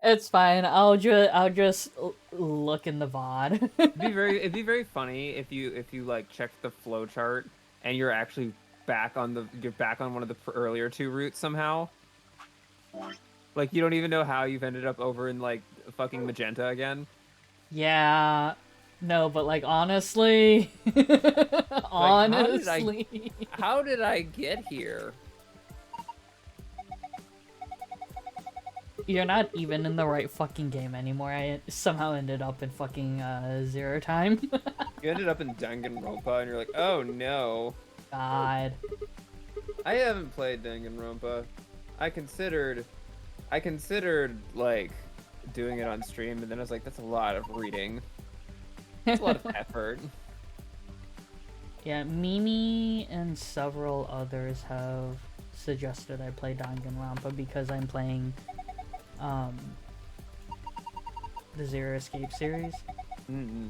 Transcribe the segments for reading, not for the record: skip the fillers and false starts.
It's fine. I'll just look in the VOD. It'd be very funny if you like checked the flow chart and you're actually you're back on one of the earlier two routes somehow. Like you don't even know how you've ended up over in like fucking magenta again. Yeah. No, but like honestly, Like honestly, how did I get here? you're not even in the right fucking game anymore. I somehow ended up in fucking zero time. You ended up in Danganronpa and you're like, "Oh no. God. I haven't played Danganronpa. I considered I considered like doing it on stream, and then I was like, that's a lot of reading. It's a lot of effort." Yeah, Mimi and several others have suggested I play Danganronpa because I'm playing um, the Zero Escape series. Mm-hmm.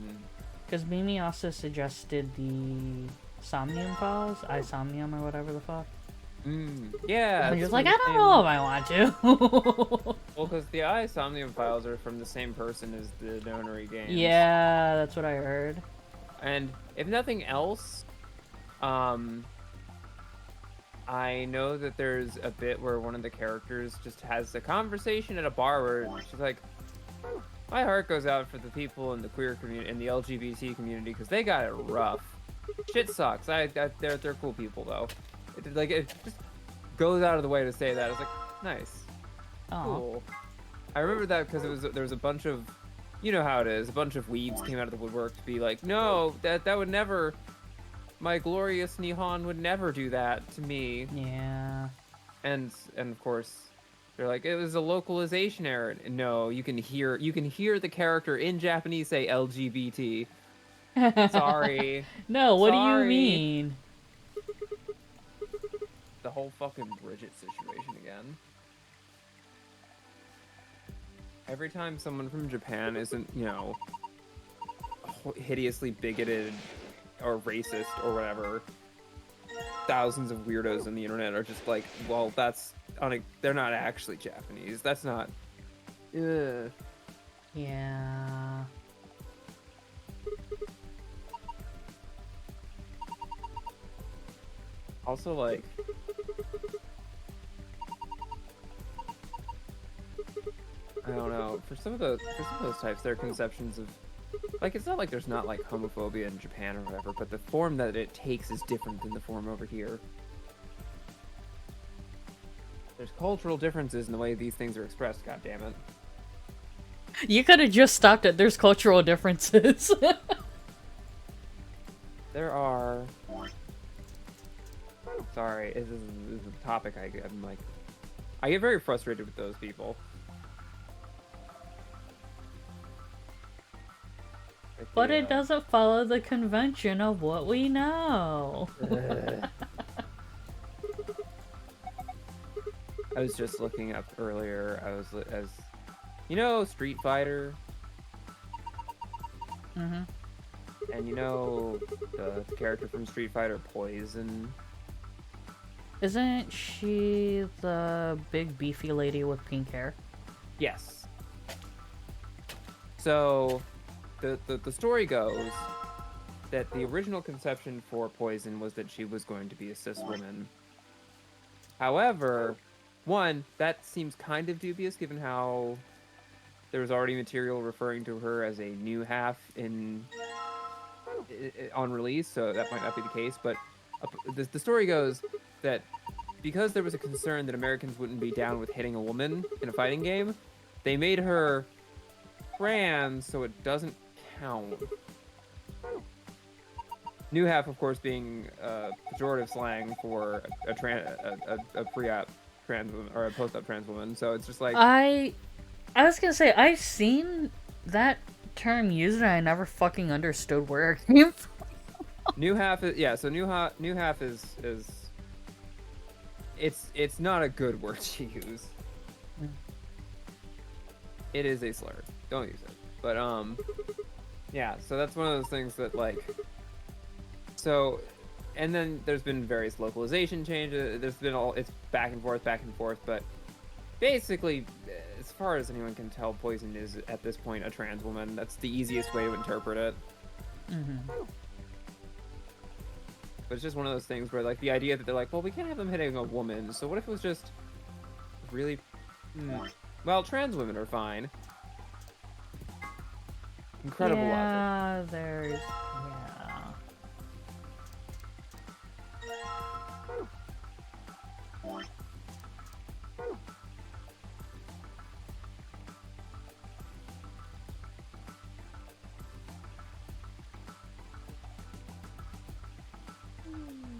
Because Mimi also suggested the Somnium Files, Isomnium or whatever the fuck. Yeah, I'm it's just like, from I the don't same. know if I want to. Well, because the Somnium files are from the same person as the Nonary games. Yeah, that's what I heard. And if nothing else, um, I know that there's a bit where one of the characters just has a conversation at a bar where she's like, "My heart goes out for the people in the queer community, in the LGBT community, because they got it rough. Shit sucks. They're cool people though." It just goes out of the way to say that. It's like, nice, Oh. cool. I remember that because there was a bunch of, you know how it is, a bunch of weebs came out of the woodwork to be like, no, that would never, my glorious Nihon would never do that to me. Yeah. And of course, they're like, it was a localization error. No, you can hear the character in Japanese say LGBT. Sorry, No, what do you sorry. mean? The whole fucking Bridget situation again. Every time someone from Japan isn't, you know, hideously bigoted or racist or whatever, thousands of weirdos on the internet are just like, well, they're not actually Japanese. That's not. Ugh. Yeah. Also, like, I don't know. For some of those types, their conceptions of, like, it's not like there's not like homophobia in Japan or whatever, but the form that it takes is different than the form over here. There's cultural differences in the way these things are expressed. God damn it. You could have just stopped at there's cultural differences. There are. Sorry, this is a topic I'm like. I get very frustrated with those people. Like But it doesn't follow the convention of what we know. I was just looking up earlier. You know, Street Fighter. Mm-hmm. And you know the character from Street Fighter, Poison. Isn't she the big beefy lady with pink hair? Yes. So, the story goes that the original conception for Poison was that she was going to be a cis woman. However, one, that seems kind of dubious given how there was already material referring to her as a new half on release, so that might not be the case. But the story goes that because there was a concern that Americans wouldn't be down with hitting a woman in a fighting game, they made her trans, so it doesn't count. New half, of course, being pejorative slang for a pre-op trans woman or a post-op trans woman. So it's just like I was gonna say I've seen that term used and I never fucking understood where it came from. new half is So new half is it's not a good word to use. It is a slur. Don't use it. But yeah. So that's one of those things that like. So, and then there's been various localization changes. There's been it's back and forth, but basically, as far as anyone can tell, Poison is at this point a trans woman. That's the easiest way to interpret it. But it's just one of those things where, like, the idea that they're like, well, we can't have them hitting a woman, so what if it was just really... Well, trans women are fine. Incredible logic. Yeah, there's... Yeah.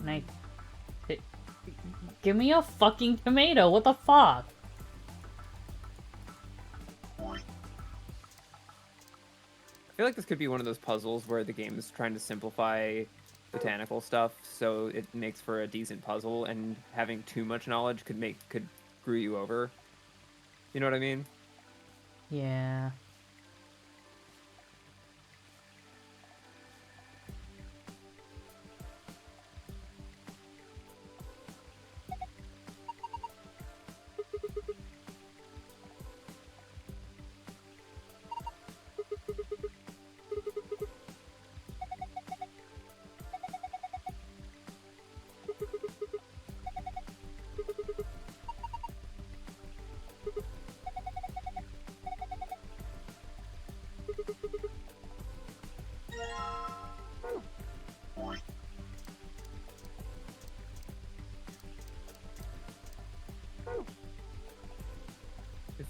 Nice. Give me a fucking tomato, what the fuck? I feel like this could be one of those puzzles where the game is trying to simplify botanical stuff so it makes for a decent puzzle, and having too much knowledge could screw you over. You know what I mean? Yeah.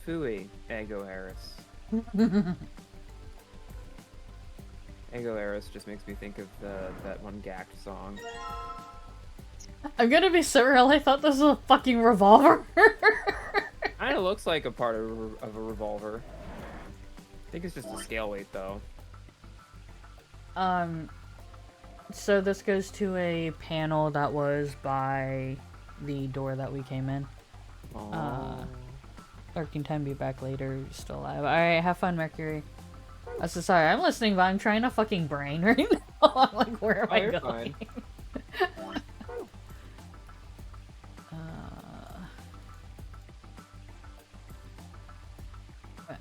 Fooey, Ego Eris. Ego Eris just makes me think of that one Gact song. I'm gonna be so real, I thought this was a fucking revolver. Kinda looks like a part of a revolver. I think it's just a scale weight, though. So this goes to a panel that was by the door that we came in. Aww. Lurking time, be back later, still alive. Alright, have fun, Mercury. So sorry, I'm listening, but I'm trying to fucking brain right now. I'm like, where am I going?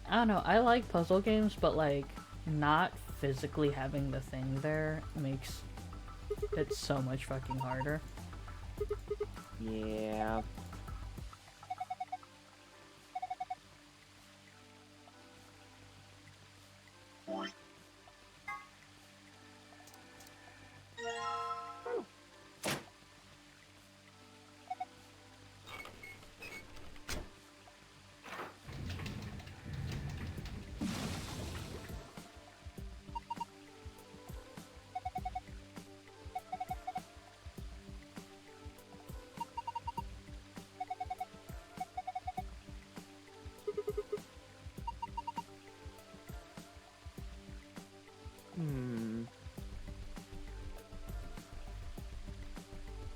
I don't know, I like puzzle games, but like, not physically having the thing there makes it so much fucking harder. Yeah.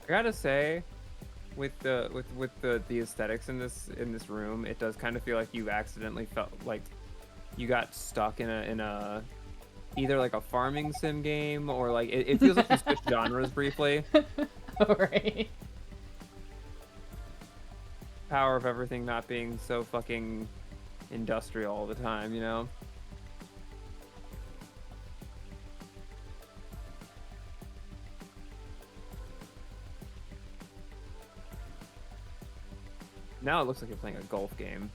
I gotta say, with the aesthetics in this room, it does kind of feel like you accidentally felt like you got stuck in a either like a farming sim game, or like it feels like you switched genres briefly. Alright. Power of everything not being so fucking industrial all the time, you know? Now it looks like you're playing a golf game.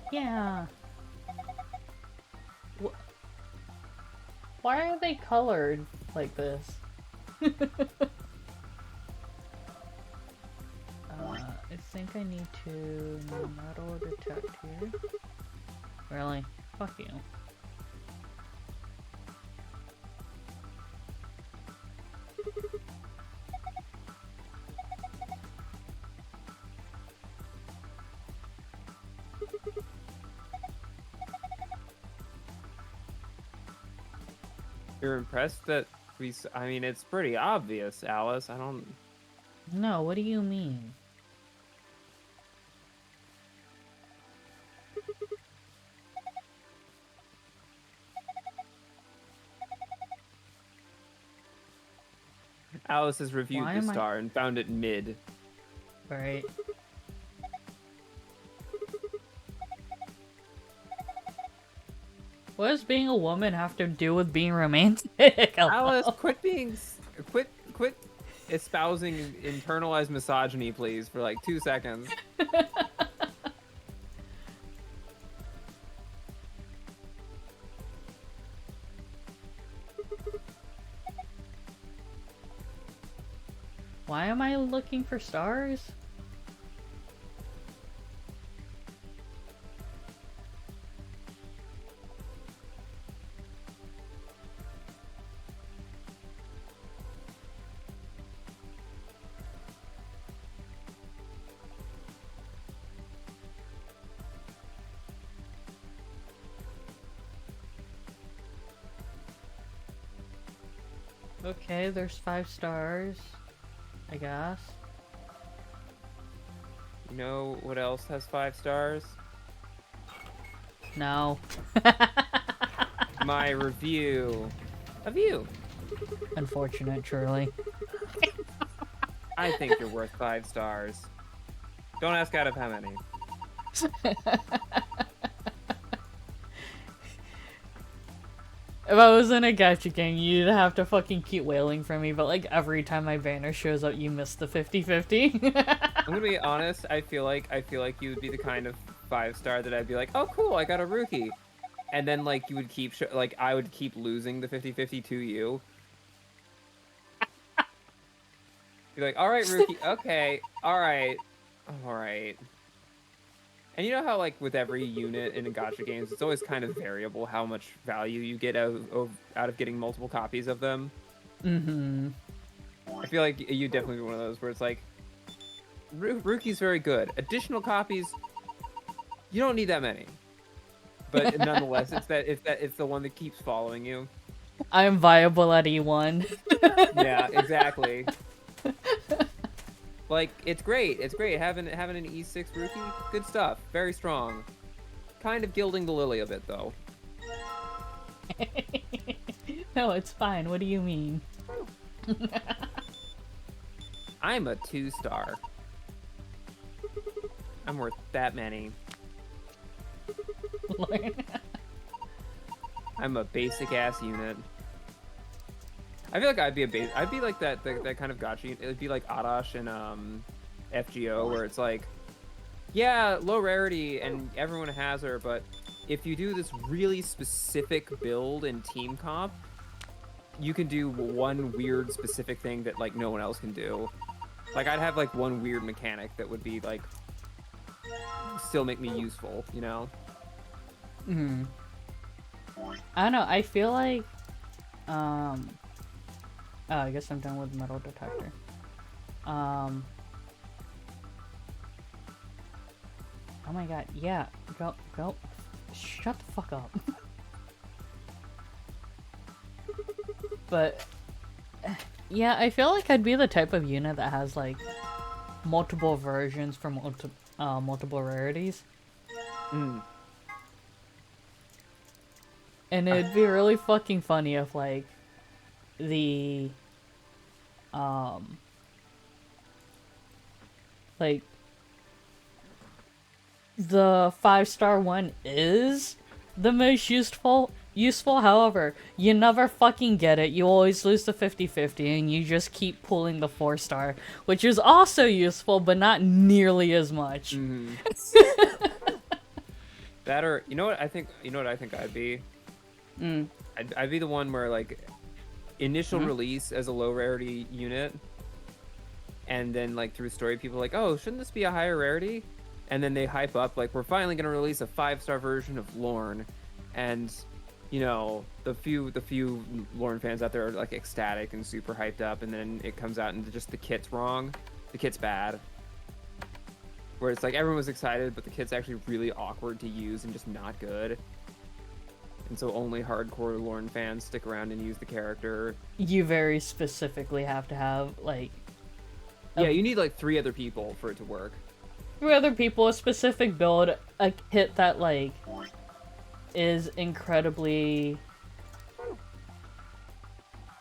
Yeah. Why are they colored like this? I think I need to metal detect here. Really? Fuck you. You're impressed that I mean, it's pretty obvious, Alice. I don't... No, what do you mean? Alice has reviewed the star and found it mid. Right. What does being a woman have to do with being romantic? Alice, quit espousing internalized misogyny, please, for like 2 seconds. Why am I looking for stars? Okay, there's 5 stars, I guess. You know what else has 5 stars? No. My review of you. Unfortunate, truly. I think you're worth 5 stars. Don't ask out of how many. If I was in a gacha game, you'd have to fucking keep wailing for me, but like every time my banner shows up, you miss the 50-50. I'm gonna be honest, I feel like you would be the kind of 5-star that I'd be like, oh cool, I got a rookie. And then like you would keep, I would keep losing the 50-50 to you. Be like, alright rookie, okay, alright. And you know how, like, with every unit in a gacha games, it's always kind of variable how much value you get out of getting multiple copies of them? Mm-hmm. I feel like you definitely be one of those where it's like, Rookie's very good. Additional copies, you don't need that many. But nonetheless, it's the one that keeps following you. I'm viable at E1. Yeah, exactly. Like, it's great. It's great having an E6 rookie. Good stuff. Very strong. Kind of gilding the lily a bit, though. No, it's fine. What do you mean? I'm a 2-star. I'm worth that many. I'm a basic-ass unit. I feel like I'd be like that kind of gacha. It would be like Arash and FGO, where it's like, yeah, low rarity and everyone has her, but if you do this really specific build in team comp, you can do one weird specific thing that like no one else can do. Like I'd have like one weird mechanic that would be like still make me useful, you know? Hmm. I don't know. I feel like oh, I guess I'm done with metal detector. Oh my god, yeah. Go. Shut the fuck up. But, yeah, I feel like I'd be the type of unit that has, like, multiple versions for multiple rarities. Mm. And it'd be really fucking funny if, like, the like the 5-star one is the most useful, however, you never fucking get it. You always lose the 50-50 and you just keep pulling the 4-star, which is also useful but not nearly as much. Mm-hmm. That or you know what I think I'd be? I'd be the one where like initial release as a low rarity unit, and then like through story people are like, oh, shouldn't this be a higher rarity? And then they hype up like, we're finally gonna release a 5-star version of Lorne, and you know the few Lorne fans out there are like ecstatic and super hyped up, and then it comes out and just the kit's wrong, the kit's bad, where it's like everyone was excited but the kit's actually really awkward to use and just not good. And so only hardcore Lorne fans stick around and use the character. You very specifically have to have, like... Yeah, you need, like, 3 other people for it to work. 3 other people, a specific build, a kit that, like, is incredibly...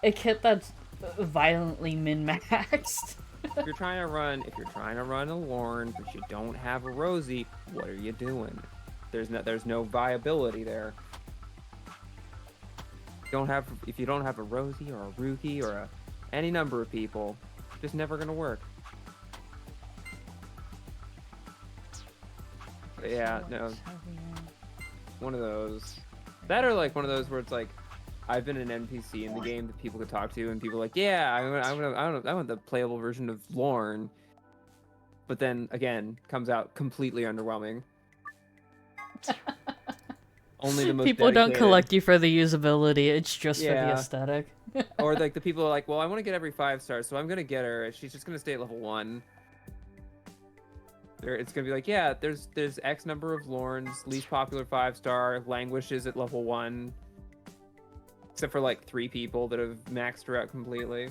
A kit that's violently min-maxed. If you're trying to run a Lorne, but you don't have a Rosie, what are you doing? There's no viability there. if you don't have a Rosie or a Rookie or any number of people, it's just never gonna work. But yeah, no. One of those. That or like one of those where it's like, I've been an NPC in the game that people could talk to, and people are like, yeah, I want the playable version of Lorne. But then again, comes out completely underwhelming. Only the most People don't dedicated. collect you for the usability, it's just for the Yeah. aesthetic. Or like the people are like, well, I want to get every 5 stars, so I'm gonna get her. She's just gonna stay at level 1. It's gonna be like, yeah, there's X number of Lorns, least popular 5-star, languishes at level 1. Except for like 3 people that have maxed her out completely.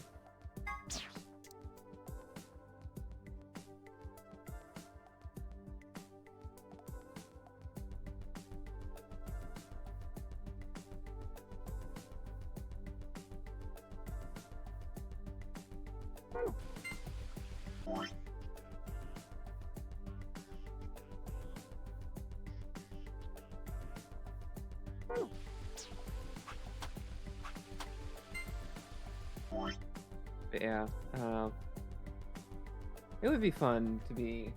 But yeah, it would be fun to be.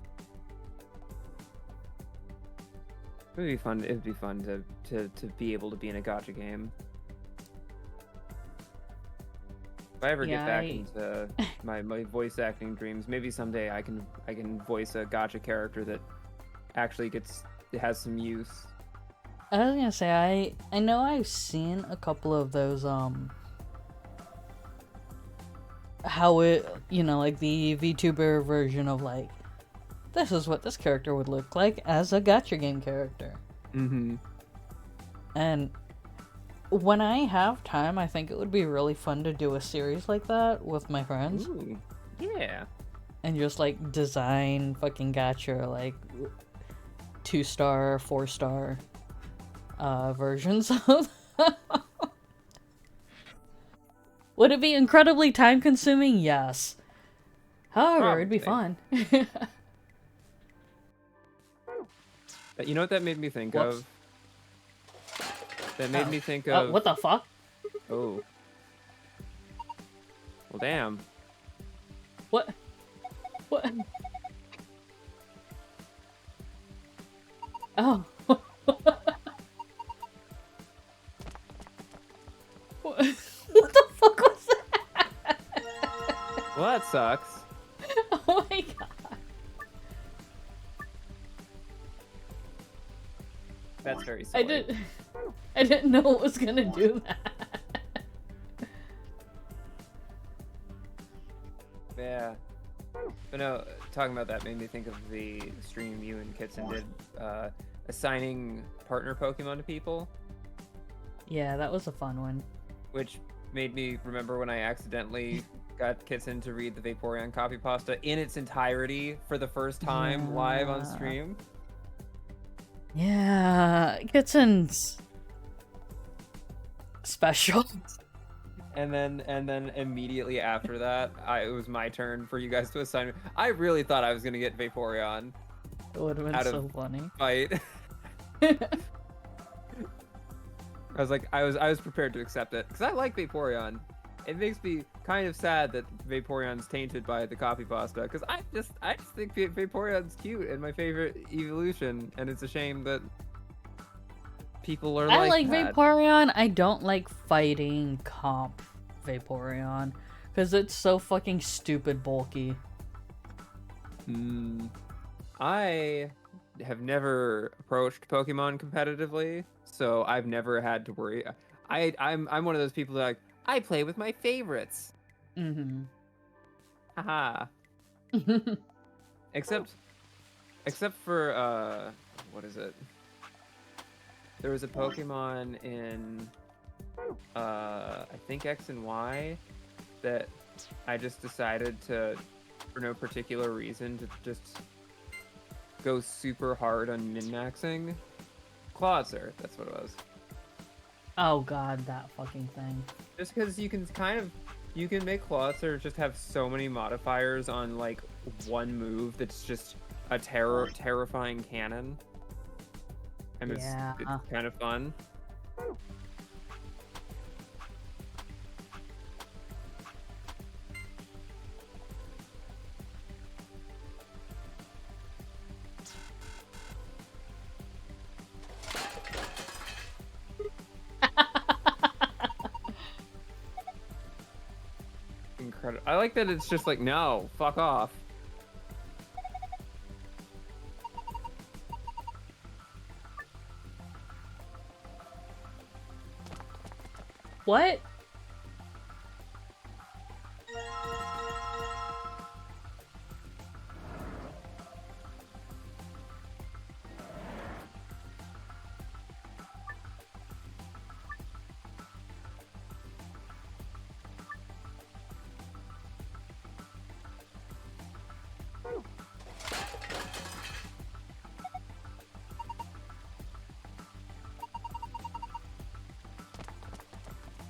It would be fun. It would be fun to be able to be in a gacha game. If I ever get back into my voice acting dreams, maybe someday I can voice a gacha character that actually has some use. I was gonna say, I know I've seen a couple of those, how it, you know, like the VTuber version of like, this is what this character would look like as a gacha game character. Mm-hmm. And when I have time, I think it would be really fun to do a series like that with my friends. Ooh, yeah. And just like design fucking gacha, like 2-star, 4-star versions of them. Would it be incredibly time consuming? Yes. However, it'd be fun. You know what that made me think of? That made me think of... what the fuck? Oh. Well, damn. What? What? Oh. What? What the fuck was that? Well, that sucks. Oh my god. That's very silly. I didn't know it was gonna do that. Yeah. But no, talking about that made me think of the stream you and Kitson did, assigning partner Pokemon to people. Yeah, that was a fun one. Which made me remember when I accidentally got Kitson to read the Vaporeon copy pasta in its entirety for the first time live on stream. Yeah, Kitson's special. And then immediately after that, it was my turn for you guys to assign me. I really thought I was gonna get Vaporeon. It would have been so funny. Fight. I was like, I was prepared to accept it because I like Vaporeon. It makes me kind of sad that Vaporeon's tainted by the copy pasta because I just think Vaporeon's cute and my favorite evolution, and it's a shame that people are I like that. Vaporeon. I don't like fighting comp Vaporeon because it's so fucking stupid bulky. I have never approached Pokemon competitively, so I've never had to worry. I'm one of those people that like, I play with my favorites. Mm-hmm. Haha. Except for what is it? There was a Pokemon in I think X and Y that I just decided to, for no particular reason, to just go super hard on min-maxing. Clawser, that's what it was. Oh god, that fucking thing. Just because you can make Clawser just have so many modifiers on like one move that's just a terrifying cannon. And it's kind of fun. I like that it's just like, no, fuck off. What?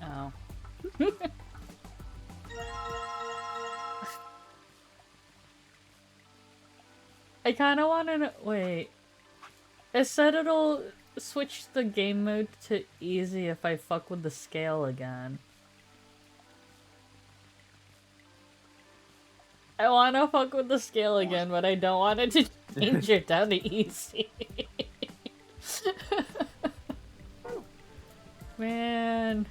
Oh. I kind of want to wait. It said it'll switch the game mode to easy if I fuck with the scale again. I want to fuck with the scale again, but I don't want it to change it down to easy. Man.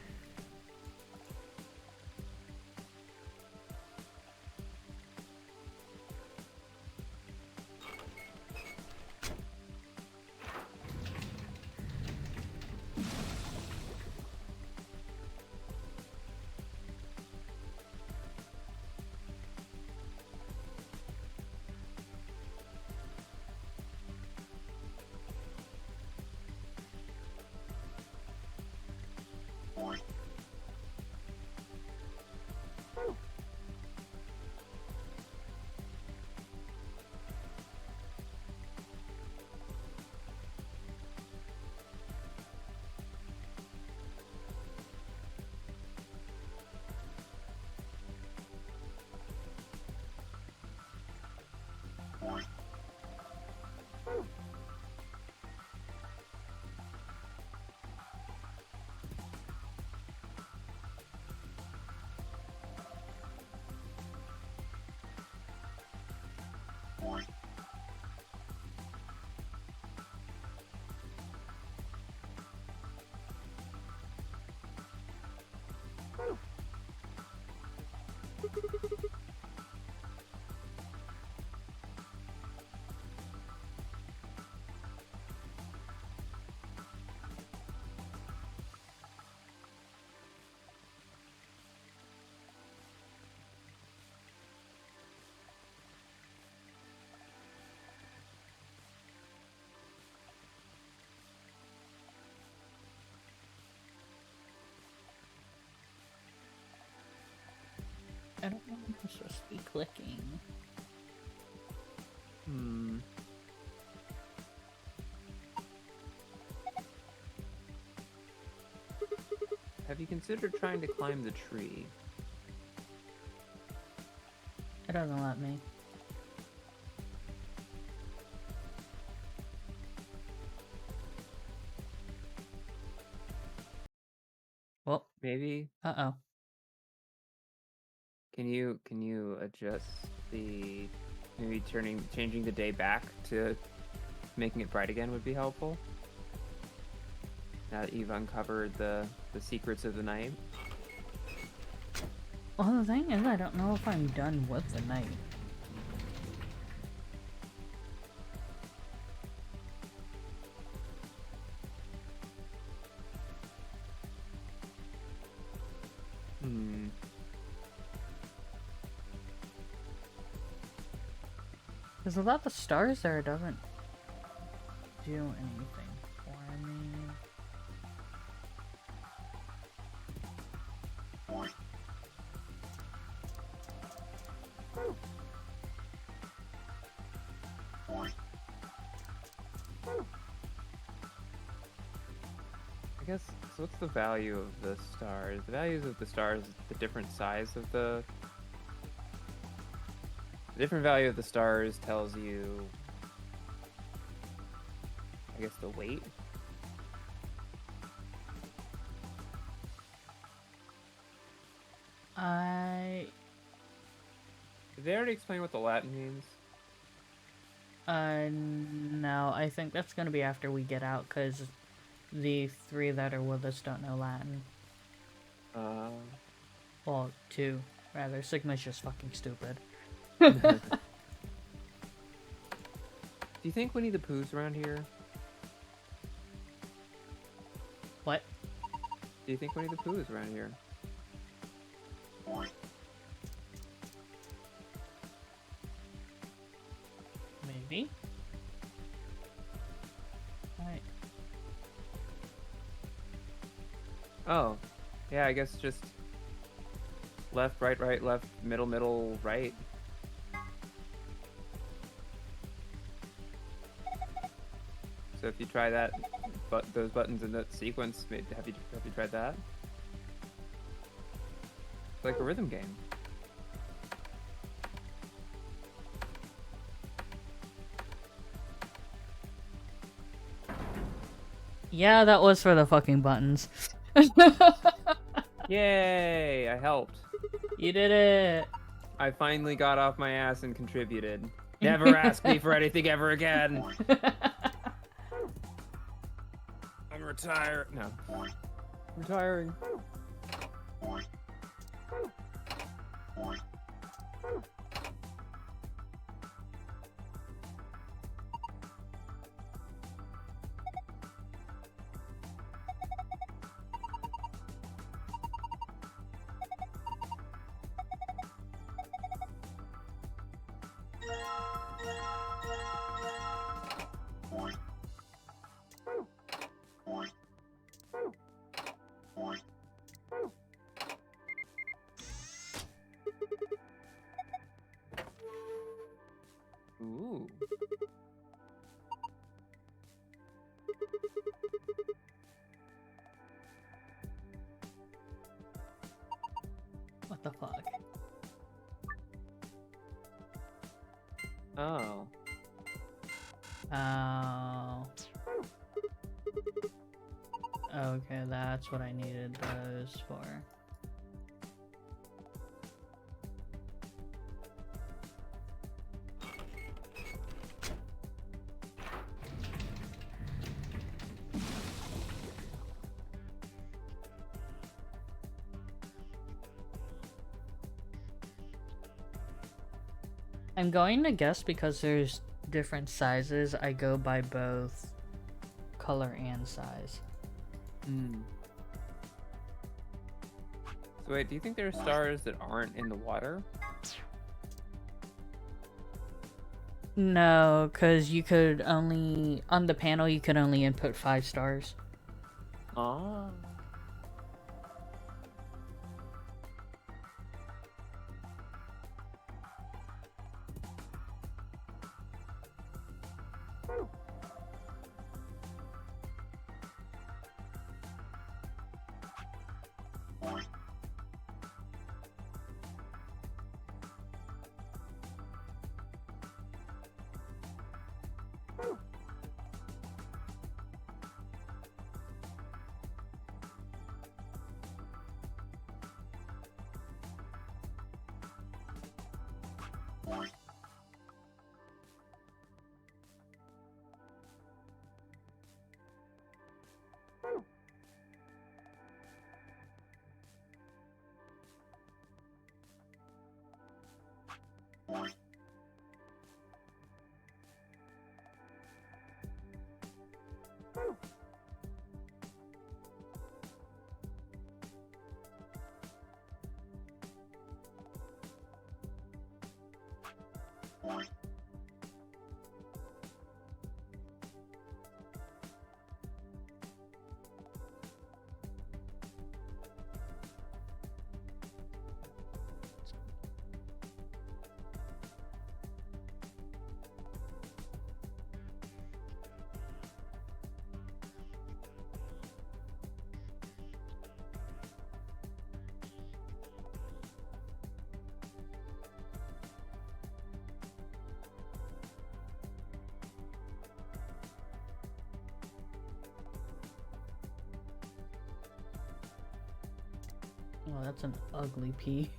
I don't know if I'm supposed to be clicking. Hmm. Have you considered trying to climb the tree? It doesn't let me. Well, Maybe. uh-oh. Can you adjust the maybe changing the day back to making it bright again would be helpful? Now that you've uncovered the secrets of the night. Well, the thing is, I don't know if I'm done with the night. Hmm. Because without the stars there, it doesn't do anything for me. I guess, so what's the value of the stars? The values of the stars, the different size of the different value of the stars tells you, I guess, the weight. Did they already explain what the Latin means? No, I think that's gonna be after we get out, because the three that are with us don't know Latin. Uh, Well, two. Rather, Sigma's just fucking stupid. Do you think Winnie the Pooh's around here? What? Do you think Winnie the Pooh is around here? Maybe. Alright. Oh, yeah, I guess just left, right, right, left, middle, middle, right. So if you try that, but those buttons in that sequence, have you tried that? It's like a rhythm game. Yeah, that was for the fucking buttons. Yay! I helped. You did it. I finally got off my ass and contributed. Never ask me for anything ever again. I'm retired. No. Retiring. Ooh. What the fuck? Oh. Oh. Okay, that's what I needed those for. I'm going to guess because there's different sizes, I go by both color and size. Hmm. So wait, do you think there are stars that aren't in the water? No, because you could only, on the panel, you could only input 5 stars. Ah. Oh, that's an ugly P.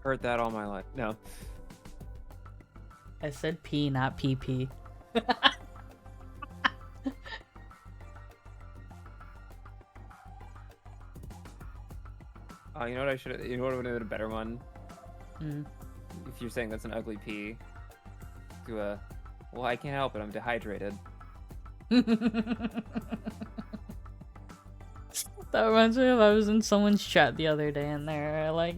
Heard that all my life. No. I said P, not PP. Oh, you know what I should? You know what would have been a better one? Mm. If you're saying that's an ugly pee. To a, well, I can't help it. I'm dehydrated. That reminds me of I was in someone's chat the other day and they're like,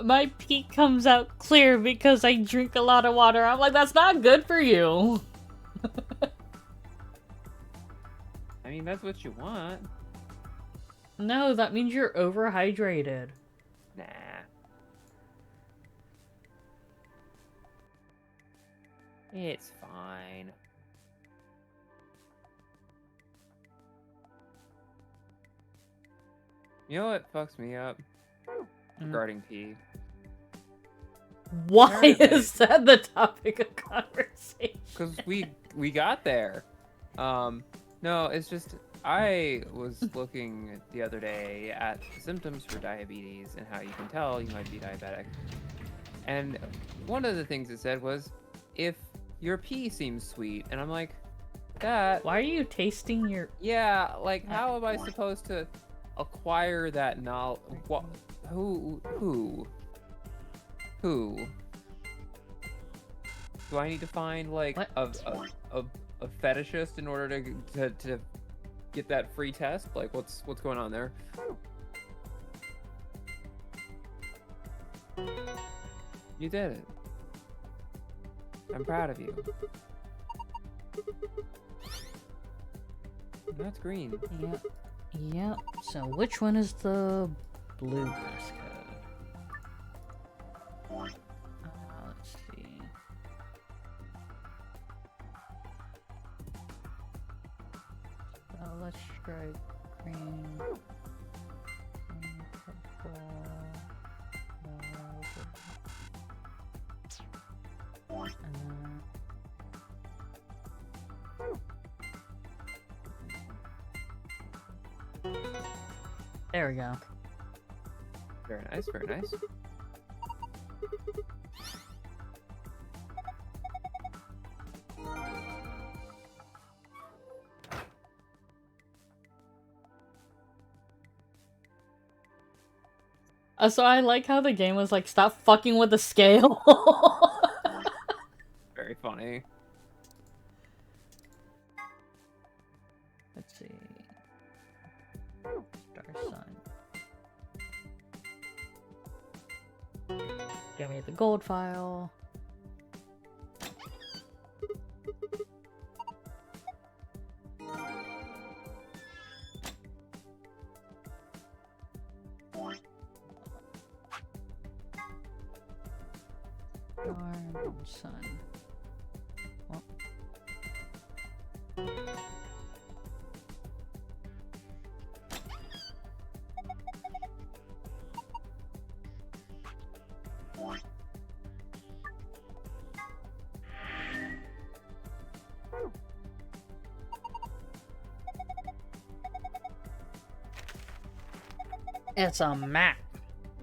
my pee comes out clear because I drink a lot of water. I'm like, that's not good for you. I mean, that's what you want. No, that means you're overhydrated. Nah. It's fine. You know what fucks me up? Regarding pee. Why is that the topic of conversation? Because we got there. No, it's just I was looking the other day at symptoms for diabetes and how you can tell you might be diabetic. And one of the things it said was, if your pee seems sweet, and I'm like, that. Why are you tasting your? Yeah, like how am I supposed to acquire that knowledge? What? Who? Do I need to find like a fetishist in order to get that free test? Like, what's going on there? You did it. I'm proud of you. That's green. Yep. Yep. So which one is the blue passcode? Let's see. Let's try green, purple, there we go. Very nice, very nice. So I like how the game was like, stop fucking with the scale. Very funny. Let's see. Star Sun. Give me the gold file. Sun. Oh. It's a map.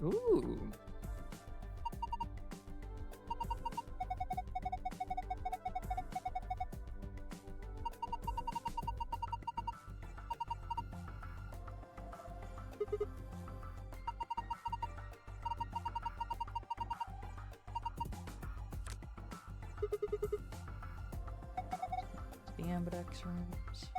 Ooh. The ambudex rooms.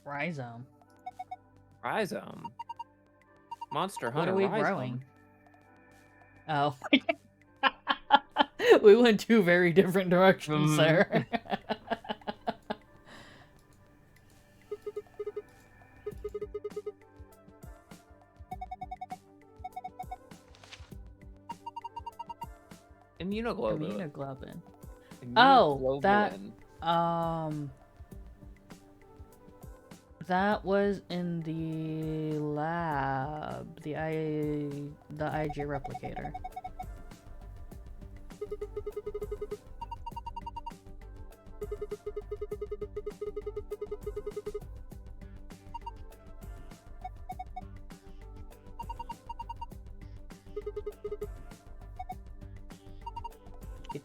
Rhizome. Rhizome. Monster What Hunter are we Rhizome. growing? Oh. We went two very different directions there. Immunoglobulin. Immunoglobulin. Oh, that Immunoglobulin. that was in the lab, the IG replicator.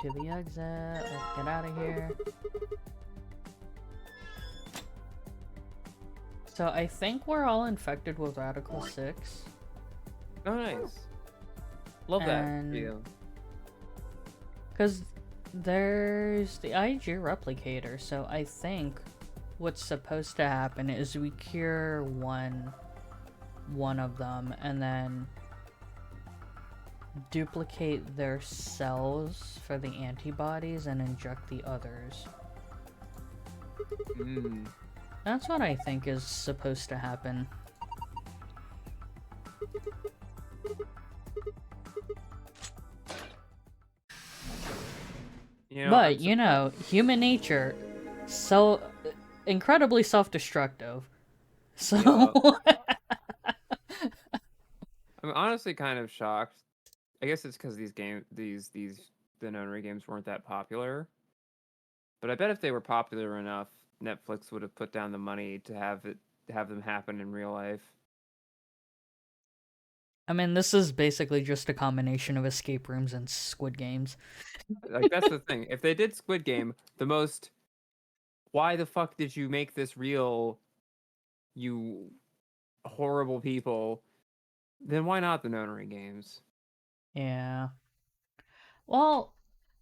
right to the exit. Let's get out of here. So I think we're all infected with Radical 6. Oh, nice. Love that for you. Because there's the IG replicator, so I think what's supposed to happen is we cure one of them and then duplicate their cells for the antibodies and inject the others. That's what I think is supposed to happen. You know, But, you know, human nature, so incredibly self-destructive. So... I'm honestly kind of shocked. I guess it's because the Nonary games weren't that popular. But I bet if they were popular enough, Netflix would have put down the money to have them happen in real life. I mean, this is basically just a combination of escape rooms and Squid Games. Like, that's the thing. If they did Squid Game, why the fuck did you make this real, you horrible people? Then why not the Nonary games? Yeah. Well,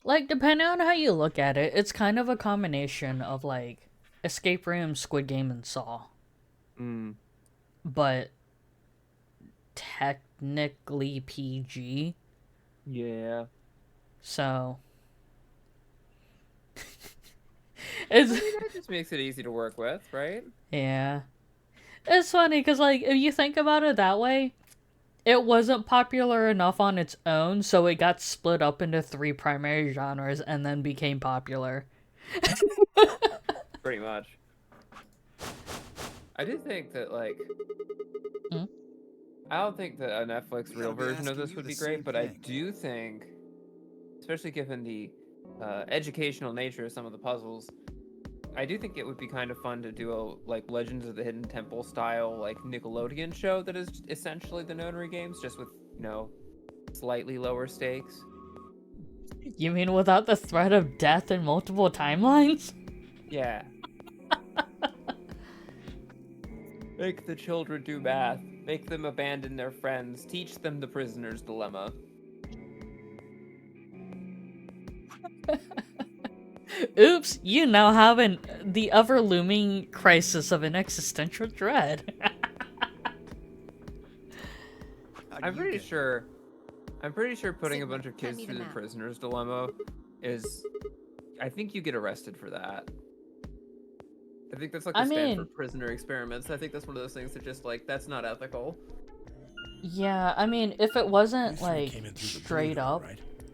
like, depending on how you look at it, it's kind of a combination of, like, escape room, Squid Game, and Saw. But technically PG. Yeah. So... that just makes it easy to work with, right? Yeah. It's funny, because, like, if you think about it that way, it wasn't popular enough on its own, so it got split up into 3 primary genres and then became popular. Pretty much. I do think that, like... I don't think that a Netflix real version of this would be great, but I do think, especially given the educational nature of some of the puzzles, I do think it would be kind of fun to do a, like, Legends of the Hidden Temple style, like, Nickelodeon show that is essentially the Nonary games, just with, you know, slightly lower stakes. You mean without the threat of death in multiple timelines? Yeah. Make the children do math. Make them abandon their friends. Teach them the prisoner's dilemma. Oops, you now have the ever-looming crisis of an existential dread. I'm pretty sure putting a bunch of kids through the prisoner's dilemma is... I think you get arrested for that. I think that's like the Stanford prisoner experiments. I think that's one of those things that just, like, that's not ethical. Yeah, I mean, if it wasn't, like, straight up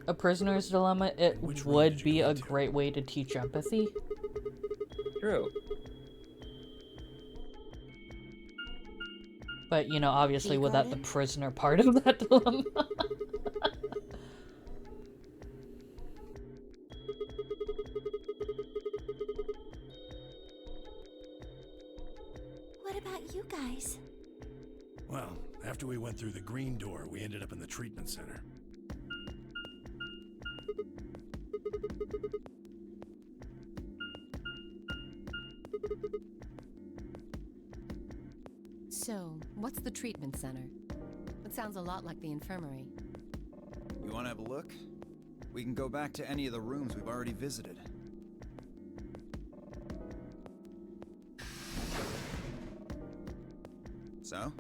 a prisoner's dilemma, it would be a great way to teach empathy. True. But, you know, obviously without the prisoner part of that dilemma. What about you guys? Well, after we went through the green door, we ended up in the treatment center. So, what's the treatment center? It sounds a lot like the infirmary. You want to have a look? We can go back to any of the rooms we've already visited. So?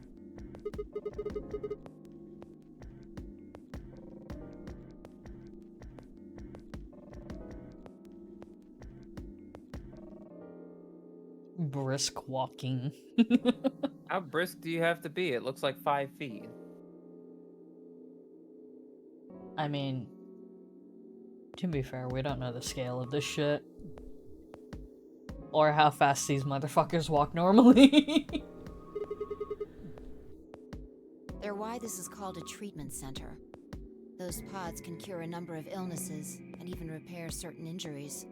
Brisk walking. How brisk do you have to be? It looks like 5 feet. I mean, to be fair, we don't know the scale of this shit. Or how fast these motherfuckers walk normally. They're why this is called a treatment center. Those pods can cure a number of illnesses and even repair certain injuries.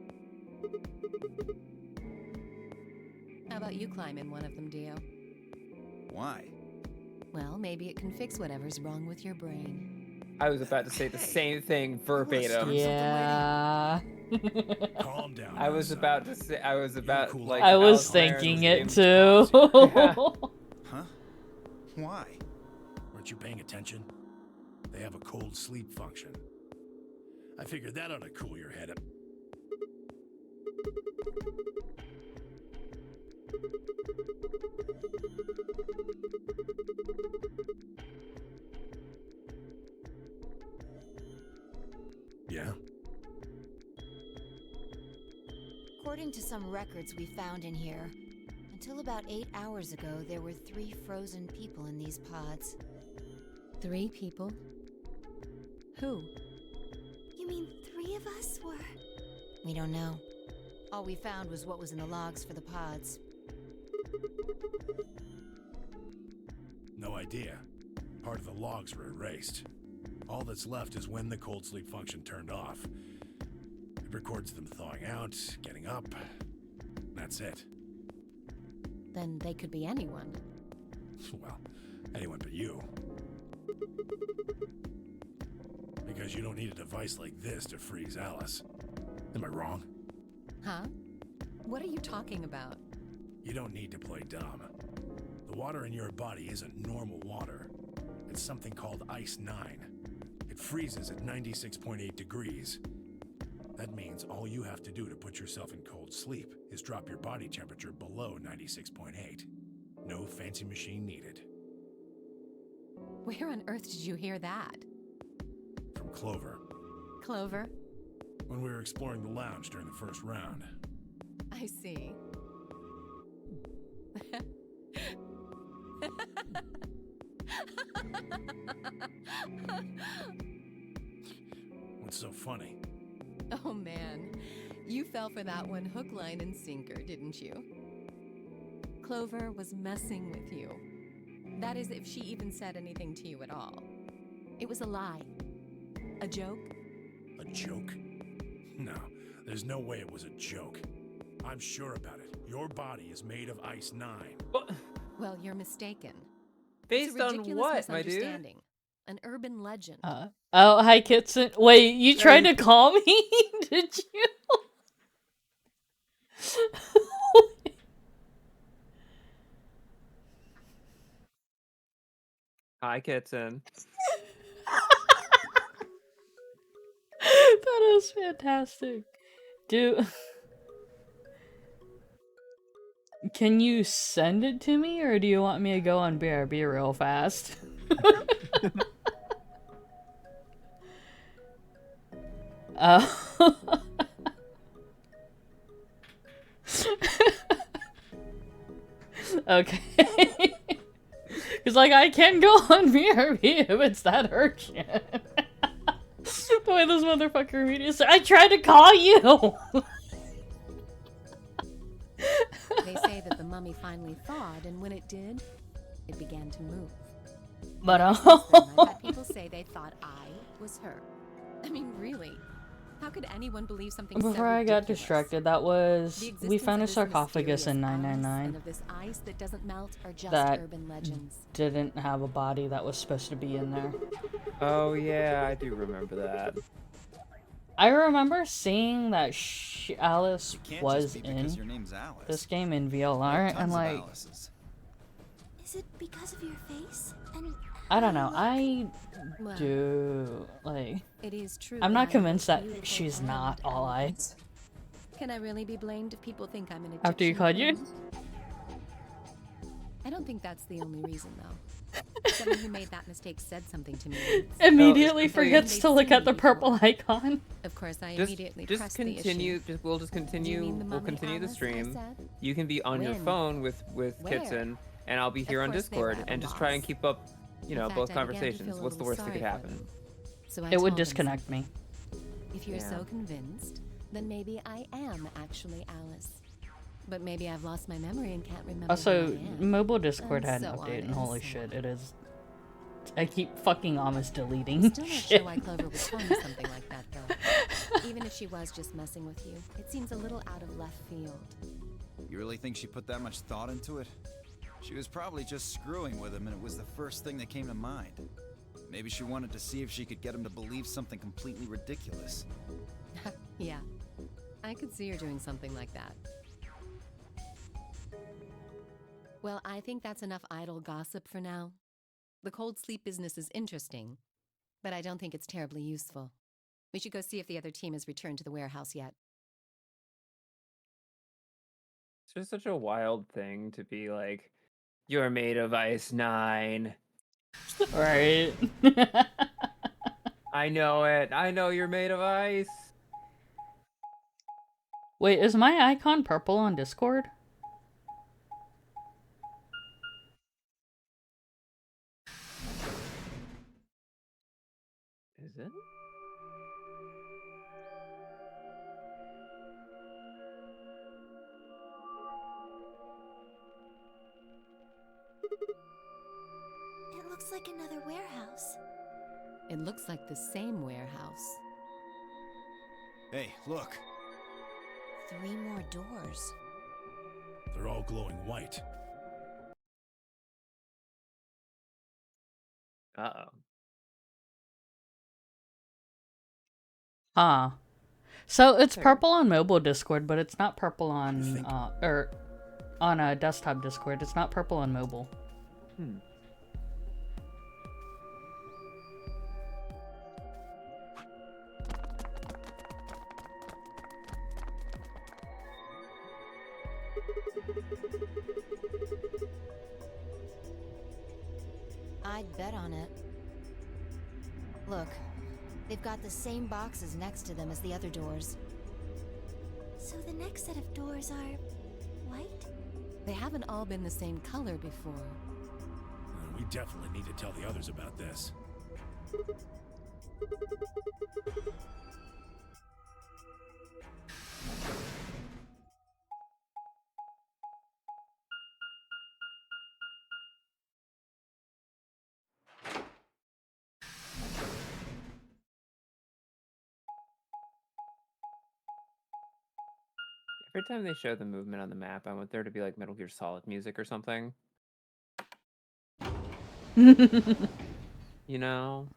How about you climb in one of them, Dio? Why? Well, maybe it can fix whatever's wrong with your brain. I was about to say the same thing verbatim. Yeah. Calm down. I was about to say. I was about cool like. off. I was Alice Marin's thinking game. it too. Yeah. Huh? Why? Weren't you paying attention? They have a cold sleep function. I figured that ought to cool your head up. Yeah? According to some records we found in here, until about 8 hours ago, there were 3 frozen people in these pods. 3 people? Who? You mean 3 of us were? We don't know. All we found was what was in the logs for the pods. No idea. Part of the logs were erased. All that's left is when the cold sleep function turned off. It records them thawing out, getting up. That's it. Then they could be anyone. Well, anyone but you. Because you don't need a device like this to freeze Alice. Am I wrong? Huh? What are you talking about? You don't need to play dumb. The water in your body isn't normal water. It's something called Ice 9. It freezes at 96.8 degrees. That means all you have to do to put yourself in cold sleep is drop your body temperature below 96.8. No fancy machine needed. Where on earth did you hear that? From Clover, Clover? when we were exploring the lounge during the first round. I see. What's so funny? Oh man, you fell for that one hook, line, and sinker, didn't you? Clover was messing with you. That is, if she even said anything to you at all. It was a lie. A joke? A joke? No, there's no way it was a joke. I'm sure about it. Your body is made of Ice 9. Well, you're mistaken. Based It's a on ridiculous what, my dude? misunderstanding. An urban legend. Oh, hi, Kitson. Wait, you tried to call me? Did you? Hi, Kitten. That was fantastic. Dude. Can you send it to me, or do you want me to go on BRB real fast? Okay. Because, like, I can go on BRB if it's that urgent. The way this motherfucker immediately said, I tried to call you! They say that the mummy finally thawed, and when it did, it began to move. But, I've had people say they thought I was her. I mean, really? How could anyone believe something so Before I got ridiculous? distracted, that was... The We found a existence of this sarcophagus in mysterious ice 999 and of this ice that doesn't melt are just that urban legends. didn't have a body that was supposed to be in there. Oh yeah, I do remember that. I remember seeing that Alice You can't was just be because your in name's Alice. this game in There are VLR, tons and of like, Alices. Is it because of your face? And I don't know, I Well, do, like, it is true. I'm that not I convinced am that beautiful she's and not all eyes. Can I really be blamed if people think I'm an Egyptian? After you called you? queen? I don't think that's the only reason, though. Someone who made that mistake said something to me once. Immediately just forgets they've to look seen at the me purple before. icon. Of course, I Just immediately pressed the continue. issue. We'll just Do you continue. mean the We'll mummy continue the Alice, I stream. said? You can be on your When? phone with Where? Kitten, and I'll be here on course they were Discord, at a and just try and loss. keep up, you know, In both fact, I began to conversations. feel a What's the little worst that could sorry for happen? them. So I It would told them disconnect so. me. If you're Yeah. so convinced, then maybe I am actually Alice. But maybe I've lost my memory and can't remember Also, who I am. mobile Discord And had an so on update, and and holy so shit, on. it is... I keep fucking almost deleting Still not shit. sure why Clover would tell me something like that, though. Even if she was just messing with you, it seems a little out of left field. You really think she put that much thought into it? She was probably just screwing with him, and it was the first thing that came to mind. Maybe she wanted to see if she could get him to believe something completely ridiculous. Yeah, I could see her doing something like that. Well, I think that's enough idle gossip for now. The cold sleep business is interesting, but I don't think it's terribly useful. We should go see if the other team has returned to the warehouse yet. It's just such a wild thing to be like, you're made of ice 9. Right. I know it. I know you're made of ice. Wait, is my icon purple on Discord? Is it? It looks like another warehouse. It looks like the same warehouse. Hey, look. 3 more doors. They're all glowing white. Uh-oh. Huh. So it's There. purple on mobile Discord, but it's not purple on on a desktop Discord. It's not purple on mobile. Hmm. I'd bet on it. Look, they've got the same boxes next to them as the other doors. So the next set of doors are white? They haven't all been the same color before. We definitely need to tell the others about this. Every time they show the movement on the map, I want there to be like Metal Gear Solid music or something. You know?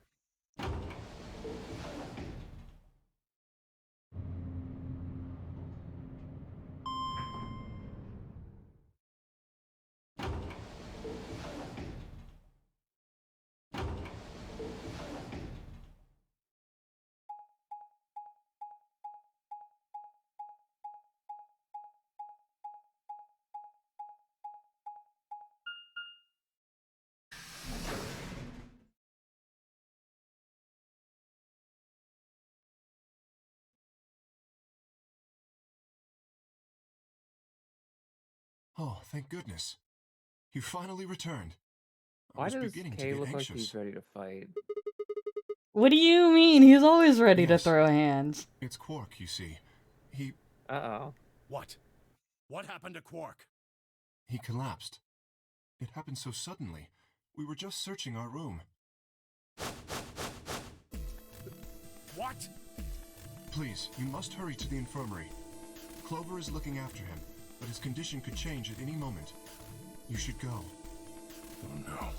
Oh, thank goodness. You finally returned. I Why was does beginning to Kay get look like anxious. he's ready to fight? What do you mean? He's always ready to Yes. throw hands. It's Quark, you see. He Uh-oh. What? What happened to Quark? He collapsed. It happened so suddenly. We were just searching our room. What? Please, you must hurry to the infirmary. Clover is looking after him, but his condition could change at any moment. You should go. Oh no.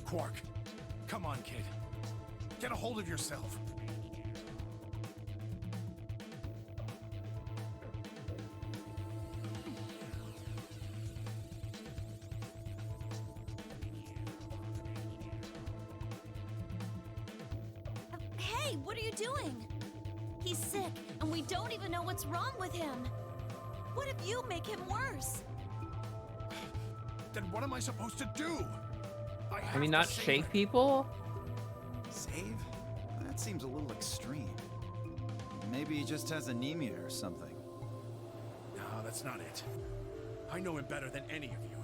Quark, come on, kid. Get a hold of yourself. Hey, what are you doing? He's sick, and we don't even know what's wrong with him. What if you make him worse? Then what am I supposed to do? I mean, not shake people? Save? That seems a little extreme. Maybe he just has anemia or something. No, that's not it. I know him better than any of you.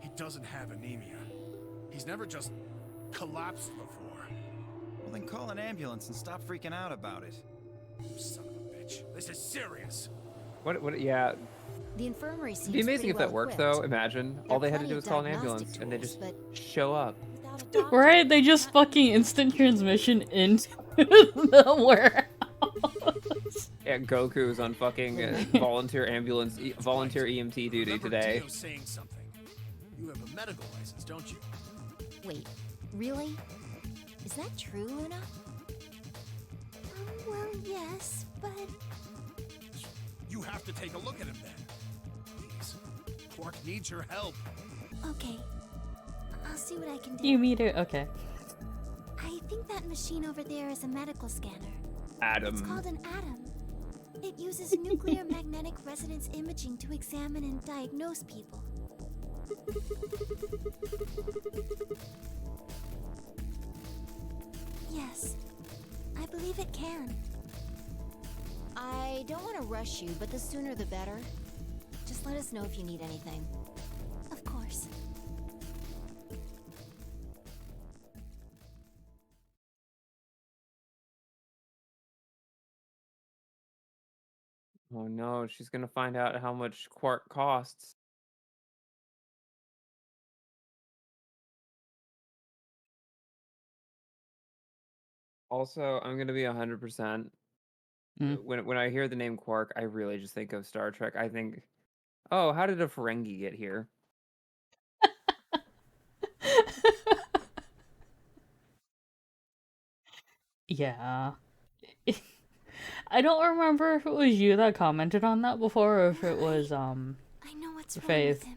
He doesn't have anemia. He's never just collapsed before. Well, then call an ambulance and stop freaking out about it. You son of a bitch. This is serious. What? Yeah. The infirmary seems It'd be amazing pretty if that well worked, equipped. though. Imagine. There All are they had to plenty do of was call an diagnostic ambulance, and they tools, just but show up. without a doctor, Right? They just not fucking instant transmission into the warehouse. Yeah, Goku's on fucking volunteer EMT duty Remember today. Dio saying something. You have a medical license, don't you? Wait, really? Is that true, Luna? Well, yes, but... You have to take a look at him then. Please. Quark needs your help. Okay. I'll see what I can do. You meet her? Okay. I think that machine over there is a medical scanner. Adam. It's called an Atom. It uses nuclear magnetic resonance imaging to examine and diagnose people. Yes, I believe it can. I don't want to rush you, but the sooner the better. Just let us know if you need anything. Of course. Oh no, she's gonna find out how much Quark costs. Also, I'm gonna be 100%. Mm. When I hear the name Quark, I really just think of Star Trek. I think, oh, how did a Ferengi get here? Yeah. I don't remember if it was you that commented on that before or if it was, I know what's wrong Faith. with him.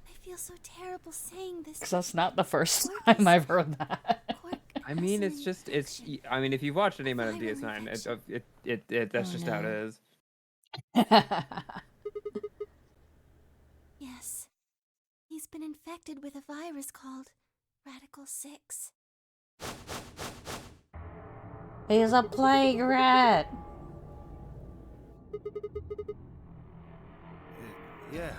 I feel so terrible saying this. because that's not the first Quark time is- I've heard that. Quark I mean, has it's an just, infection. I mean, if you've watched any amount of Viral DS9, infection. that's Oh, just how it no. is. Yes. He's been infected with a virus called Radical 6. He's a plague rat. Yeah.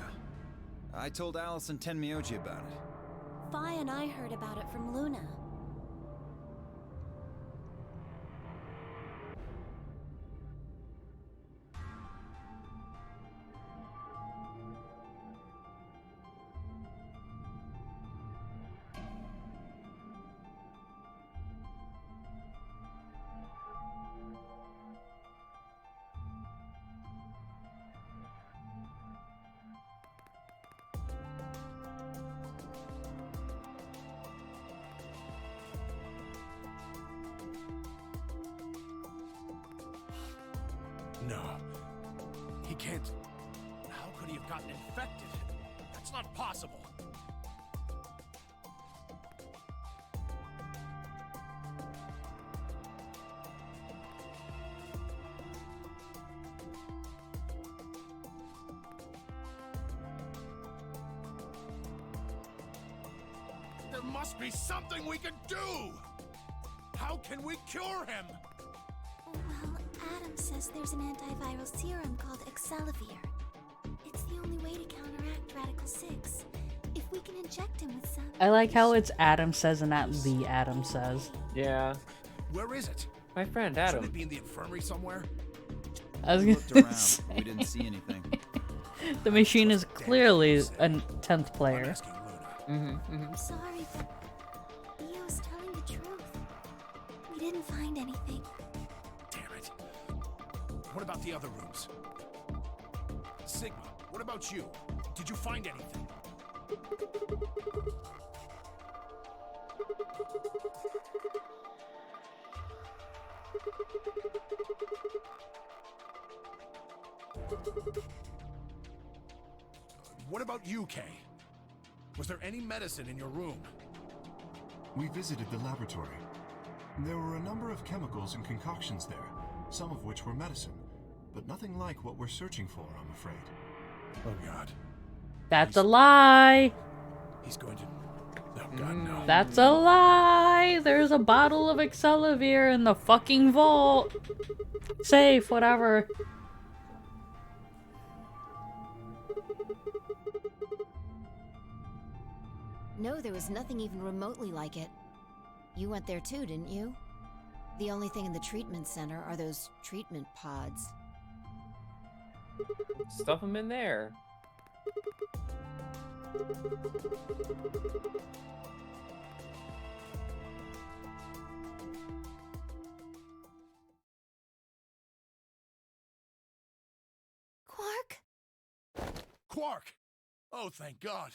I told Alice and Tenmyoji about it. Fi and I heard about it from Luna. No. He can't. How could he have gotten infected? That's not possible. There must be something we can do! How can we cure him? Well, Adam says there's an antiviral serum called Excelivir. It's the only way to counteract Radical 6. If we can inject him with some... I like how it's Adam says and not the Adam says. Yeah. Where is it? My friend Should Adam. it be in the infirmary somewhere? I was We looked gonna around, say, but we didn't see anything. the machine is clearly a 10th I'm player. asking Luna. I'm sorry, but Leo's telling the truth. We didn't find anything. Damn it. What about the other rooms? Sigma, what about you? Did you find anything? What about you, Kay? Was there any medicine in your room? We visited the laboratory. There were a number of chemicals and concoctions there, some of which were medicine, but nothing like what we're searching for, I'm afraid. Oh, God. That's a lie. He's going to... Oh, God, no. That's a lie. There's a bottle of Excelivir in the fucking vault. Safe, whatever. No, there was nothing even remotely like it. You went there too, didn't you? The only thing in the treatment center are those treatment pods. Stuff them in there. Quark? Quark! Oh, thank God.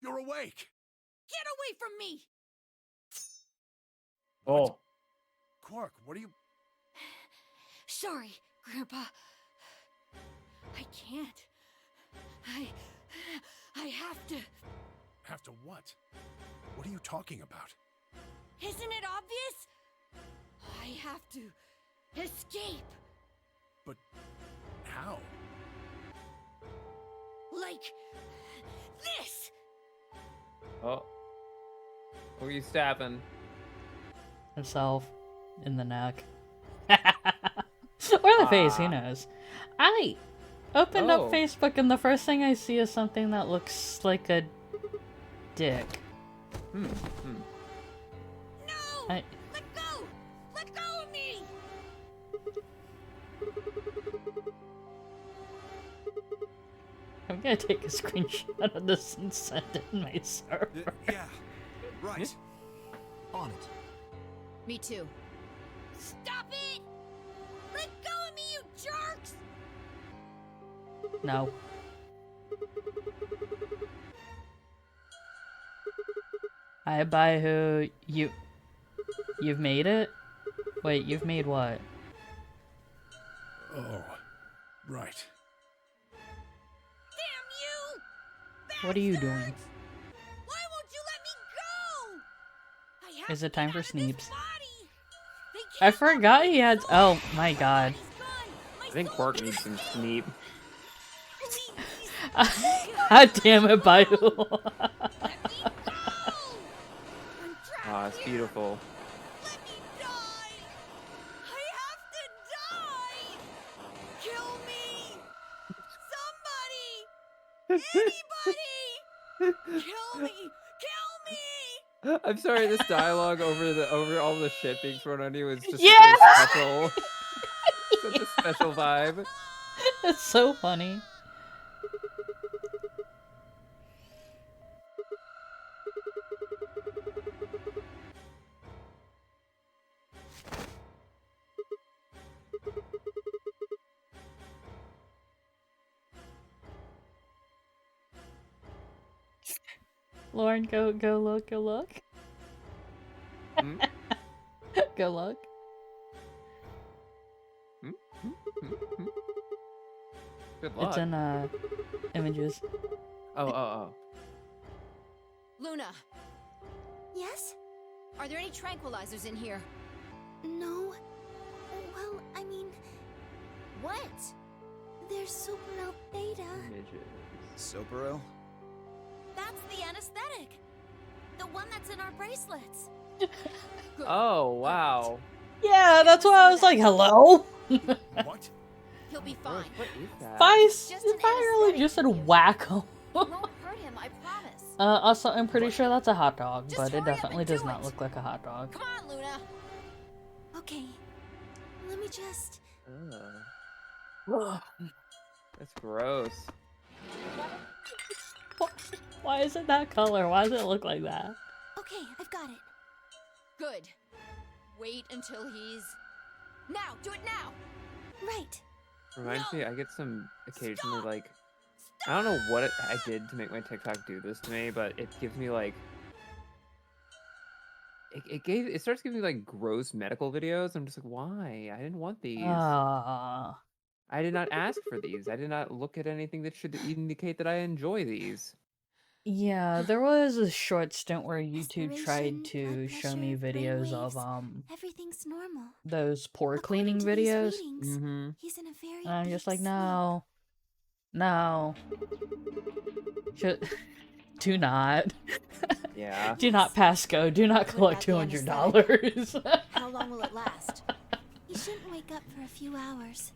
You're awake. Get away from me! Oh. Quark, what are you... Sorry, Grandpa. I can't. I have to. Have to what? What are you talking about? Isn't it obvious? I have to escape. But how? Like this. Oh. Who are you stabbing? Himself in the neck. Or the face, who knows. I opened up Oh. Facebook and the first thing I see is something that looks like a dick. Hmm. No! I- Let go! Let go of me! I'm gonna take a screenshot of this and send it in my server. Yeah, right. On it. Me too. Stop it! Let go of me, you jerks! No. I buy who you've made it? Wait, you've made what? Oh, right. Damn you! What are you bastards! doing? Why won't you let me go? I have Is to it time get for out of this Sneeps? body. They I can't let forgot me he had. go. Oh my god. Body's gone. My I think soul Quark can't needs some escape. Sneep. Please, God damn it, Bayou. let me go! I'm trapped Ah, it's here. beautiful. Let me die! I have to die! Kill me! Somebody! Anybody! Kill me! Kill me! I'm sorry, this dialogue over all the shit being thrown on you is just Yeah! so special. Such a special vibe. It's so funny. Lauren, go look, go look. Hmm? Go look. Good luck. It's in images. Oh. Luna, Yes? are there any tranquilizers in here? No. Well, I mean, What? there's super milk beta. Images. Soparil? That's the anesthetic. The one that's in our bracelets. Good. Oh, wow. Yeah, that's why I was like, hello? What? He'll be What fine. is that? Vice, Just an I really just said wacko. Won't hurt him, I promise. Also, I'm pretty sure that's a hot dog, Just but it hurry up definitely and does do not it. look like a hot dog. Come on, Luna. Okay. Let me just. Ugh. That's gross. Why is it that color? Why does it look like that? Okay, I've got it. Good. Wait until he's... Now! Do it now! Right. Reminds me, No! I get some occasionally Stop! like I don't know what I did to make my TikTok do this to me, but it gives me like it starts giving me like gross medical videos. I'm just like, why? I didn't want these. Ah. I did not ask for these. I did not look at anything that should indicate that I enjoy these. Yeah, there was a short stint where YouTube Respiration, tried to blood show me pressure, videos brainwaves. of Everything's normal. those pore According cleaning to these videos. readings, Mm-hmm. he's in a very And I'm deep just like, sleep. no. Do not. Yeah. Do not pass go. Do not collect What about the $200. How long will it last? He shouldn't wake up for a few hours.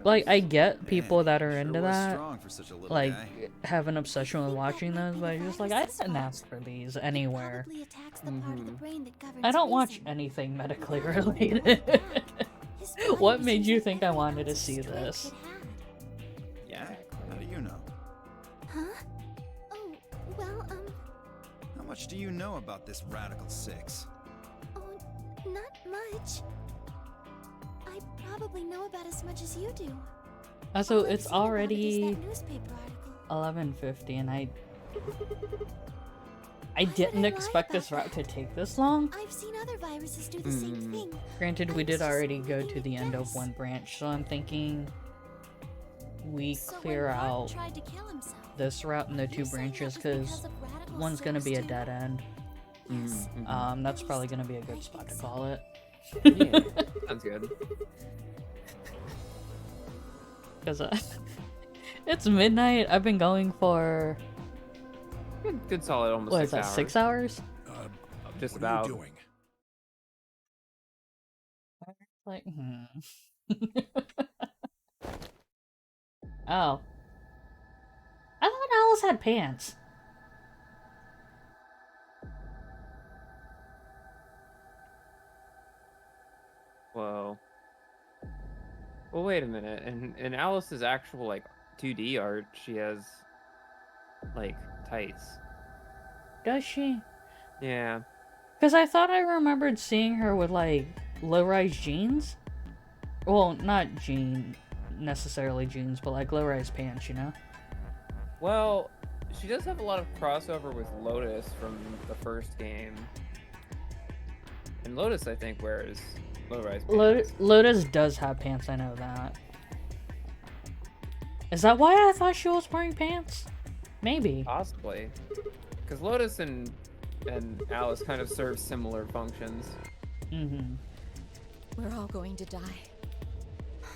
Like, I get people Man, that are sure into was that, strong for such a little like, guy. have an obsession with think that watching might those, be but the I'm just like, I virus's didn't fault. ask for these anywhere. Probably attacks the part of the Mhm. brain that governs I don't watch reason. anything medically Without him, related. he won't act. His body What was made you using think I every wanted to ounce of see strength this? it had. much do you know about this Radical Six? Oh, not much. I probably know about as much as you do. Also, All I've it's seen about it is already that newspaper article. 11:50, and I Why would didn't I lie expect this about route to that? take this long. I've seen other viruses do the same thing. Granted, we I was did just already go thinking to the it end of does. one branch, so I'm thinking we So when clear Clark out tried to kill himself, this route and the two you're saying branches, that was because because of Radical one's gonna Six be a too? dead end. Yes. That's At probably least gonna be a I good spot to think so. call it. Yeah, sounds good. Because it's midnight. I've been going for, Good solid almost what is 6 that, hours. 6 hours? Just what about. are you doing? Like, Oh. I thought Alice had pants. Whoa. Well, wait a minute. In Alice's actual, like, 2D art, she has, like, tights. Does she? Yeah. Because I thought I remembered seeing her with, like, low-rise jeans. Well, not necessarily jeans, but, like, low-rise pants, you know? Well, she does have a lot of crossover with Lotus from the first game. And Lotus, I think, wears low-rise pants. Lotus does have pants, I know that. Is that why I thought she was wearing pants? Maybe. Possibly. Because Lotus and Alice kind of serve similar functions. Mm-hmm. We're all going to die.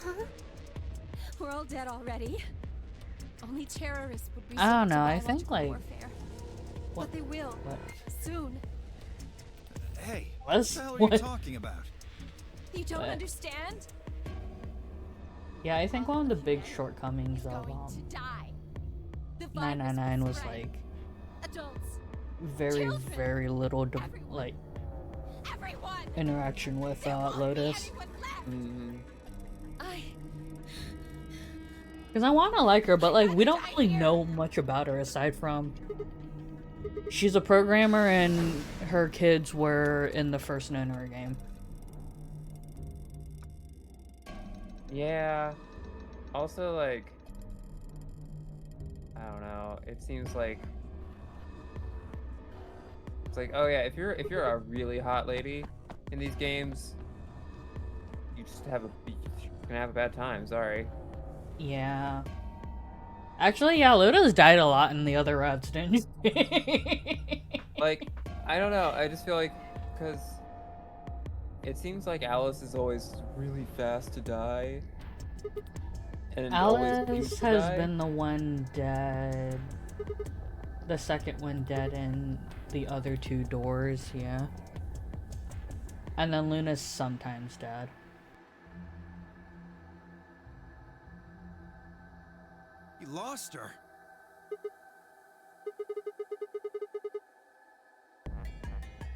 Huh? We're all dead already. Only terrorists would be. I don't know, I think, like... warfare. What? But they will What? soon. Hey, What? what the hell are What? you talking about? You don't What? understand? Yeah, I think one of the big shortcomings of, Going to die. The virus 999 will was, spread. like, Adults, very, Children. very little, Everyone. like, everyone. interaction with, There won't be Lotus. anyone left. Mm. Because I want to like her, but, like, we don't really know much about her aside from... She's a programmer and her kids were in the first Nonary game. Yeah. Also, like, I don't know. It seems like it's like, oh yeah, if you're a really hot lady in these games, you're gonna have a bad time. Sorry. Yeah. Actually, yeah, Lotus died a lot in the other routes, didn't she? Like, I don't know. I just feel like because it seems like Alice is always really fast to die. And always seems Alice to has die. been the one dead. The second one dead in the other two doors, yeah. And then Luna's sometimes dead. You lost her.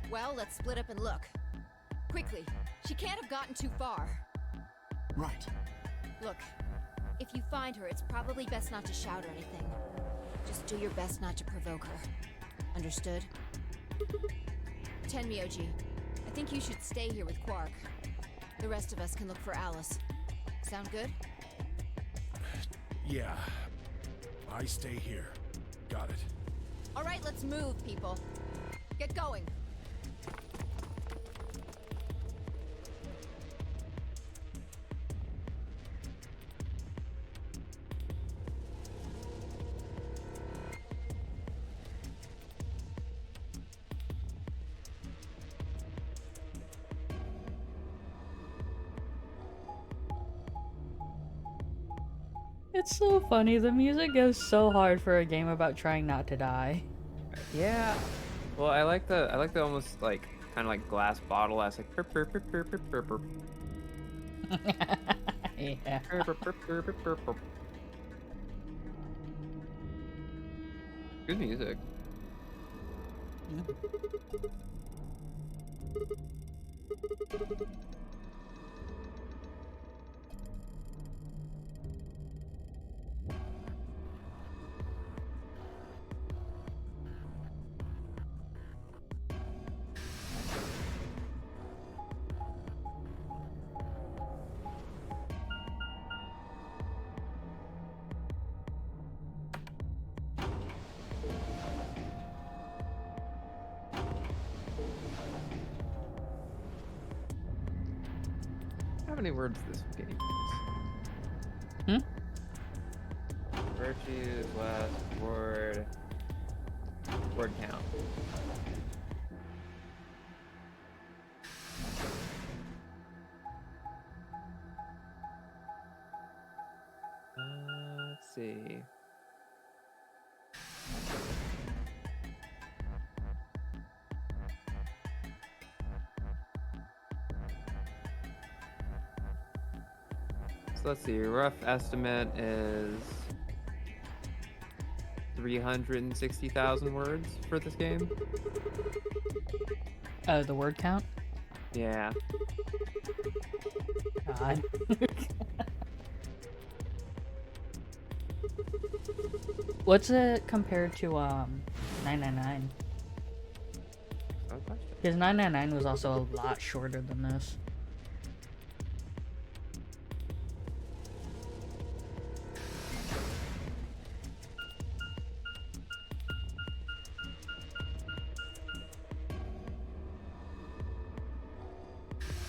Well, let's split up and look. Quickly. She can't have gotten too far. Right. Look, if you find her, it's probably best not to shout or anything. Just do your best not to provoke her. Understood? Tenmyoji, I think you should stay here with Quark. The rest of us can look for Alice. Sound good? Yeah. I stay here. Got it. All right, let's move, people. Get going. It's so funny, the music goes so hard for a game about trying not to die. Yeah. Well, I like the almost like kind of like glass bottle as like burp, burp, burp, burp, burp, burp, burp. Yeah. Burp, burp, burp, burp, burp, burp, burp. Good music. many words this game Hmm? is. Virtues, last word. Word count. Let's see. So let's see. Rough estimate is 360,000 words for this game. Oh, the word count? Yeah. God. What's it compared to 999? No question. Because 999 was also a lot shorter than this.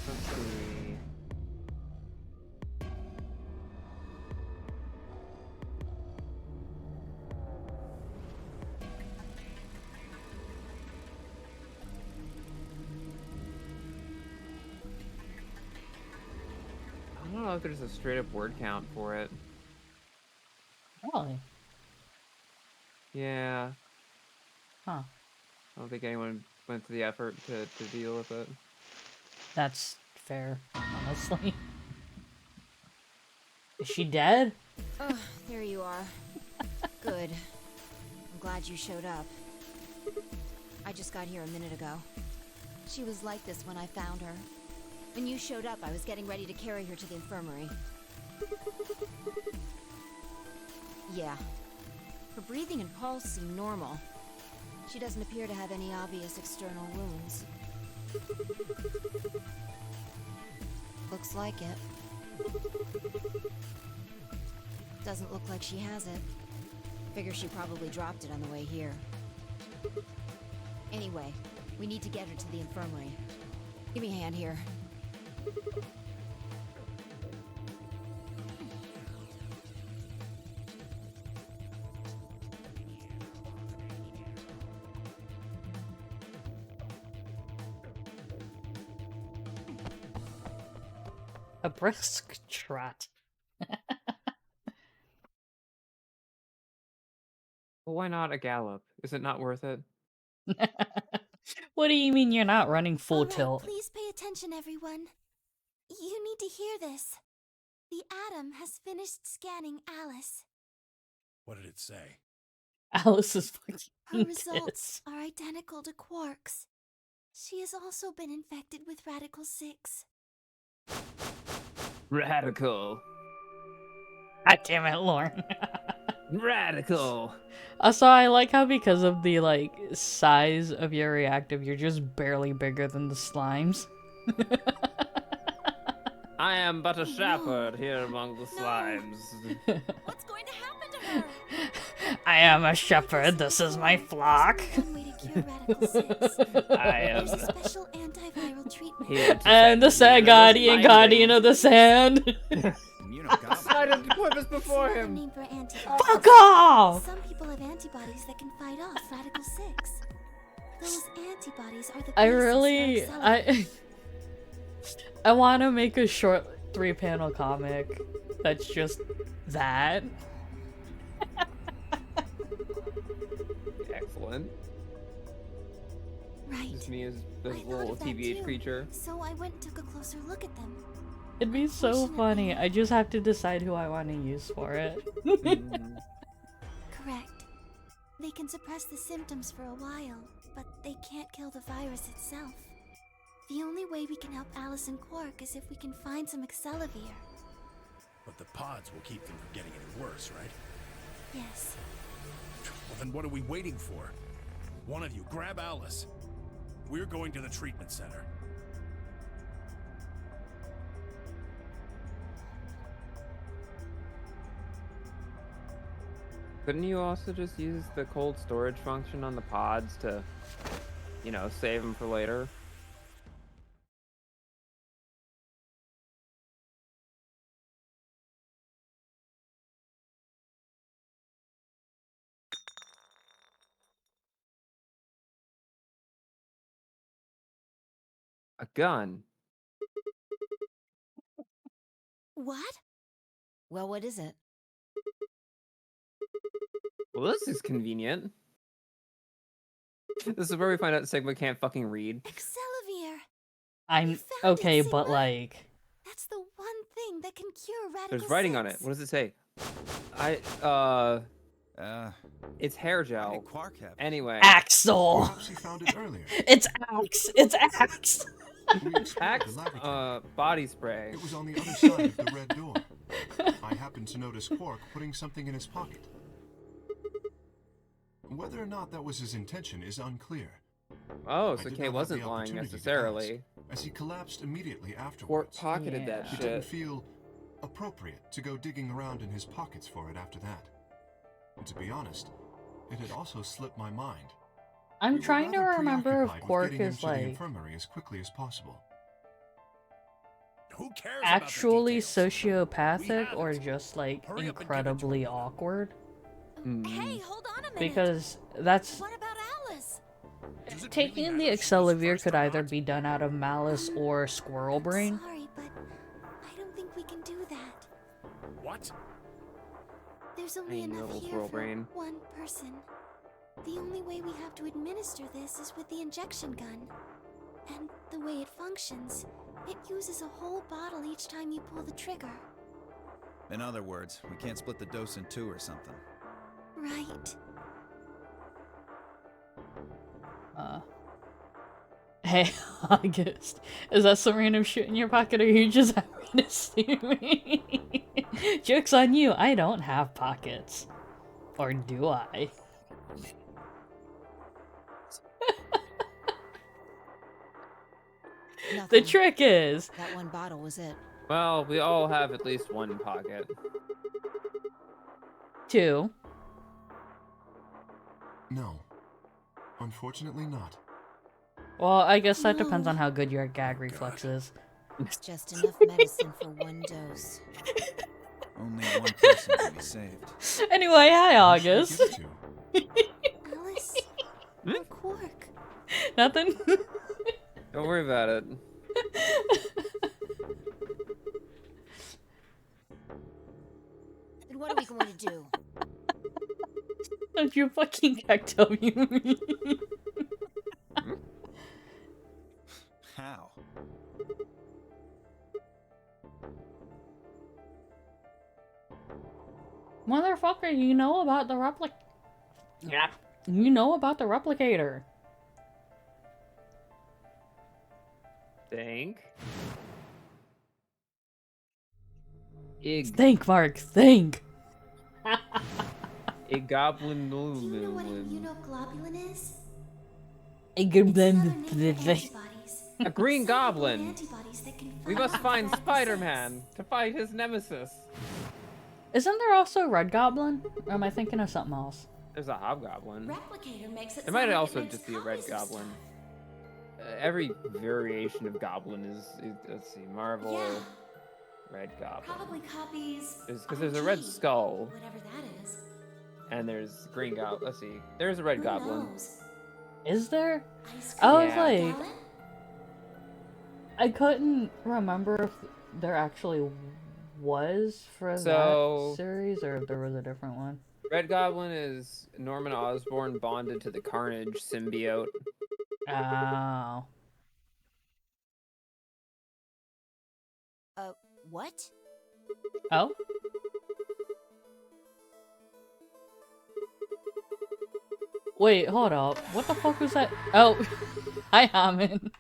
Let's see. I don't know if there's a straight up word count for it. Really? Yeah. Huh. I don't think anyone went to the effort to deal with it. That's fair, honestly. Is she dead? Ugh, there you are. Good. I'm glad you showed up. I just got here a minute ago. She was like this when I found her. When you showed up, I was getting ready to carry her to the infirmary. Yeah. Her breathing and pulse seem normal. She doesn't appear to have any obvious external wounds. Looks like it. Doesn't look like she has it. Figure she probably dropped it on the way here. Anyway, we need to get her to the infirmary. Give me a hand here. A brisk trot. Well, why not a gallop? Is it not worth it? What do you mean you're not running full Alright, tilt? please pay attention, everyone. You need to hear this. The Atom has finished scanning Alice. What did it say? Alice is Her fucking results pissed. are identical to Quark's. She has also been infected with Radical 6. Radical. God damn it, Lauren. Radical. Also, I like how because of the, like, size of your reactive, you're just barely bigger than the slimes. I am but a shepherd here among the No. slimes. What's going to happen to her? I am a shepherd, this is my flock. There's only one way to cure Radical 6. I am There's a special antiviral treatment. here to And the send Guardian, Guardian of the Sand. Decided to put this before It's not a him. name for antibodies. Fuck off! Some people have antibodies that can fight off Radical 6. Those antibodies are the I basis really, for accelerating. I want to make a short 3-panel comic that's just that. Excellent. Right. Just me as the I thought little of that TBH too. creature. So I went and took a closer look at them. It'd be so funny. I just have to decide who I want to use for it. Correct. They can suppress the symptoms for a while, but they can't kill the virus itself. The only way we can help Alice and Quark is if we can find some Accelavir. But the pods will keep them from getting any worse, right? Yes. Well, then what are we waiting for? One of you, grab Alice. We're going to the treatment center. Couldn't you also just use the cold storage function on the pods to, you know, save them for later? A gun. What? Well, what is it? Well, this is convenient. This is where we find out Sigma can't fucking read. Excelivir! I'm You found it, okay, but Sigma. like, That's the one thing that can cure radical There's writing on it. sense. What does it say? It's hair Why gel. did Quark have it? Anyway. Axel. Perhaps he found it earlier. It's Axe. It's Axe. We explored Axe, the laboratory. body spray. It was on the other side of the red door. I happened to notice Quark putting something in his pocket. Whether or not that was his intention is unclear. Oh, I so did Kay not have wasn't the lying opportunity to necessarily. ask, as he collapsed immediately Quark afterwards. pocketed that Yeah. It didn't shit. feel appropriate to go digging around in his pockets for it after that. And to be honest, it had also slipped my mind. I'm We were trying to rather remember if preoccupied with Quark getting him is to the like infirmary as quickly as possible. Who cares about the actually details? sociopathic We or have it. just like Hurry up and give it to incredibly him. awkward. Hey, hold on a minute. Because that's What about Alice? Does it taking really the matter if she was Excelivir first could or either not? be done out of malice or squirrel brain. Sorry, but I don't think we can do that. What? There's only Tiny enough little here squirrel for brain. one person. The only way we have to administer this is with the injection gun. And the way it functions, it uses a whole bottle each time you pull the trigger. In other words, we can't split the dose in two or something. Right. Hey, August, is that some random shit in your pocket or are you just happy to see me? Joke's on you, I don't have pockets. Or do I? The Nothing. trick is, That one bottle was it. Well, we all have at least one pocket. two. No. Unfortunately not. Well, I guess that depends No. on how good your gag reflex is. Just enough medicine for one dose. Only one person can be saved. Anyway, hi Who should I August. give it to? Alice. Hmm? or Quark. Nothing? Don't worry about it. And what are we going to do? Don't you fucking cacto me. How? Motherfucker, you know about the Yeah. You know about the replicator. Think. Ig. Think, Mark, think. A goblin Do you know what lulu. immunoglobulin is? A good It's not a name for blend. antibodies. A green Some people have goblin. antibodies that can We fight must off find radical Spider-Man cells. to fight his nemesis. Isn't there also a red goblin? Or am I thinking of something else? There's a hobgoblin. Replicator makes it There might sound like also it makes just be a red copies of goblin. stuff. Every variation of goblin is let's see, Marvel, Yeah, red goblin. probably copies. Because there's a red IG, skull, Whatever that is. and there's green goblin. Let's see, there's a red Who goblin. knows? Is there? Ice I was Yeah. like, Gallon? I couldn't remember if there actually was for So- that series or if there was a different one. Red Goblin is Norman Osborn bonded to the Carnage symbiote. Oh. What? Oh? Wait, hold up. What the fuck was that? Oh. Hi, Hammond.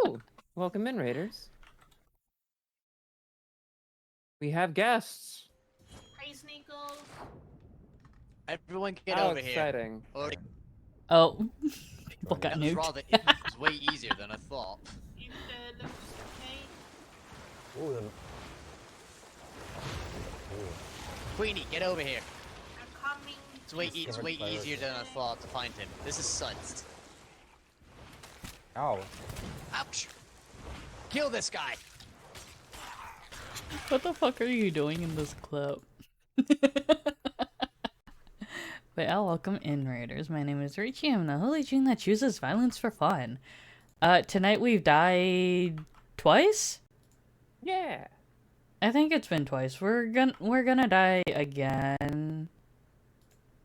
Oh, welcome in, Raiders. We have guests. Hi, Sneakles. Everyone get How over here. exciting. Already- Oh. People got That was nuked. rather it was way easier than I thought. It looks okay. Queenie, get over here. I'm coming. It's way easier than I thought to find him. This is Suds. Ow. Ouch! Kill this guy! What the fuck are you doing in this clip? But welcome in, Raiders. My name is Richie. I'm the holy June that chooses violence for fun. Tonight we've died twice? Yeah. I think it's been twice. We're gonna die again.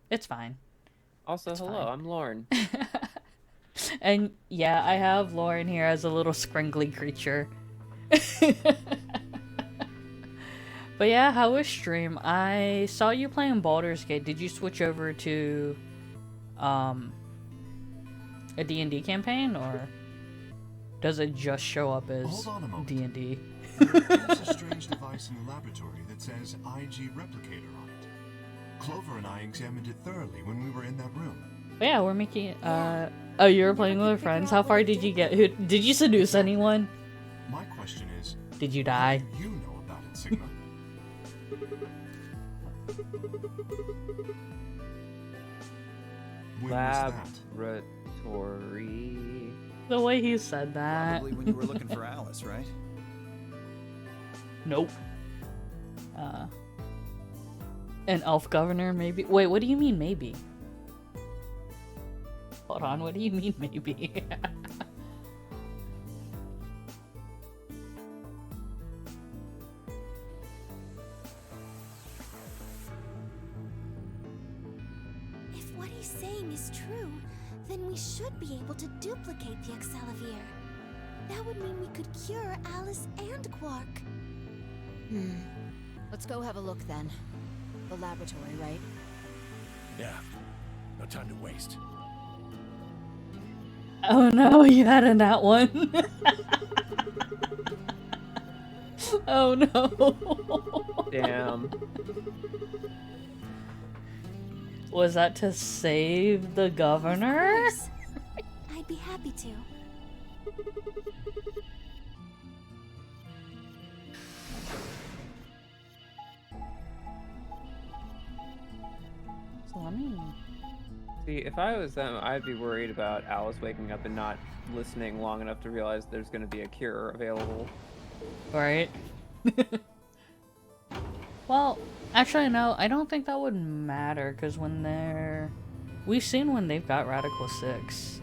It's fine. Also, It's hello, fine. I'm Lauren. And yeah, I have Lauren here as a little scringly creature. But yeah, how was stream? I saw you playing Baldur's Gate. Did you switch over to a D&D campaign, or does it just show up as Hold on a moment. D&D? There's a strange device in the laboratory that says IG replicator on it. Clover and I examined it thoroughly when we were in that room. But yeah, we're making oh, you were playing with your friends. How far did you get? Who did you seduce anyone? My question is, Did you die? what do you know about it, Sigma? When was that? Laboratory. The way he said that. Probably when you were looking for Alice, right? Nope. An elf governor, maybe? Wait, what do you mean, maybe? Hold on, what do you mean, maybe? If what he's saying is true, then we should be able to duplicate the Excellivier. That would mean we could cure Alice and Quark. Let's go have a look then. The laboratory, right? Yeah. No time to waste. Oh no, you had a nat one. Oh no. Damn. Was that to save the governor? Of course. I'd be happy to. So let me... See, if I was them, I'd be worried about Alice waking up and not listening long enough to realize there's going to be a cure available. Right? Well, actually no, I don't think that would matter, because when they're... We've seen when they've got Radical 6,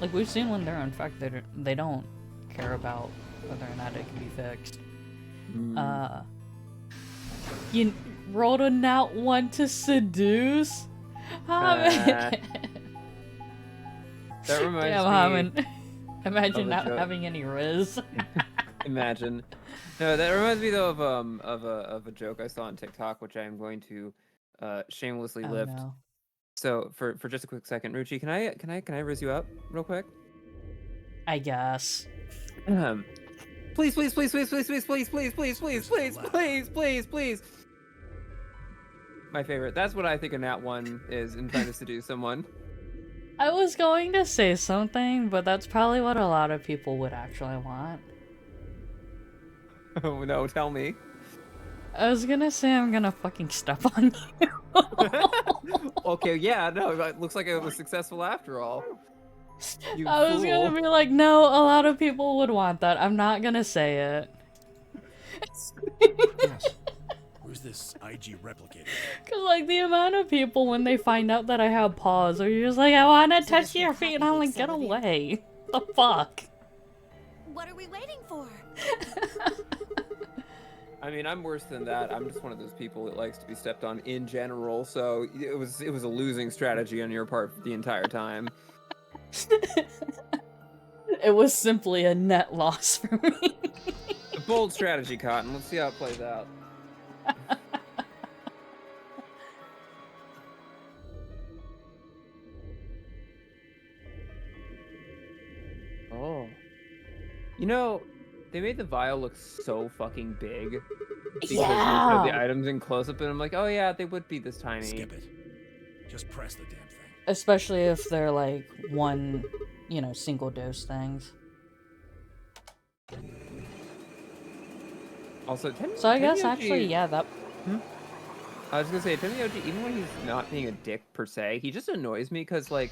like, we've seen when they're infected, they don't care about whether or not it can be fixed. You rolled a nat 1 to seduce? That reminds me... Imagine of a not joke. having any riz. Imagine. No, that reminds me though of a joke I saw on TikTok, which I am going to shamelessly Oh, lift. no. So for just a quick second, Ruchi, can I riz you up real quick? I guess. Please, please, please, please, please, please, please, please, please, please, please, please, please, please. My favorite. That's what I think a nat 1 is in trying to seduce someone. I was going to say something, but that's probably what a lot of people would actually want. Oh no, tell me. I was gonna say I'm gonna fucking step on you. Okay, yeah, no, it looks like it was successful after all. You I was fool. gonna be like, no, a lot of people would want that. I'm not gonna say it. Yes. Where's this IG replicator? Cause like the amount of people when they find out that I have paws are just like, I wanna touch your feet, and I'm like, get away. The fuck? What are we waiting for? I mean, I'm worse than that. I'm just one of those people that likes to be stepped on in general, so it was a losing strategy on your part the entire time. It was simply a net loss for me. A bold strategy, Cotton. Let's see how it plays out. Oh. You know, they made the vial look so fucking big. Because they showed the items in close-up, and I'm like, oh yeah, they would be this tiny. Skip it. Just press the damn thing. Especially if they're like one, single dose things. Also, So I guess Tenmyoji- actually, yeah, that... I was gonna say, Tenmyoji, even when he's not being a dick per se, he just annoys me because, like,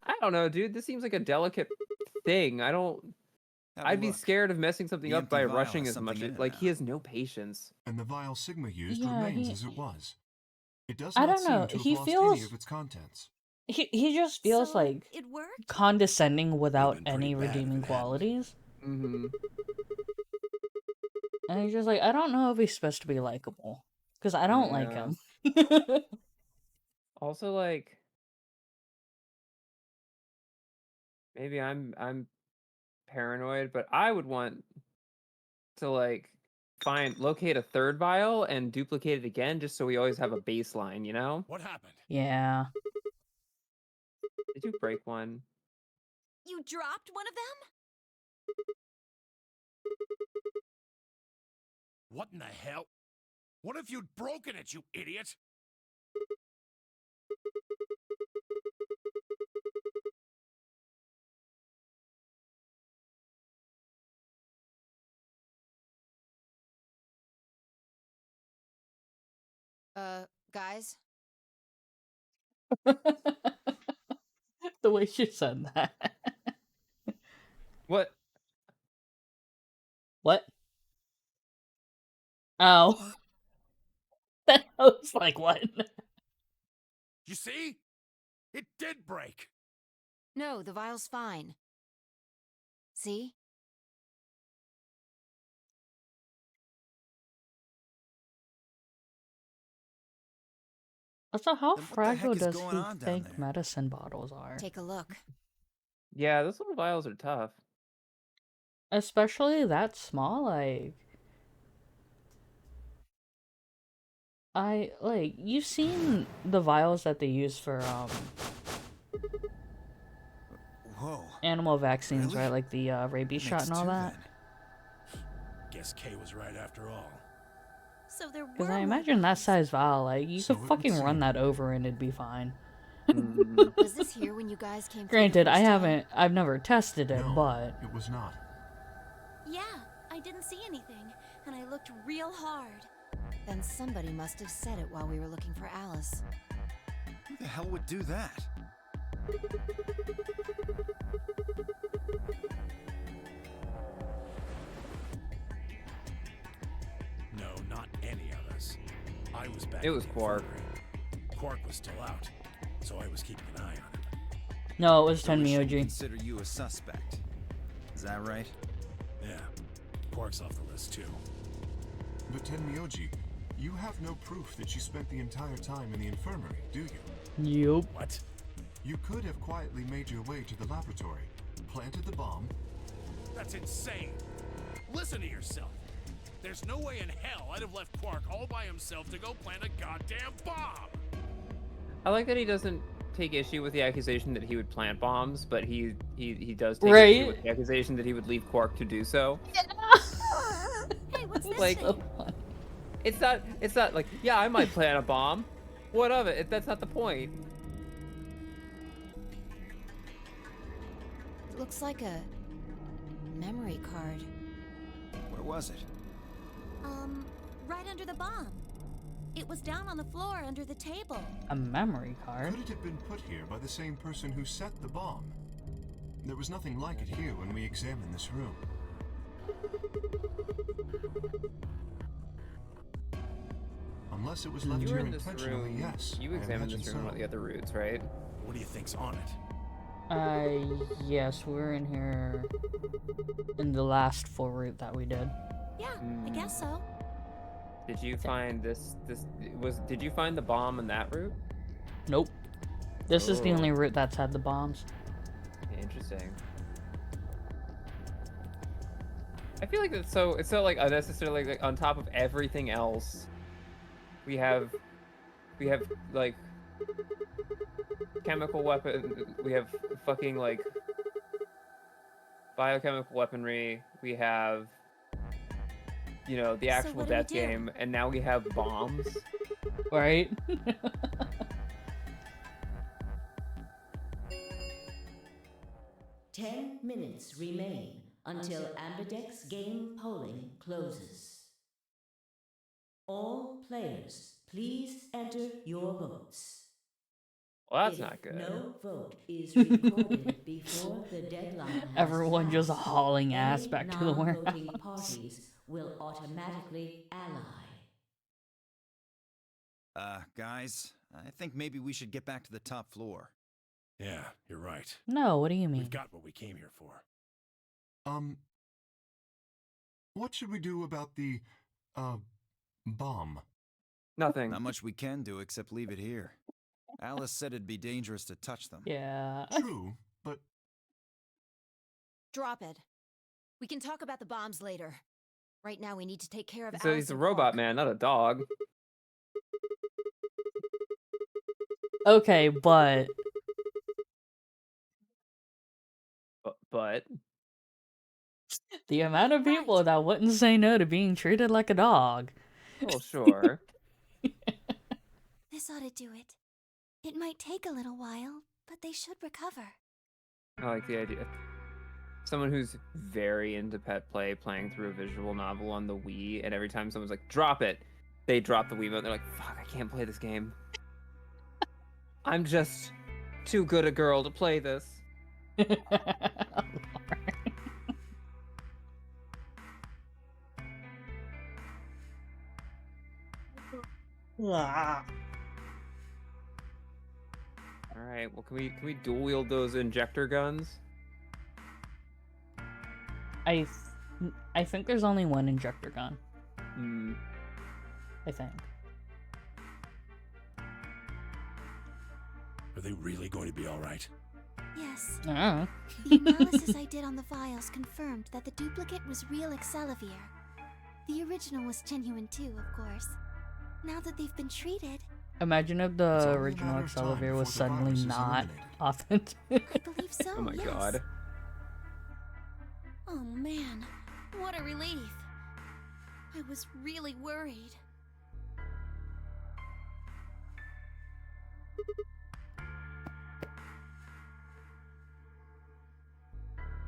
I don't know, dude, this seems like a delicate thing. I'd be scared of messing something The up by empty vial rushing has as much. something in it Like, now. he has no patience. And the vial Sigma used Yeah, remains he- as it was. It does I not don't know, seem to he have lost feels- any of its contents. He just feels So, like it worked? condescending without been pretty any bad if it redeeming hadn't. qualities. Mm-hmm. And he's just like, I don't know if he's supposed to be likable. Because I don't like Yeah. him. Also, like, maybe I'm paranoid, but I would want to like locate a third vial and duplicate it again, just so we always have a baseline. You know? What happened? Yeah. Did you break one? You dropped one of them? What in the hell? What if you'd broken it, you idiot? Guys? The way she said that. What? What? Oh. I was like, what? You see? It did break. No, the vial's fine. See? Also, how Then what the heck fragile is does going he on down think there? medicine bottles are? Take a look. Yeah, those little vials are tough. Especially that small, like... you've seen the vials that they use for, Whoa. animal vaccines, Really? right? Like the, rabies That shot makes and all two, that. then. Guess Kay was right after all. So there were Because I more imagine that vials. size vial, like, you So could it would fucking run seem. that over and it'd be fine. Mm. Was this here when you guys came through the Granted, first time? I've never tested it, No, but... it was not. Yeah, I didn't see anything, and I looked real hard. Then somebody must have said it while we were looking for Alice. Who the hell would do that? No, not any of us. I was back. It in was the Quark. infirmary. Quark was still out, so I was keeping an eye on him. No, it was So we should Tenmyoji. consider you a suspect. Is that right? Yeah, Quark's off the list too. But Tenmyoji, you have no proof that you spent the entire time in the infirmary, do you? Yup. What? You could have quietly made your way to the laboratory, planted the bomb. That's insane. Listen to yourself. There's no way in hell I'd have left Quark all by himself to go plant a goddamn bomb. I like that he doesn't take issue with the accusation that he would plant bombs, but he does take Right? issue with the accusation that he would leave Quark to do so. Hey, what's this Like, thing? it's not like, yeah, I might plant a bomb. What of it? That's not the point. Looks like a memory card. Where was it? Right under the bomb. It was down on the floor under the table. A memory card? Could it have been put here by the same person who set the bomb? There was nothing like it here when we examined this room. Unless it was left You were here in this intentionally, room. yes. You I examined imagine this room so. at the other routes, right? What do you think's on it? Yes, we're in here in the last full route that we did. Yeah, I guess so. Did you find did you find the bomb in that route? Nope. This is the Oh. only route that's had the bombs. Interesting. I feel like it's so like unnecessarily like on top of everything else. We have like chemical weapon. We have fucking like biochemical weaponry. We have the actual what do we death do? game, and now we have bombs. Right? 10 minutes remain until Ambidex game polling closes. All players, please enter your votes. Well, that's If not good. no vote is recorded before the deadline has Everyone just passed, hauling ass any back to the non-voting warehouse. parties will automatically ally. Guys, I think maybe we should get back to the top floor. Yeah, you're right. No, what do you mean? We've got what we came here for. What should we do about the, bomb? Nothing. Not much we can do except leave it here. Alice said it'd be dangerous to touch them. Yeah. True, but Drop it. We can talk about the bombs later. Right now, we need to take care of So Alice he's a and robot Quark. man, not a dog. Okay, but But the amount of people that wouldn't say no to being treated like a dog. well, sure. This ought to do it. It might take a little while, but they should recover. I like the idea. Someone who's very into pet play playing through a visual novel on the Wii, and every time someone's like, drop it, they drop the Wiimote. They're like, fuck, I can't play this game. I'm just too good a girl to play this. All right, well, can we dual wield those injector guns? I think there's only one injector gun. Hmm. I think. Are they really going to be all right? Yes. Oh. The analysis I did on the vials confirmed that the duplicate was real Excelivir. The original was genuine too, of course. Now that they've been treated, Imagine if It's the only a original matter of time Excelivir was before the suddenly virus is not eliminated. authentic. I believe so. Oh my yes. god. Oh man, what a relief. I was really worried.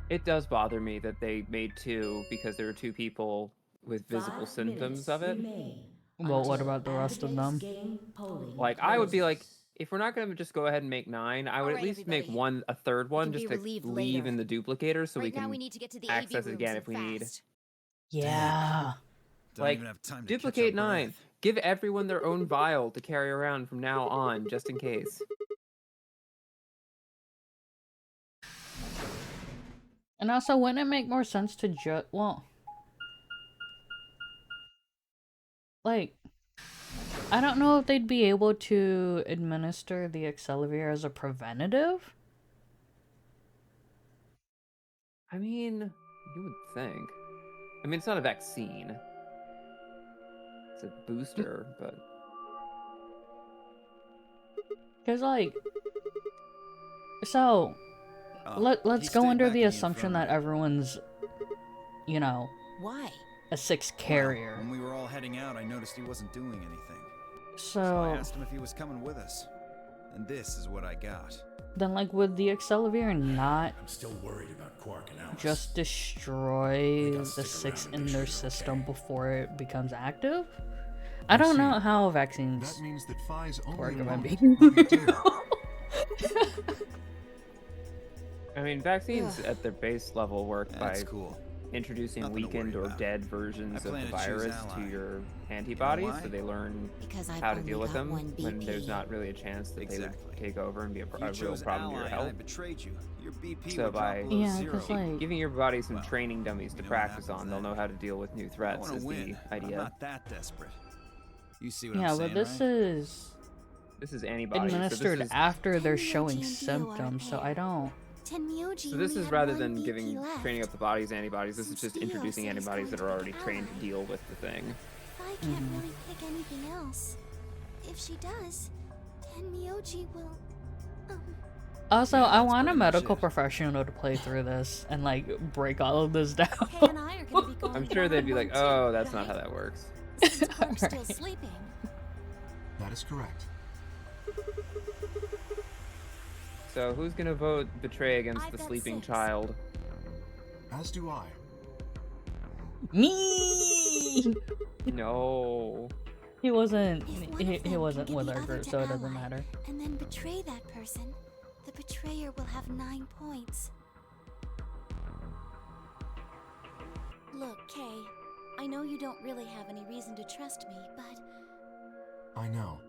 It does bother me that they made two because there were two people with visible 5 symptoms minutes of it. remain Well, what until about the rest of Ambidex them? game polling Like, I would be like, closes. if we're not going to just go ahead and make 9, I would All at right, least make everybody. a third one, can just be to relieved leave later. in the duplicator so we Right now, can we need to get to the access AV it again rooms if we need. fast. Yeah. Don't Like, even have time to duplicate catch our 9. breath. Give everyone their own vial to carry around from now on, just in case. And also, wouldn't it make more sense to well, like, I don't know if they'd be able to administer the Excelivir as a preventative? I mean, you would think. I mean, it's not a vaccine. It's a booster, but... Because, like, so, let's he go stayed under back the in the assumption that infirmary. everyone's, you know, Why? a 6 Well, carrier. when we were all heading out, I noticed he wasn't doing anything. So I So, asked him if he was coming with us. And this is what I got. then, like, would the Excelivir not I'm still worried about Quark and Alice. just destroy They gotta the stick 6 around and in make their sure they're system okay. before it becomes active? I I don't see. know how vaccines that means that Phi's only work. Am I opponent being will be Data. I mean, vaccines at their base level work That's by cool. introducing Nothing to weakened worry or about. dead versions I of the plan to choose virus to Ally. your antibodies, why? so they learn Because I've how to only deal with got them one when there's BP. not really a chance that they Exactly. would take over and be a You real chose problem to your Ally and I health. betrayed you. Your BP So would drop by- below Yeah, zero. 'cause, like- Giving your body some Well, training dummies to you know what practice happens on, they'll then. know how to deal with new I threats, want is to win, the but I'm idea. not that desperate. You see what Yeah, I'm saying, but this right? is This is antibodies. administered so this is, after they're Tenmyoji showing and Dio are symptoms, so I paired. don't. Tenmyoji so this only is had rather one than BP giving left. training up the body's antibodies, this is Since just Dio introducing seems antibodies that going are to already be trained to allied. deal with the thing. I can't really pick anything else. If she does, Tenmyoji will. Also, Yeah, I that's want a pretty much medical it. professional to play through this and, like, break all of this down. Kay and I are gonna be going I'm sure they'd be like, one-on-one oh, too, that's not how right? that works. Since Quark's still Alright. sleeping. That is correct. So who's gonna vote betray against I've the got sleeping 6. child? As do I. Me! No. He wasn't. If one He of them wasn't can with get our the other group, to so it doesn't ally, matter. And then betray that person, the betrayer will have 9 points. Look, Kay, I know you don't really have any reason to trust me, but I know.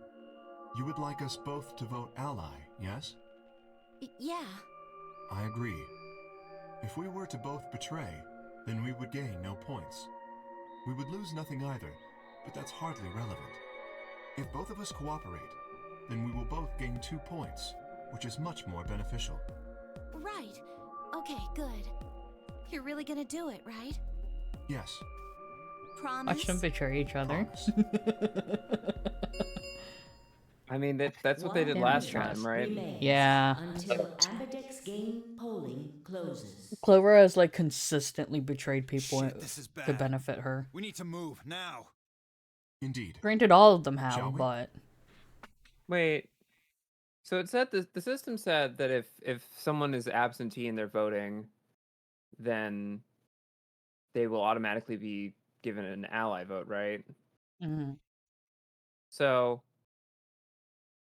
You would like us both to vote ally, yes? Yeah. I agree. If we were to both betray, then we would gain no points. We would lose nothing either, but that's hardly relevant. If both of us cooperate, then we will both gain 2 points, which is much more beneficial. Right. Okay, good. You're really gonna do it, right? Yes. Promise? Watch them betray each other. Promise. I mean, that's what they did One last trust time, right? remains Yeah. Until Ambidex game polling closes. Clover has like consistently betrayed people Shit, this is to bad. benefit her. We need to move now. Indeed. Granted, all of them Shall have, we? but Wait. So it said the system said that if someone is absentee in their voting, then they will automatically be given an ally vote, right? mhm. So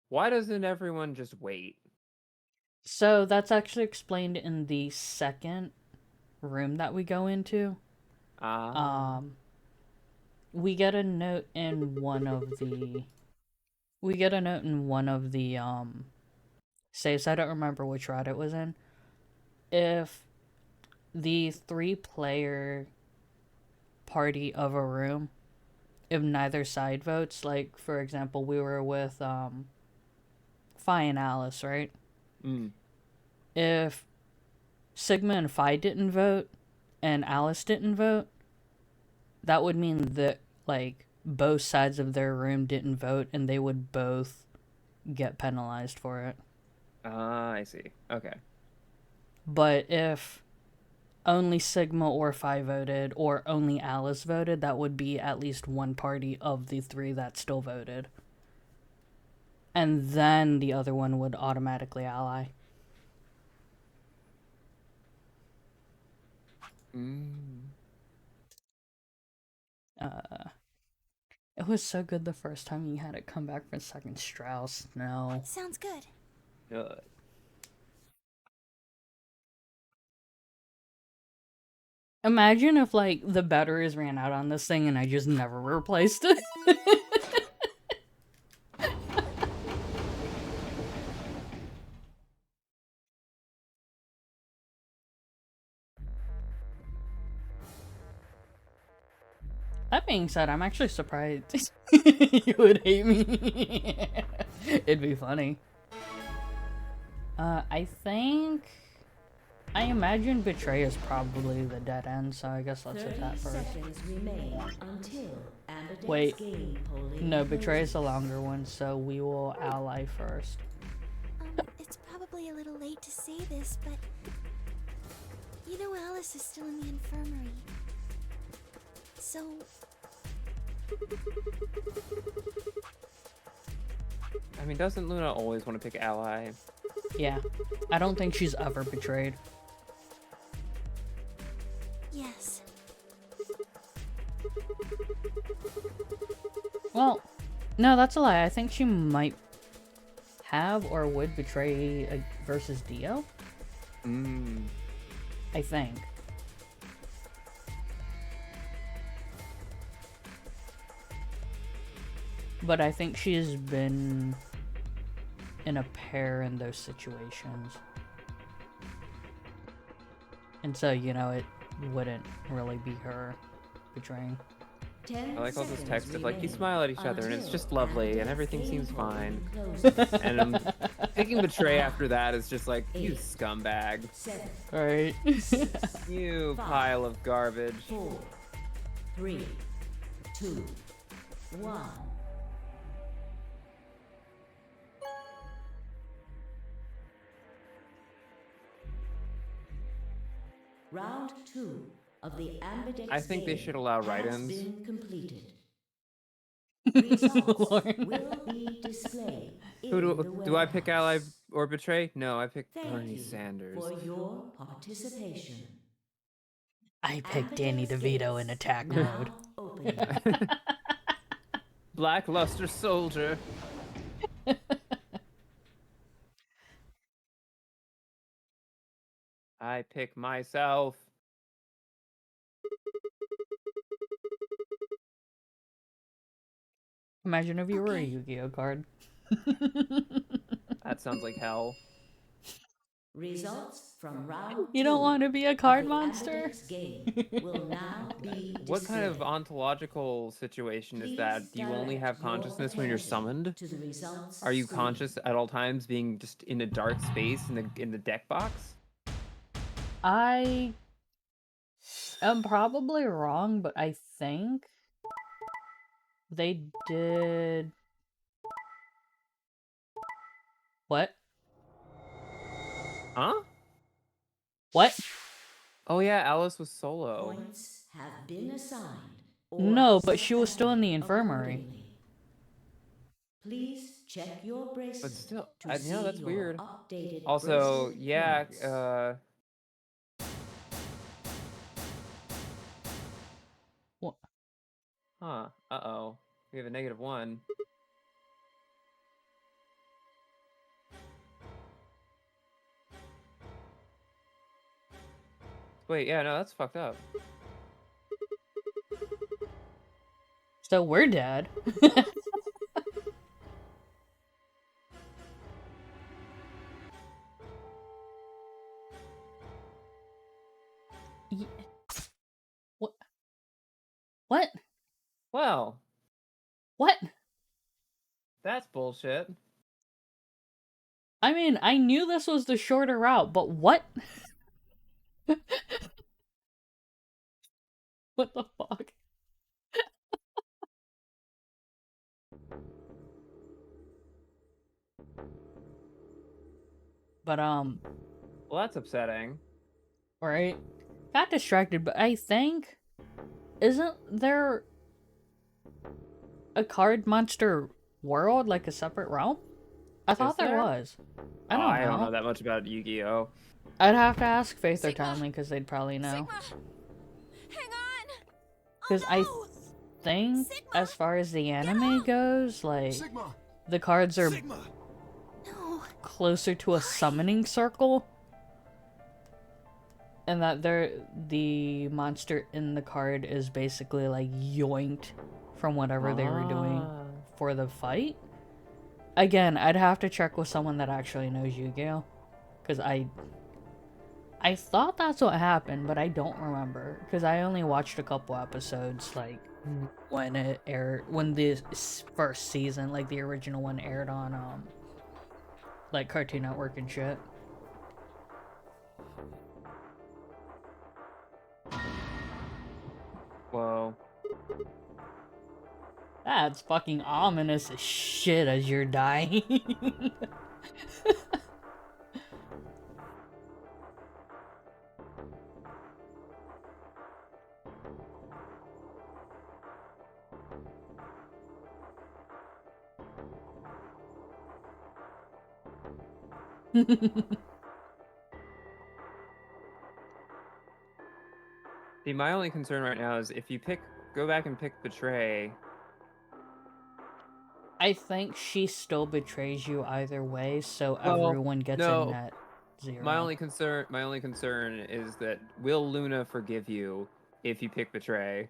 why doesn't everyone just wait? So that's actually explained in the second room that we go into. We get a note in one of the saves. I don't remember which route it was in. If the 3-player party of a room, if neither side votes, like for example we were with Phi and Alice, right? If Sigma and Phi didn't vote and Alice didn't vote, that would mean that like both sides of their room didn't vote and they would both get penalized for it. I see. Okay. But if only Sigma or Phi voted or only Alice voted, that would be at least one party of the 3 that still voted. And then the other one would automatically ally. It was so good the first time you had it come back for second Strauss. No. Sounds good. Good. Imagine if, like, the batteries ran out on this thing and I just never replaced it. That being said, I'm actually surprised you would hate me. It'd be funny. I imagine Betray is probably the dead end, so I guess let's hit that 30 first. seconds remain until Ambidex Wait. game polling No, Betray is closes. the longer one, so we will ally first. It's probably a little late to say this, but you know Alice is still in the infirmary. So I mean, doesn't Luna always want to pick ally? Yeah. I don't think she's ever betrayed. yes. Well, no, that's a lie. I think she might have or would betray versus Dio. I think. But I think she's been in a pair in those situations. And so, you know, it wouldn't really be her betraying. 10 I like all this seconds text of like, you remain smile at each other and it's until just lovely and Ambidex everything game seems polling fine. closes. And picking Betray after that is just like, you 8, scumbag. 7, Right. 6, You 5, pile of garbage. 4, 3, 2, 1. Round 2 of the Ambidex I think they game should allow has write-ins. been completed. Results Lauren. will be displayed Who in the do I pick ally warehouse. or Betray? No, I pick Thank Bernie you Sanders. for your participation. I picked Danny Ambidex DeVito in gates attack now mode. opening. Blackluster soldier. I pick myself. Imagine if you were a Okay. Yu-Gi-Oh card. That sounds like hell. Results from round You don't 2 want to be a of card the monster? Ambidex game will now be What kind of displayed. ontological situation is Please that? Do you only direct have your consciousness when you're attention summoned? to the results Are you screen. conscious at all times, being just in a dark space in the deck box? I am probably wrong, but I think they did. What? Huh? What? Oh yeah, Alice was solo. Points have been assigned or No, but set she was still in the aside infirmary. accordingly. Please check your But bracelet still, to you know, see that's your weird. updated Also, bracelet yeah, points. What? Huh, uh-oh. We have a -1. Wait, yeah, no, that's fucked up. So we're dead. What? What? Well, What? that's bullshit. I mean, I knew this was the shorter route, but what? What the fuck? But, Well, that's upsetting. right? Got distracted, but I think... Isn't there a card monster world, like a separate realm? I thought there was. I don't know. I don't know that much about Yu-Gi-Oh! I'd have to ask Faith or Sigma! Timely because they'd probably know. Sigma! Hang on! Because I think, Sigma! as far as the anime goes, like, Sigma! the cards are Sigma! No. closer to a summoning circle. And that the monster in the card is basically, like, yoinked from whatever they were doing for the fight. Again, I'd have to check with someone that actually knows Yu-Gi-Oh! Because I thought that's what happened, but I don't remember. Because I only watched a couple episodes, like, when it aired, when this first season, like, the original one aired on, like, Cartoon Network and shit. Whoa. That's fucking ominous as shit as you're dying. See, my only concern right now is if you go back and pick Betray. I think she still betrays you either way, so Well, everyone gets a no. net 0. My only concern is that will Luna forgive you if you pick Betray?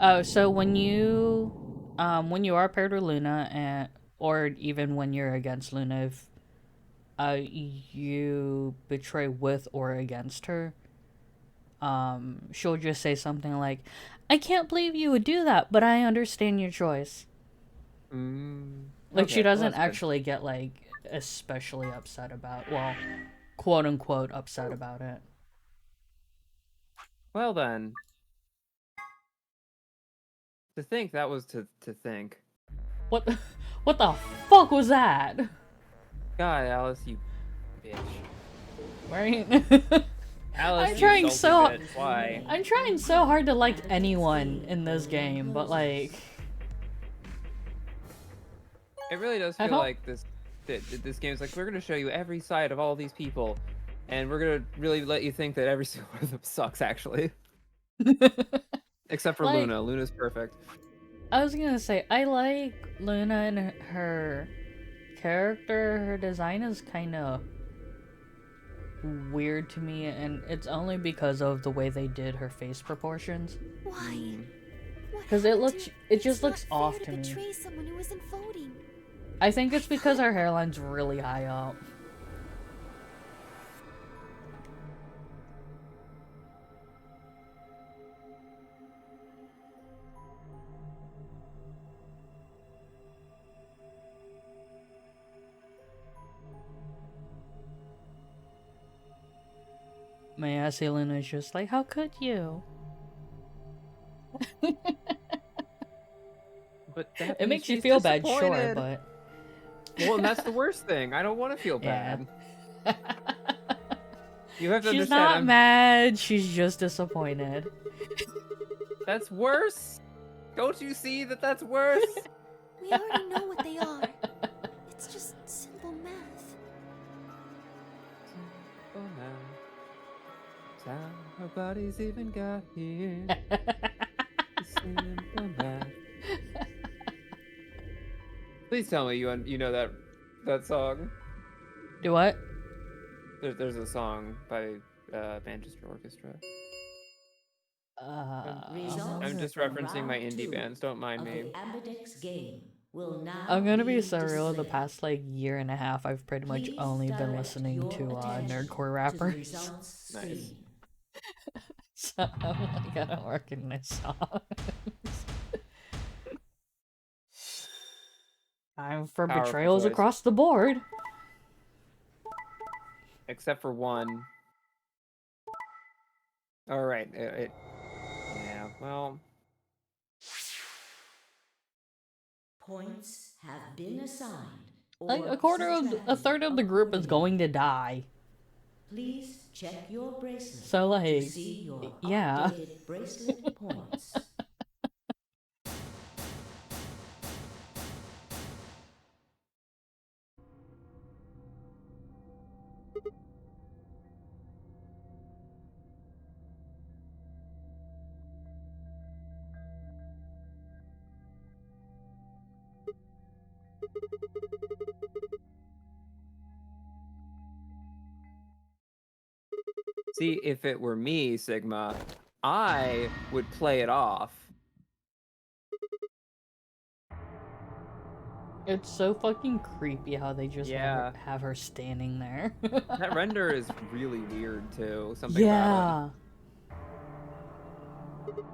Oh, so when you are paired with Luna, or even when you're against Luna, if you betray with or against her, she'll just say something like, "I can't believe you would do that, but I understand your choice." Like, Okay, she well, doesn't that's good. actually get, like, especially upset about, well, quote-unquote upset about it. Well then. To think that was to think. What the fuck was that? God, Alice, you bitch. Right? Alice, I'm you trying salty bitch. Why? I'm trying so hard to like anyone in this game, but like... It really does feel like this game's like, we're gonna show you every side of all these people, and we're gonna really let you think that every single one of them sucks, actually. Except for Like- Luna. Luna's perfect. I was gonna say, I like Luna and her character. Her design is kind of weird to me, and it's only because of the way they did her face proportions. Why? Because it just looks off to me. Betray someone who isn't voting. I think it's because her hairline's really high up. My ass Elena's just like, how could you? But that It means makes you she's feel bad, sure, disappointed. but Well, and that's the worst thing. I don't want to feel yeah. bad. You have to She's understand. not mad, she's just disappointed. That's worse. Don't you see that that's worse? We already know what they are. It's just simple math. Oh no. How our bodies even got here. Simple math. Please tell me you know that song. Do what? There's a song by Manchester Orchestra. I'm just referencing my indie bands. Don't mind me. Ambidex game will now I'm gonna be be so real. The displayed. past like year and a half, I've pretty much Please only been direct listening your to attention nerdcore to the rappers. results Nice. screen. So I'm like, I don't recognize songs. I'm for Powerful betrayals choice. across the board. Except for one. All right. Yeah. Well. Points have been assigned. Like or a third of the group is accordingly. going to die. Please check your bracelet So like, to see your yeah. updated bracelet points. See, if it were me, Sigma, I would play it off. It's so fucking creepy how they just Yeah. have her standing there. That render is really weird too. Something about Yeah. it.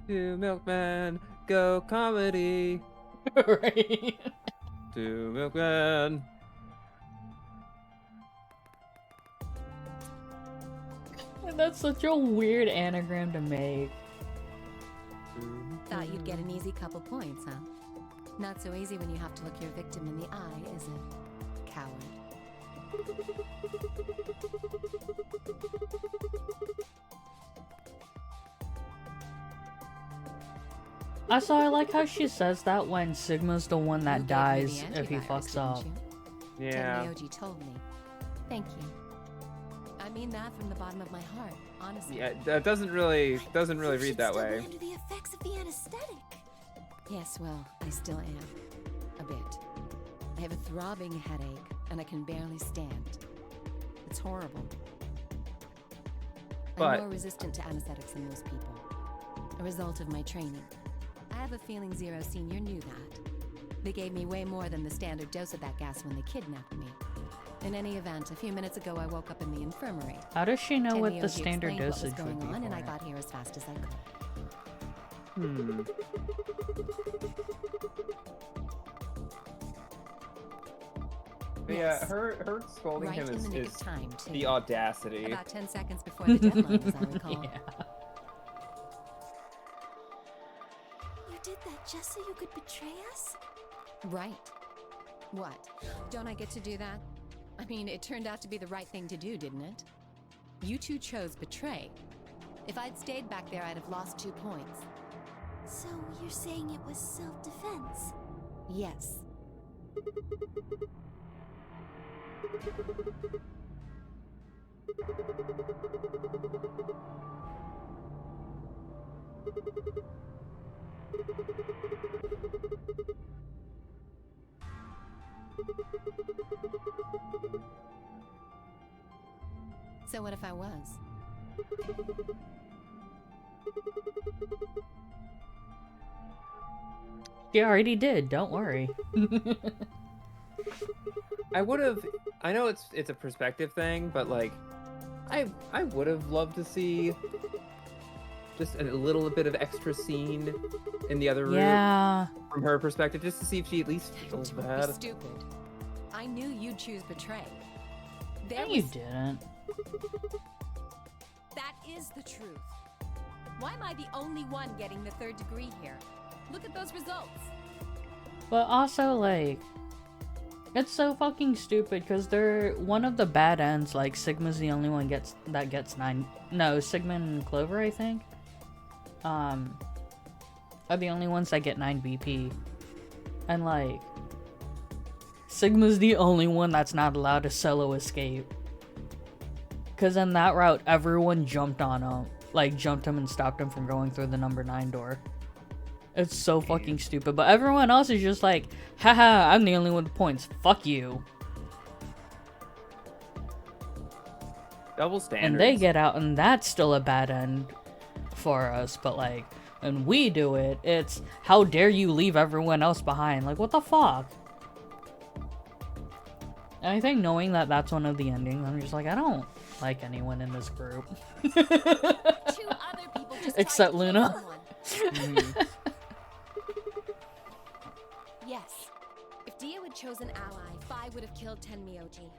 To Milkman, go comedy. Right. To Milkman. And that's such a weird anagram to make. Thought you'd get an easy couple points, huh? Not so easy when you have to look your victim in the eye, is it? Coward. Also, I like how she says that when Sigma's the one that You gave me dies the if he antivirus, fucks didn't up. you? Yeah. Tenryoji told me. Thank you. I mean that from the bottom of my heart, honestly. Yeah, that doesn't really You read should that still way. be under the effects of the anesthetic. Yes, well, I still am. A bit. I have a throbbing headache, and I can barely stand. It's horrible. But- I'm more resistant to anesthetics than most people. A result of my training. I have a feeling Zero Senior knew that. They gave me way more than the standard dose of that gas when they kidnapped me. In any event, a few minutes ago I woke up in the infirmary. How does she know what the Tenryoji standard explained what was dosage going would be on, and I for got here as fast as I could. But yeah, her scolding Right him in is, the nick is of time, too. the audacity. About 10 seconds before the deadline, as I recall. Yeah. You did that just so you could betray us? Right. What? Don't I get to do that? I mean, it turned out to be the right thing to do, didn't it? You two chose betray. If I'd stayed back there, I'd have lost 2 points. So you're saying it was self-defense? Yes. So what if I was? She already did, don't worry. I would have. I know it's a perspective thing, but like, I would have loved to see just a little bit of extra scene in the other room Yeah. from her perspective, just to see if she at least feels Don't bad. be stupid. I knew you'd choose betray. No, you didn't. That is the truth. Why am I the only one getting the 3rd degree here? Look at those results. But also, like, it's so fucking stupid because they're one of the bad ends. Like, Sigma's the only one that gets 9. No, Sigma and Clover, I think, are the only ones that get 9 BP. And like, Sigma's the only one that's not allowed to solo escape. Because in that route, everyone jumped on him. Like, jumped him and stopped him from going through the number 9 door. It's so fucking stupid. But everyone else is just like, haha, I'm the only one with points. Fuck you. Double standards. And they get out, and that's still a bad end for us. But like, when we do it, it's, how dare you leave everyone else behind? Like, what the fuck? And I think knowing that that's one of the endings, I'm just like, I don't like anyone in this group. 2 other people just Except tried to kill Luna. someone. Yes. If Dia had chosen ally, Fi would have killed Tenmyoji.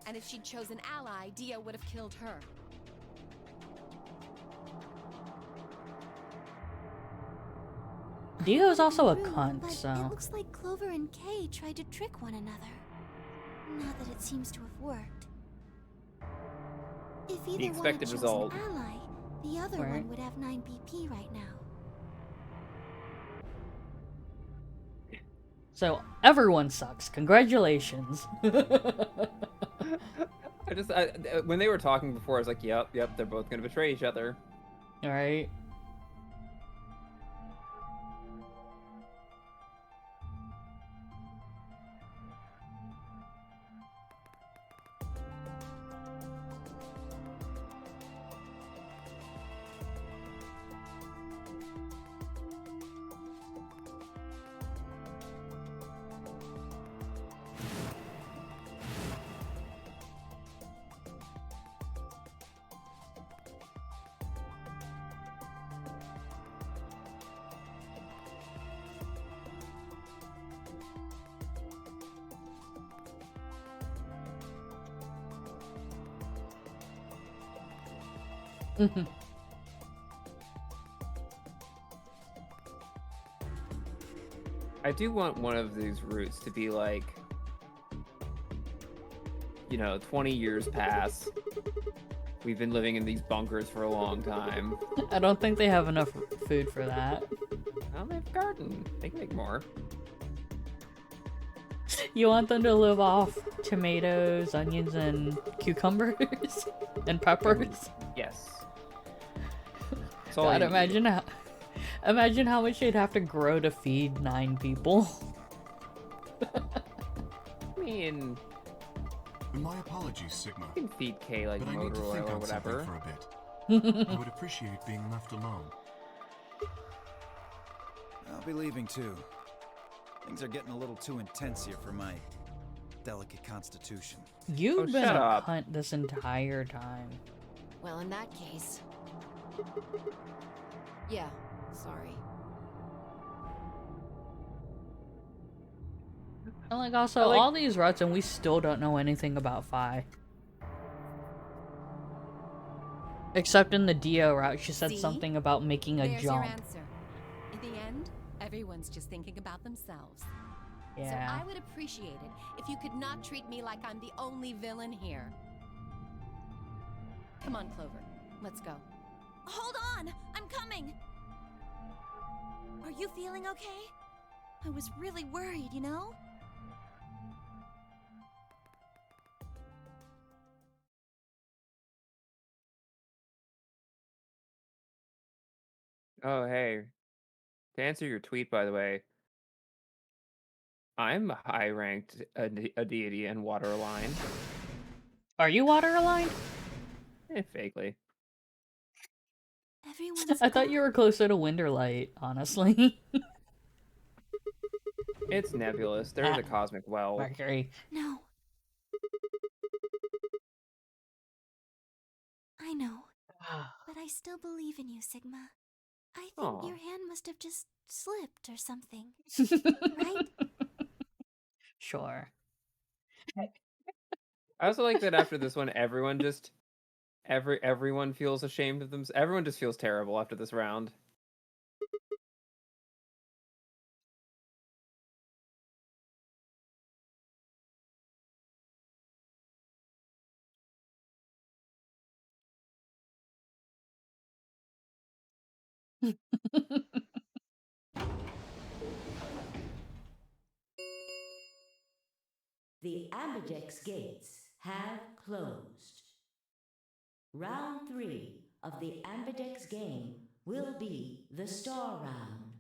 And if she'd chosen ally, Dia would have killed her. Dio's also a True, cunt, but so. it looks like Clover and Kay tried to trick one another. Not that it seems to have worked. If either one had expected chosen result. ally, the other Right. one would have 9 BP right now. So, everyone sucks. Congratulations. When they were talking before, I was like, yep, they're both gonna betray each other. Alright. I do want one of these routes to be like, 20 years pass. We've been living in these bunkers for a long time. I don't think they have enough food for that. Well, they have a garden. They can make more. You want them to live off tomatoes, onions, and cucumbers? And peppers? Yes. That's all God, you need. imagine how much they'd have to grow to feed 9 people. I mean, My apologies, Sigma. you can feed Kay like But I need motor to oil think or on something whatever. for a bit. I would appreciate being left alone. I'll be leaving too. Things are getting a little too intense here for my delicate constitution. You've been shut a up. cunt this entire time. Well, in that case. Yeah, sorry. And like also, all these routes and we still don't know anything about Fi. Except in the Dio route, she said See? something about making a There's jump. your answer. In the end, everyone's just thinking about themselves. Yeah. So I would appreciate it if you could not treat me like I'm the only villain here. Come on, Clover. Let's go. Hold on! I'm coming! Are you feeling okay? I was really worried, you know? Oh, hey. To answer your tweet, by the way, I'm high-ranked a deity and water aligned. Are you water aligned? Vaguely. Everyone's I thought you were closer to Winterlight, honestly. It's nebulous. There's a cosmic well. Mercury. No. I know. But I still believe in you, Sigma. I think Aw. your hand must have just slipped or something. Right? Sure. I also like that after this one, everyone just everyone feels ashamed of them. Everyone just feels terrible after this round. The Ambidex gates have closed. Round 3 of the Ambidex game will be the star round.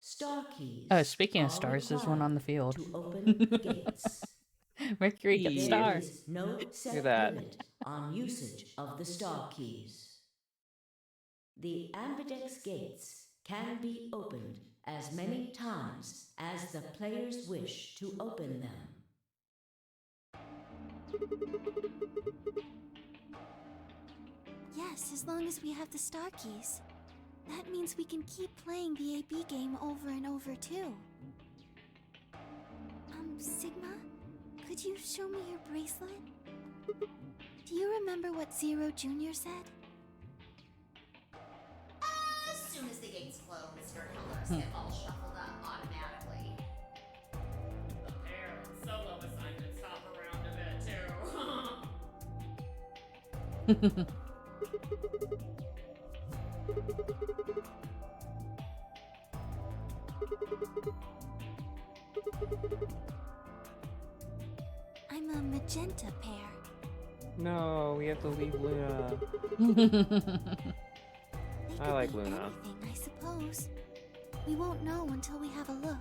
Star keys. Oh, speaking of are stars, there's one required on the field. to open the gates. Mercury gets There star. is no set at that. limit on usage of the star keys. The Ambidex gates can be opened as many times as the players wish to open them. Yes, as long as we have the star keys. That means we can keep playing the AB game over and over, too. Sigma? Could you show me your bracelet? Do you remember what Zero Jr. said? As soon as the gates close, your colors get all shuffled up automatically. The pair and solo assignments hop around a bit too. I'm a magenta pair. No, we have to leave Luna. They I could like be Luna. anything, I suppose. We won't know until we have a look.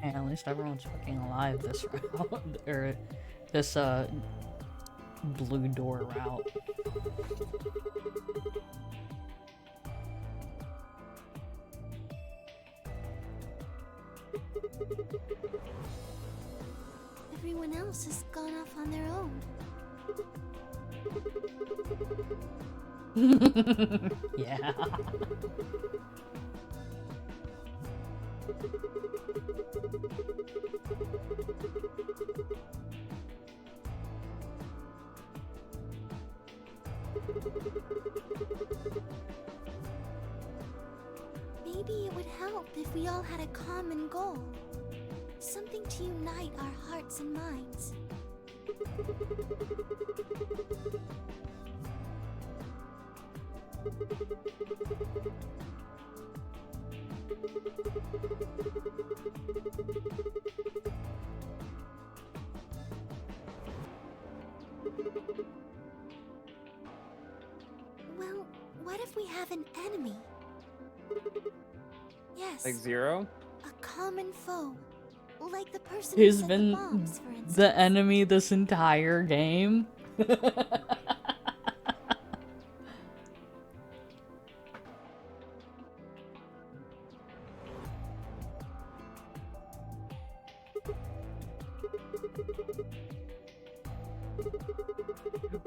Yeah, at least everyone's fucking alive this route. Or this, blue door route. Everyone else has gone off on their own. Yeah. Maybe it would help if we all had a common goal. Something to unite our hearts and minds. Well, what if we have an enemy? Yes. Like Zero? A common foe. Like the person Who's who set been the bombs, for instance. the enemy this entire game?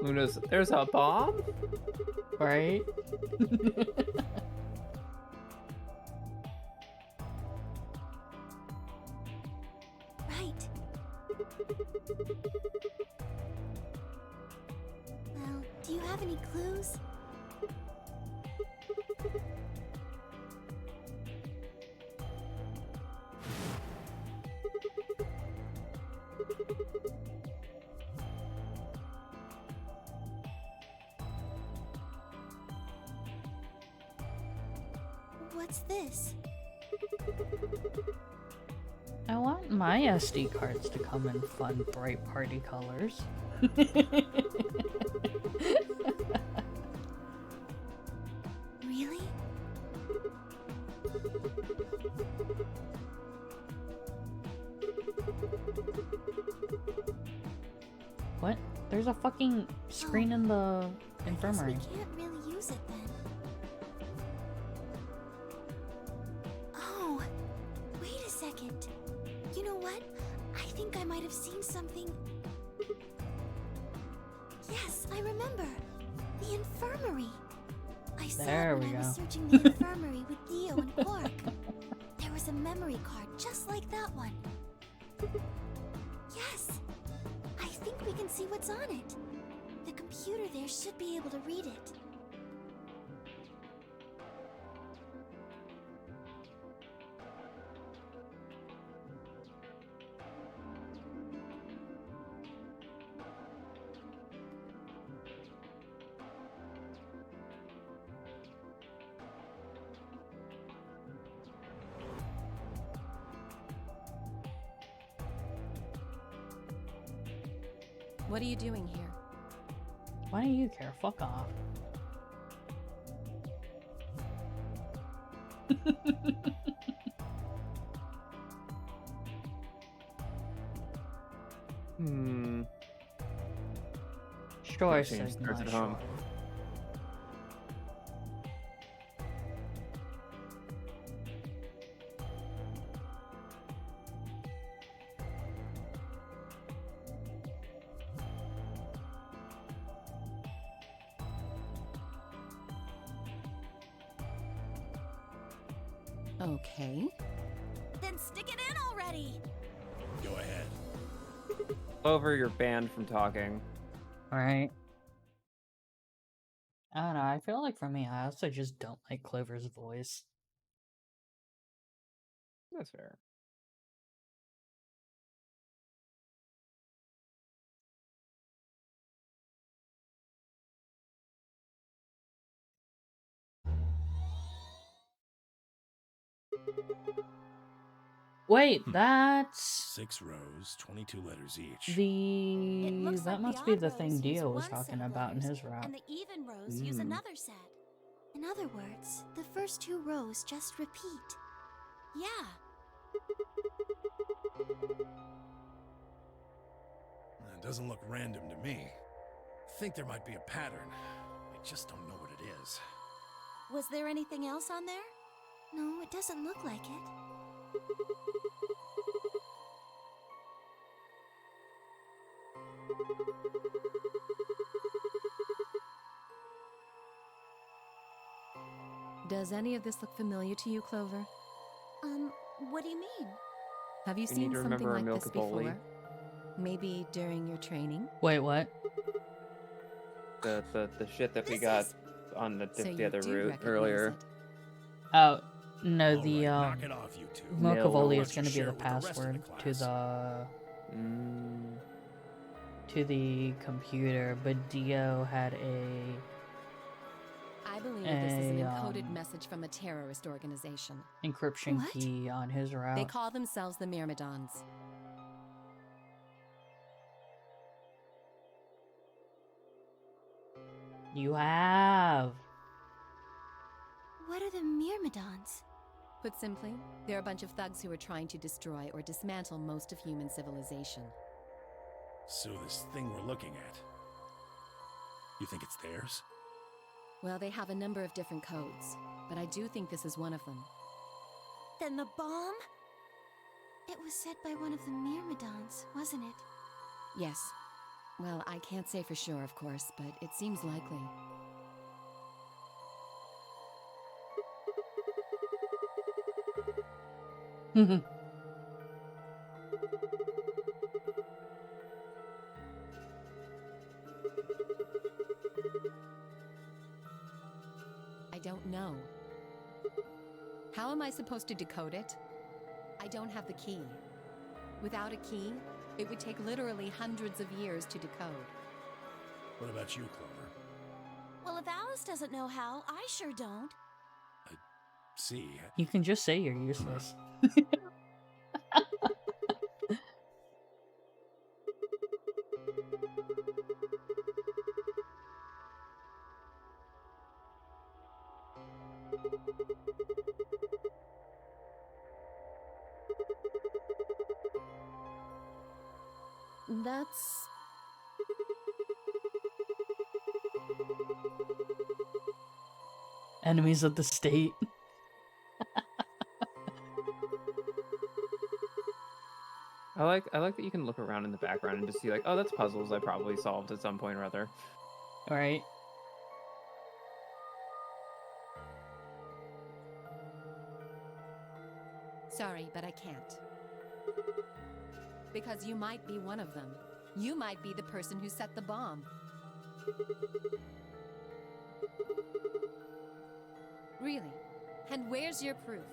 Luna's. There's a bomb? Right? Right. Well, do you have any clues? What's this? I want my SD cards to come in fun, bright party colors. Really? What? There's a fucking screen in the infirmary. I guess we can't really use it then. Oh, wait a second. what? I think I might have seen something. Yes, I remember. The infirmary. I saw There it when we I was go. searching the infirmary with Theo and Quark. There was a memory card just like that one. Yes. I think we can see what's on it. The computer there should be able to read it. What are you doing here? Why do you care? Fuck off. Sure, Change Sigma, starts at sure. home. Okay. Then stick it in already! Go ahead. Clover, you're banned from talking. Alright. I don't know, I feel like for me, I also just don't like Clover's voice. That's fair. Wait, that's 6 rows, 22 letters each. It the... looks that like must the be odd the rows thing use Dio was one talking set of about in letters, his route. and the even rows use another set. In other words, the first 2 rows just repeat. Yeah. It doesn't look random to me. I think there might be a pattern. I just don't know what it is. Was there anything else on there? No, it doesn't look like it. Does any of this look familiar to you, Clover? What do you mean? Have you You seen need to something remember a like this milk-a-bully. before? Maybe during your training? Wait, what? The shit that we This got is- on the So you other do route recognize earlier. it. Oh, no, All the, right, knock it off, you two. Milkavoli No. is going to be the password to the... to the computer, but Dio had a... I believe this is an a, encoded message from a terrorist organization. encryption What? key on his route. They call themselves the Myrmidons. You have. What are the Myrmidons? Put simply, they're a bunch of thugs who are trying to destroy or dismantle most of human civilization. So this thing we're looking at, you think it's theirs? Well, they have a number of different codes, but I do think this is one of them. Then the bomb? It was said by one of the Myrmidons, wasn't it? Yes. Well, I can't say for sure, of course, but it seems likely. I don't know. How am I supposed to decode it? I don't have the key. Without a key, it would take literally hundreds of years to decode. What about you, Clover? Well, if Alice doesn't know how, I sure don't. See, You can just say you're useless. That's... Enemies of the state. I like that you can look around in the background and just see like, oh, that's puzzles I probably solved at some point or other. Right? Sorry, but I can't. Because you might be one of them. You might be the person who set the bomb. Really? And where's your proof?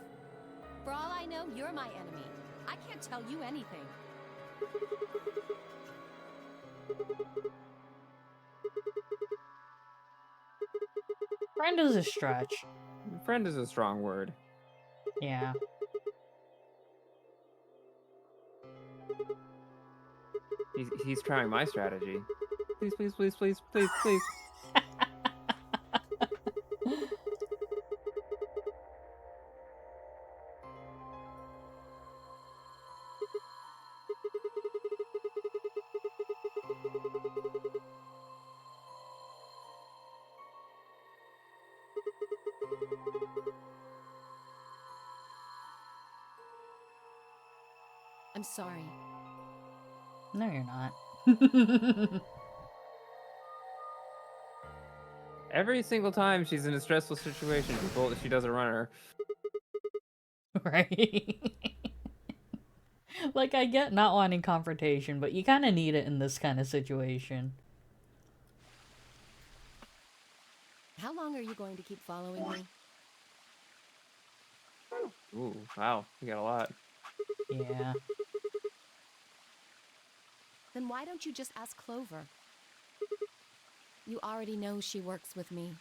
For all I know, you're my enemy. I can't tell you anything. Friend is a stretch. Friend is a strong word. Yeah. He's trying my strategy. Please, please, please, please, please, please. I'm sorry. No, you're not. Every single time she's in a stressful situation, she does a runner. Right? Like, I get not wanting confrontation, but you kind of need it in this kind of situation. How long are you going to keep following me? Ooh, wow, you got a lot. Yeah. Then why don't you just ask Clover? You already know she works with me.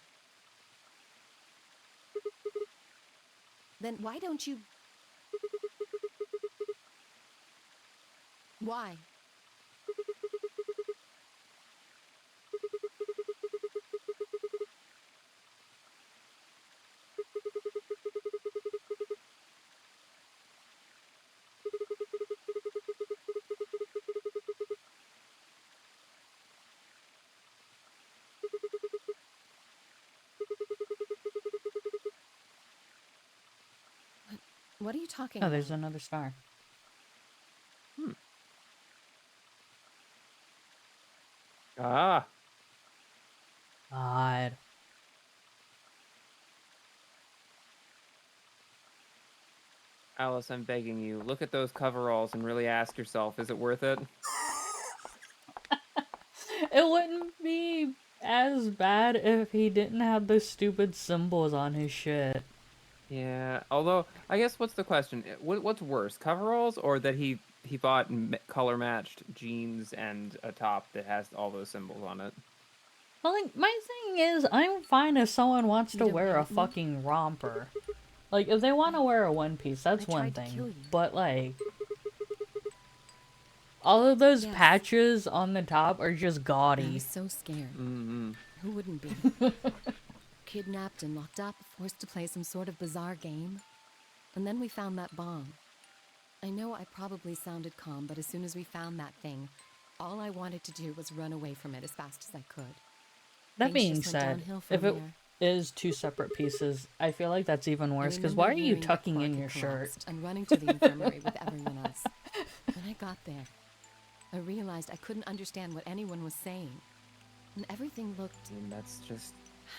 Then why don't you... Why? What are you talking Oh, about? there's another star. Ah. God. Alice, I'm begging you, look at those coveralls and really ask yourself, is it worth it? It wouldn't be as bad if he didn't have those stupid symbols on his shit. Yeah, although, I guess what's the question? What's worse, coveralls or that he bought color-matched jeans and a top that has all those symbols on it? Well, like, my thing is, I'm fine if someone wants to You don't wear a hate me? fucking romper. Like, if they want to wear a one piece, that's I one tried to kill thing. you. But, like, all of those Yes. patches on the top are just I gaudy. was so scared. Mm-hmm. Who wouldn't be? Kidnapped and locked up, forced to play some sort of bizarre game. And then we found that bomb. I know I probably sounded calm, but as soon as we found that thing, all I wanted to do was run away from it as fast as I could. That Things being just went said, downhill from if it there. is two separate pieces, I feel like that's even I worse, because remember why are you hearing that tucking Clark in had your shirt? collapsed and running to the infirmary with everyone else. When I got there, I realized I couldn't understand what anyone was saying. And everything looked... And that's just...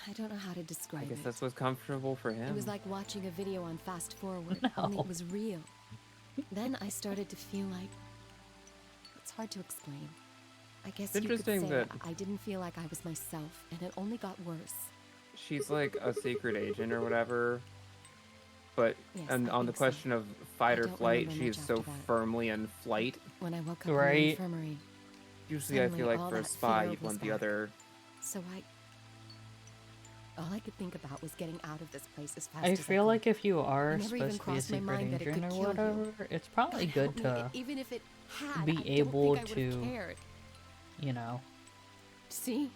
I don't know how to I describe guess it. that's what's comfortable for him. It was like watching a video on fast forward, No. only it was real. Then I started to feel like... It's hard to explain. I guess It's you could interesting say that- I didn't feel like I was myself, and it only got worse. She's like a secret agent or whatever, but Yes, and I on the think so. question of fight or don't flight, remember she is much so after that. firmly in flight. When I woke up in the Right. infirmary, Usually I feel Suddenly, like all for a that spy, fear you'd was want the back. other... so all I could think about was getting out of this place as fast I as feel could. like if you are It never even supposed to be a crossed my secret mind that it agent could or kill you. whatever, it's probably God good help me, to even if it had, be I able don't think I would've to- cared. you know, See?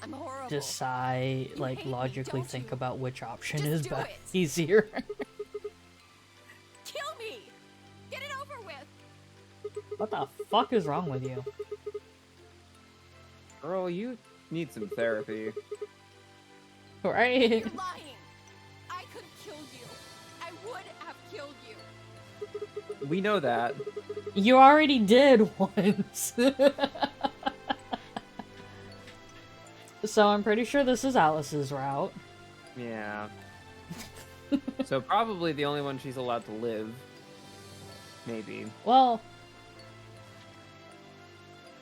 I'm horrible. decide, You like, hate me, logically don't think you? about which option Just is do it. easier. Kill me! Get it over with! What the fuck is wrong with you? Girl, you need some therapy. Right? You're lying! I could have killed you. I would have killed you. We know that. You already did once. So I'm pretty sure this is Alice's route. Yeah. So probably the only one she's allowed to live. Maybe. Well,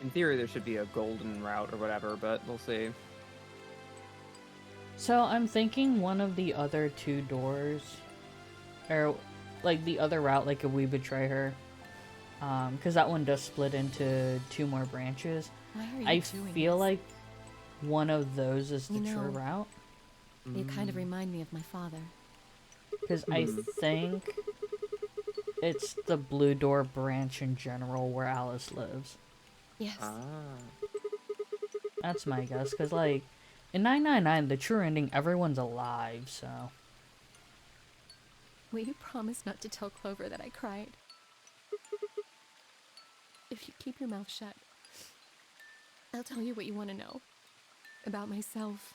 in theory, there should be a golden route or whatever, but we'll see. so I'm thinking one of the other two doors, or like the other route, like if we betray her, because that one does split into two more branches. Why are you I doing feel this? like one of those is the You true know, route. You kind of remind me of my father. Because I think it's the blue door branch in general where Alice lives. Yes. That's my guess, because, like, in 999, the true ending, everyone's alive, so... Will you promise not to tell Clover that I cried? If you keep your mouth shut, I'll tell you what you want to know. About myself.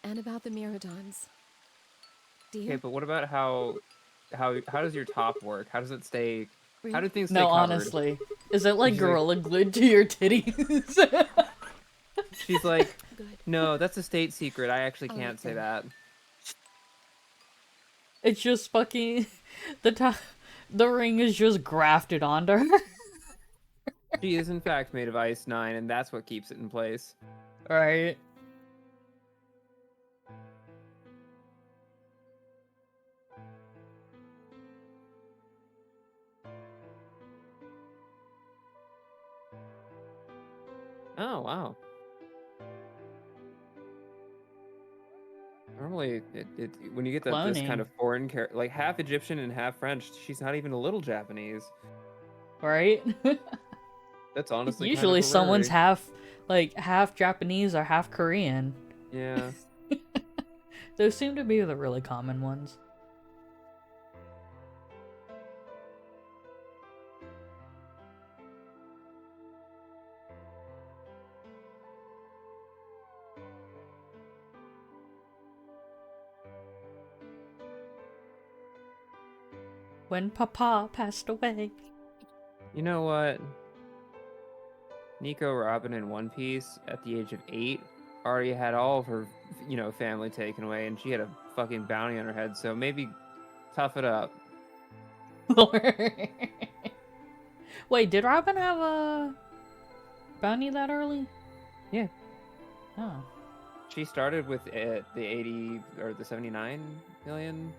And about the Miradons. Deal? Okay, but what about how does your top work? How does it stay? How do things stay No, covered? honestly. Is it like She's like- Gorilla Glued to your titties? She's like, Good. no, that's a state secret. I actually All can't right, say then. that. It's just fucking... The ring is just grafted onto her. She is in fact made of ice 9, and that's what keeps it in place. Right. Oh wow. Normally, when you get this Cloning. kind of foreign character, like half Egyptian and half French, she's not even a little Japanese. Right? That's honestly Usually kind of a someone's rarity. half Japanese or half Korean. Yeah. Those seem to be the really common ones. When Papa passed away. You know what? Nico Robin in One Piece at the age of 8 already had all of her, family taken away, and she had a fucking bounty on her head. So maybe tough it up. Wait, did Robin have a bounty that early? Yeah. Oh. She started with the 80 or the 79 million.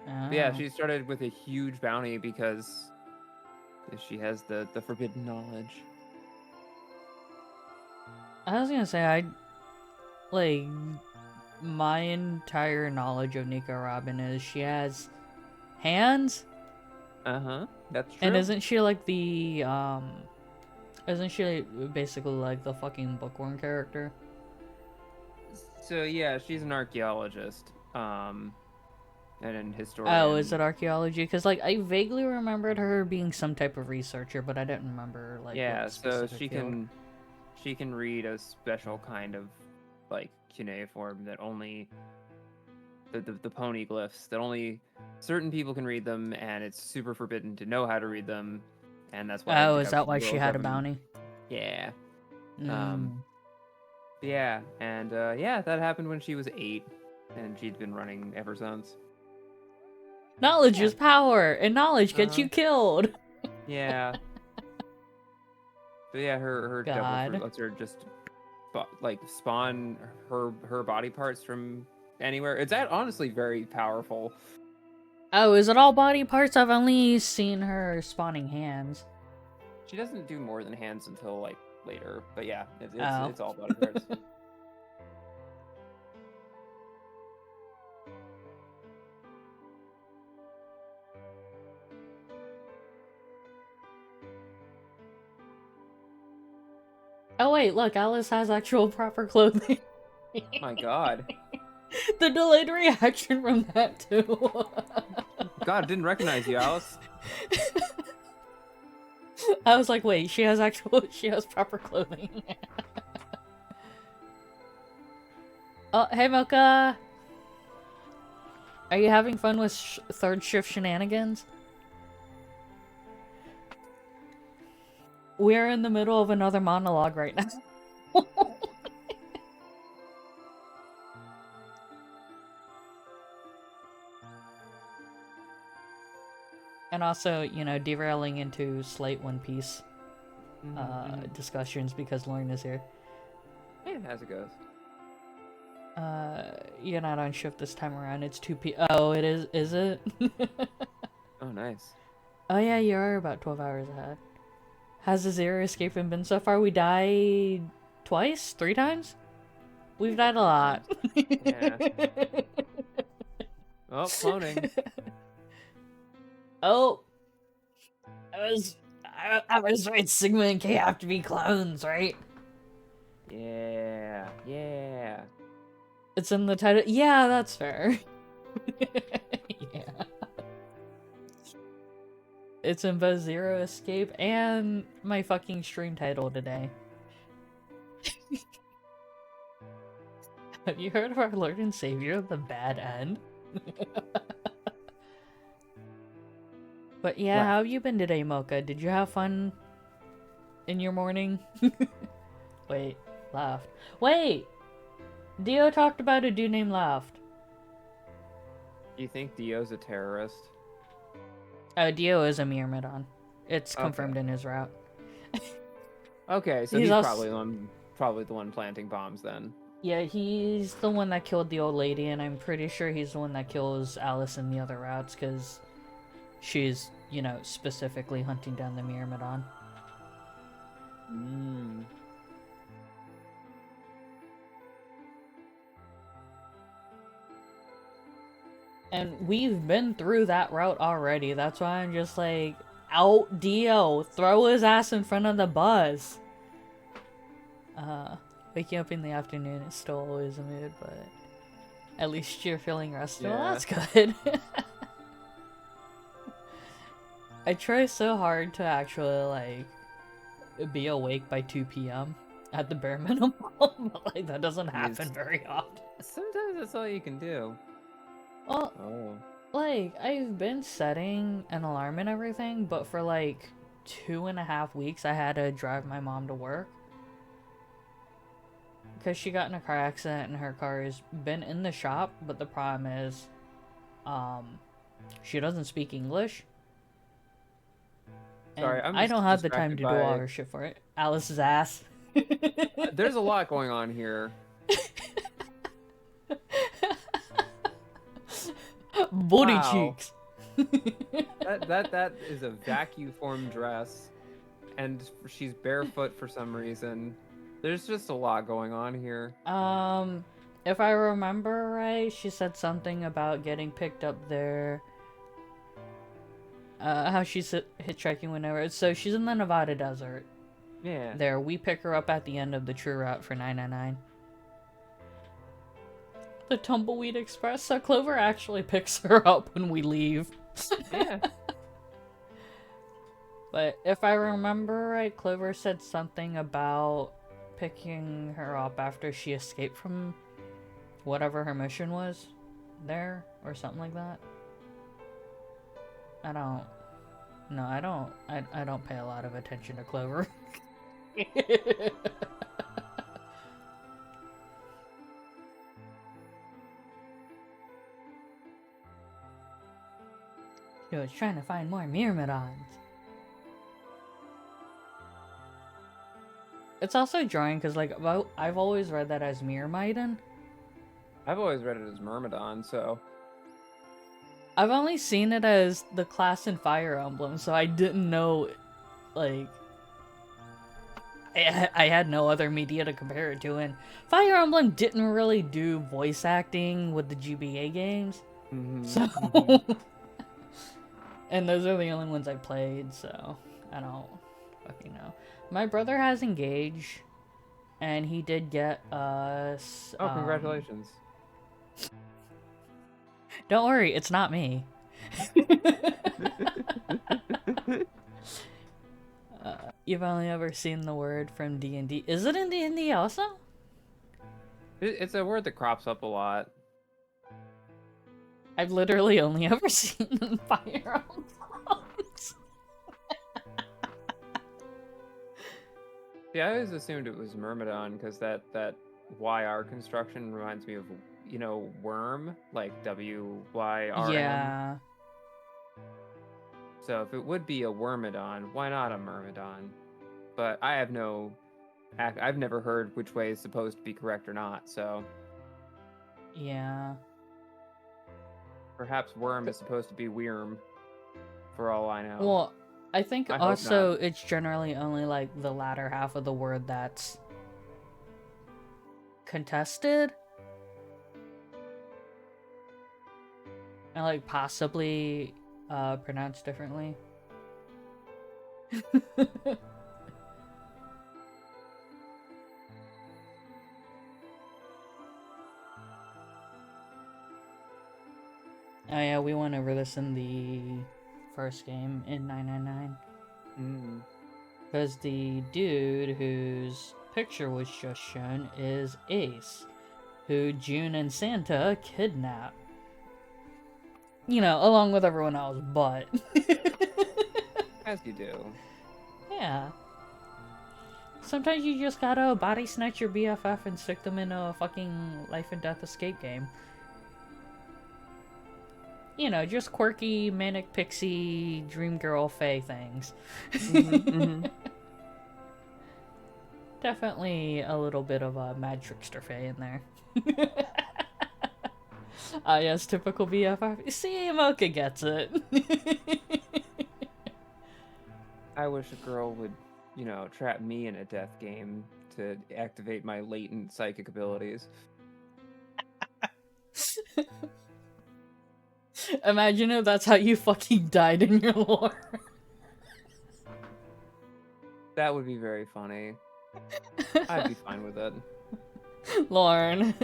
Oh. Yeah, she started with a huge bounty because she has the forbidden knowledge. I was gonna say, my entire knowledge of Nico Robin is she has hands? Uh-huh, that's true. And isn't she like isn't she basically like the fucking bookworm character? So yeah, she's an archaeologist, and an historian. Oh, is it archaeology? Because, like, I vaguely remembered her being some type of researcher, but I didn't remember, like, Yeah, what so specific she field. can read a special kind of, like, cuneiform that only the pony glyphs, that only certain people can read them, and it's super forbidden to know how to read them, and that's why. Oh, the is that why she world had a government- bounty? Yeah. Mm. Yeah, and yeah, that happened when she was 8, and she'd been running ever since. Knowledge is power, and knowledge gets you killed. Yeah. But yeah, her double God. fruit lets her just spawn her body parts from anywhere. It's honestly very powerful. Oh, is it all body parts? I've only seen her spawning hands. She doesn't do more than hands until like later, but yeah, Oh. it's all body parts. Oh wait, look, Alice has actual proper clothing. My God. The delayed reaction from that too. God, didn't recognize you, Alice. I was like, wait, she has proper clothing. Oh, hey Mocha! Are you having fun with third shift shenanigans? We're in the middle of another monologue right now. And also, you know, derailing into slight One Piece discussions because Lauren is here. Yeah, as it goes. You're not on shift this time around. It's 2 p.m. Oh, it is it? Oh, nice. Oh yeah, you are about 12 hours ahead. Has the zero escaping been so far? We died twice? 3 times? We've died a lot. Yeah. Oh, cloning. Oh, I was right. Sigma and K have to be clones, right? Yeah. Yeah. It's in the title. Yeah, that's fair. Yeah. It's in both Zero Escape and my fucking stream title today. Have you heard of our Lord and Savior, the Bad End? But yeah, What? how have you been today, Mocha? Did you have fun in your morning? Wait, laughed. Wait! Dio talked about a dude named Laughed. Do you think Dio's a terrorist? Oh, Dio is a Myrmidon. It's confirmed in his route. Okay, so He's he's also- probably the one planting bombs then. Yeah, he's the one that killed the old lady, and I'm pretty sure he's the one that kills Alice in the other routes, because she's, you know, specifically hunting down the Myrmidon. And we've been through that route already. That's why I'm just like, out Dio, throw his ass in front of the bus. Waking up in the afternoon is still always a mood, but at least you're feeling rested. Well, Yeah. that's good. I try so hard to actually, like, be awake by 2 p.m. at the bare minimum, but, like, that doesn't happen very often. Sometimes that's all you can do. Well, Oh. like, I've been setting an alarm and everything, but for, like, 2.5 weeks, I had to drive my mom to work. Because she got in a car accident and her car has been in the shop, but the problem is, she doesn't speak English. Sorry, And I'm I just don't have the time to do distracted all by- her shit for it. Alice's ass. There's a lot going on here. Booty Wow. cheeks. That is a vacuum form dress, and she's barefoot for some reason. There's just a lot going on here. If I remember right, she said something about getting picked up there. How she's hitchhiking whenever. So she's in the Nevada desert. Yeah. There, we pick her up at the end of the true route for 999. The Tumbleweed Express. So Clover actually picks her up when we leave. Yeah. But if I remember right, Clover said something about picking her up after she escaped from whatever her mission was there, or something like that. I don't pay a lot of attention to Clover. She was trying to find more Myrmidons. It's also drawing because, like, I've always read that as Myrmidon. I've always read it as Myrmidon, so. I've only seen it as the class in Fire Emblem, so I didn't know, like, I had no other media to compare it to, and Fire Emblem didn't really do voice acting with the GBA games, so, and those are the only ones I played, so I don't fucking know. My brother has Engage, and he did get us. Oh, congratulations. Don't worry, it's not me. You've only ever seen the word from D&D. Is it in D&D also? It's a word that crops up a lot. I've literally only ever seen it in Fire Emblem. Yeah, I always assumed it was Myrmidon because that YR construction reminds me of, you know, worm, like WYRM. Yeah. So if it would be a Wormidon, why not a Myrmidon? But I have I've never heard which way is supposed to be correct or not, so Yeah. perhaps worm is supposed to be Wyrm, for all I know. Well, I think I hope also not. it's generally only like the latter half of the word that's contested. And like possibly pronounced differently. Oh yeah, we went over this in the first game in 999. Because the dude whose picture was just shown is Ace, who June and Santa kidnapped. You know, along with everyone else, but... As you do. Yeah. Sometimes you just gotta body snatch your BFF and stick them in a fucking life and death escape game. You know, just quirky, manic pixie, dream girl, fae things. Definitely a little bit of a mad trickster fae in there. Ah, yes, typical BFF. See, Mocha gets it. I wish a girl would, you know, trap me in a death game to activate my latent psychic abilities. Imagine if that's how you fucking died in your lore. That would be very funny. I'd be fine with it. Lauren.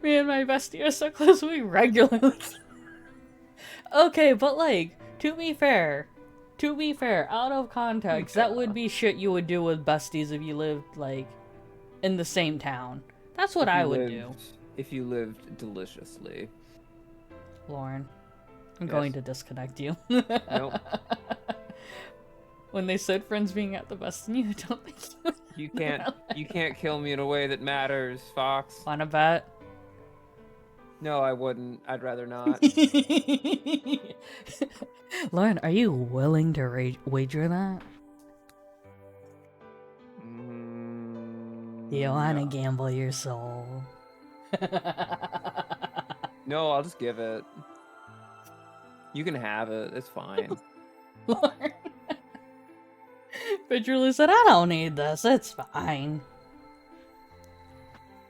Me and my bestie are so close, we regularly... Okay, but like, to be fair, out of context, that would be shit you would do with besties if you lived, like, in the same town. That's what I would do. If you lived deliciously. Lauren, I'm Yes. going to disconnect you. Nope. When they said friends being at the best in you, I don't think You can't kill me in a way that matters, Fox. Wanna bet? No, I wouldn't. I'd rather not. Lauren, are you willing to wager that? You wanna gamble your soul? No, I'll just give it. You can have it. It's fine. Lauren. But Julie said, I don't need this. It's fine.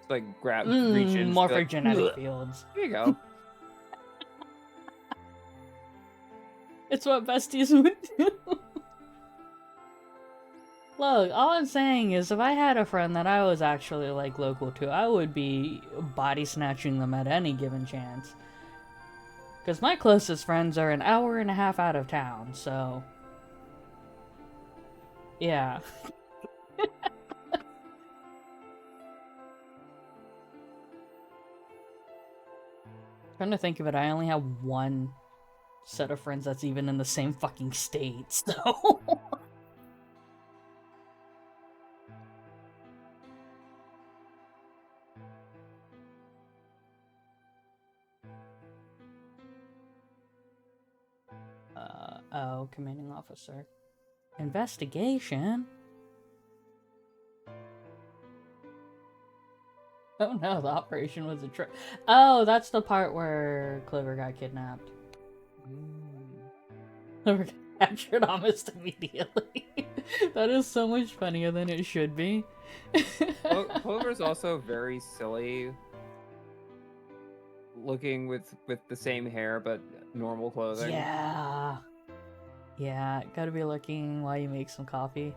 It's like reach in. More for like, genetic fields. Here you go. It's what besties would do. Look, all I'm saying is if I had a friend that I was actually like local to, I would be body snatching them at any given chance. Because my closest friends are an hour and a half out of town, so... Yeah. Trying to think of it, I only have one set of friends that's even in the same fucking state, so... Oh, commanding officer. Investigation? Oh no, the operation was a trick. Oh, that's the part where Clover got kidnapped. Clover got captured almost immediately. That is so much funnier than it should be. Clover's also very silly looking with the same hair but normal clothing. Yeah. Yeah, gotta be looking while you make some coffee.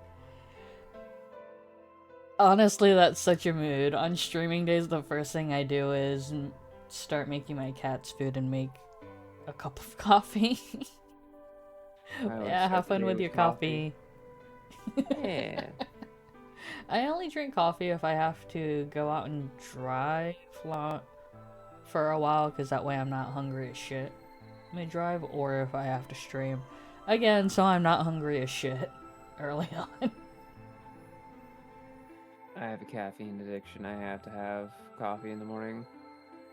Honestly, that's such a mood. On streaming days, the first thing I do is start making my cat's food and make a cup of coffee. Yeah, have fun with your coffee. Yeah. I only drink coffee if I have to go out and drive for a while, because that way I'm not hungry as shit mid-drive, or if I have to stream. Again, so I'm not hungry as shit early on. I have a caffeine addiction. I have to have coffee in the morning.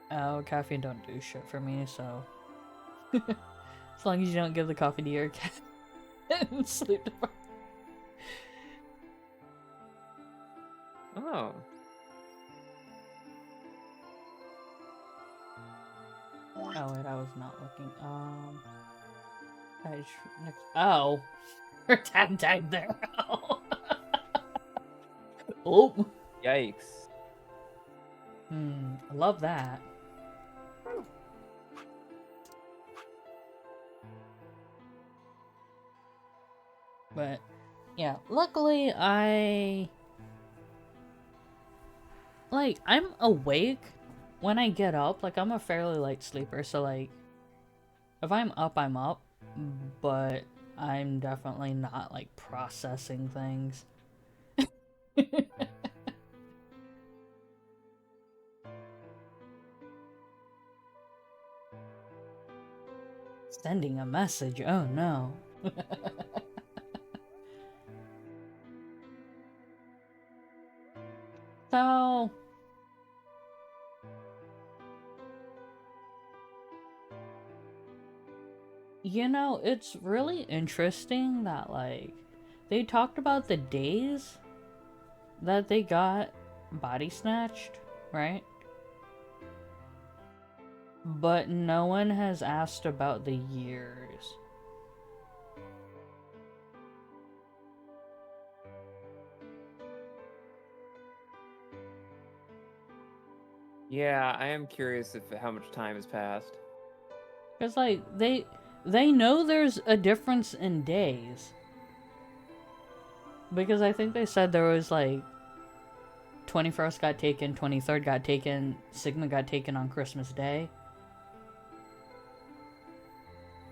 Oh, caffeine don't do shit for me, so... As long as you don't give the coffee to your cat and sleep deprived. Oh. Oh wait, I was not looking. Next. Oh, her tab died there. Oh. Yikes. I love that. But yeah, luckily I'm awake when I get up. Like, I'm a fairly light sleeper, so like if I'm up, I'm up, but I'm definitely not like processing things. Sending a message, oh no. So you know, it's really interesting that like they talked about the days that they got body snatched, right? But no one has asked about the years. Yeah, I am curious if how much time has passed. Cause like they know there's a difference in days. Because I think they said there was like 21st got taken, 23rd got taken, Sigma got taken on Christmas Day.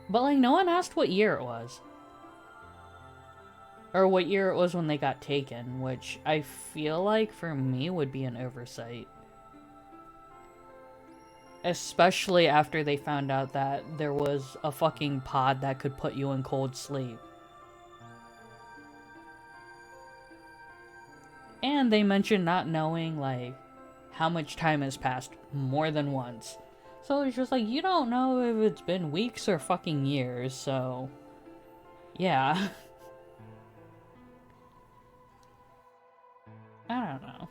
But like no one asked what year it was. Or what year it was when they got taken, which I feel like for me would be an oversight. Especially after they found out that there was a fucking pod that could put you in cold sleep. And they mentioned not knowing, like, how much time has passed more than once. So it's just like, you don't know if it's been weeks or fucking years, so... yeah. I don't know.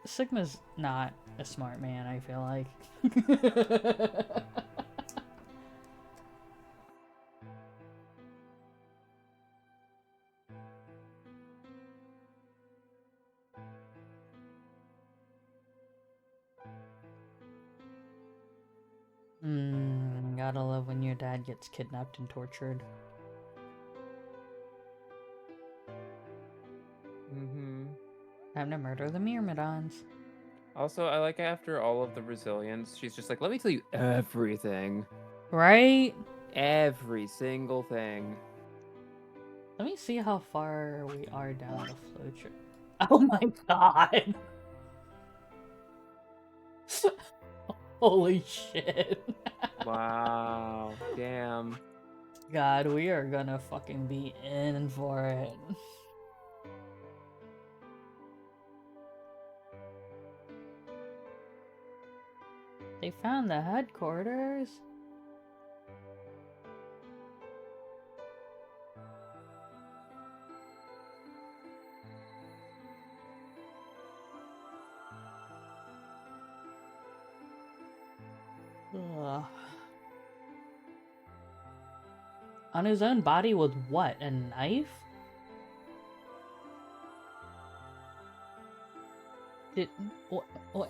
Sigma's not a smart man, I feel like. Gotta love when your dad gets kidnapped and tortured. Time to murder the Myrmidons. Also, I like after all of the resilience, she's just like, let me tell you everything. Right? Every single thing. Let me see how far we are down the flowchart. Oh my god! Holy shit. Wow. Damn. God, we are gonna fucking be in for it. They found the headquarters? Ugh. On his own body with what? A knife? Did... What? What?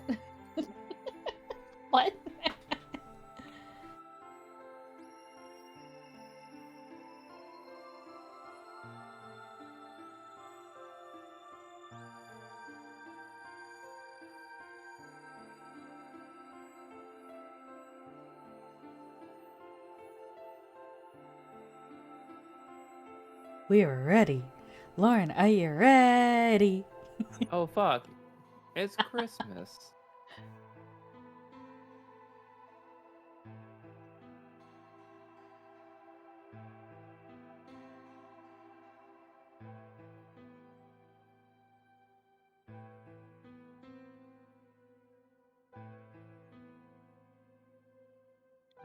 What? We are ready. Lauren, are you ready? Oh, fuck. It's Christmas.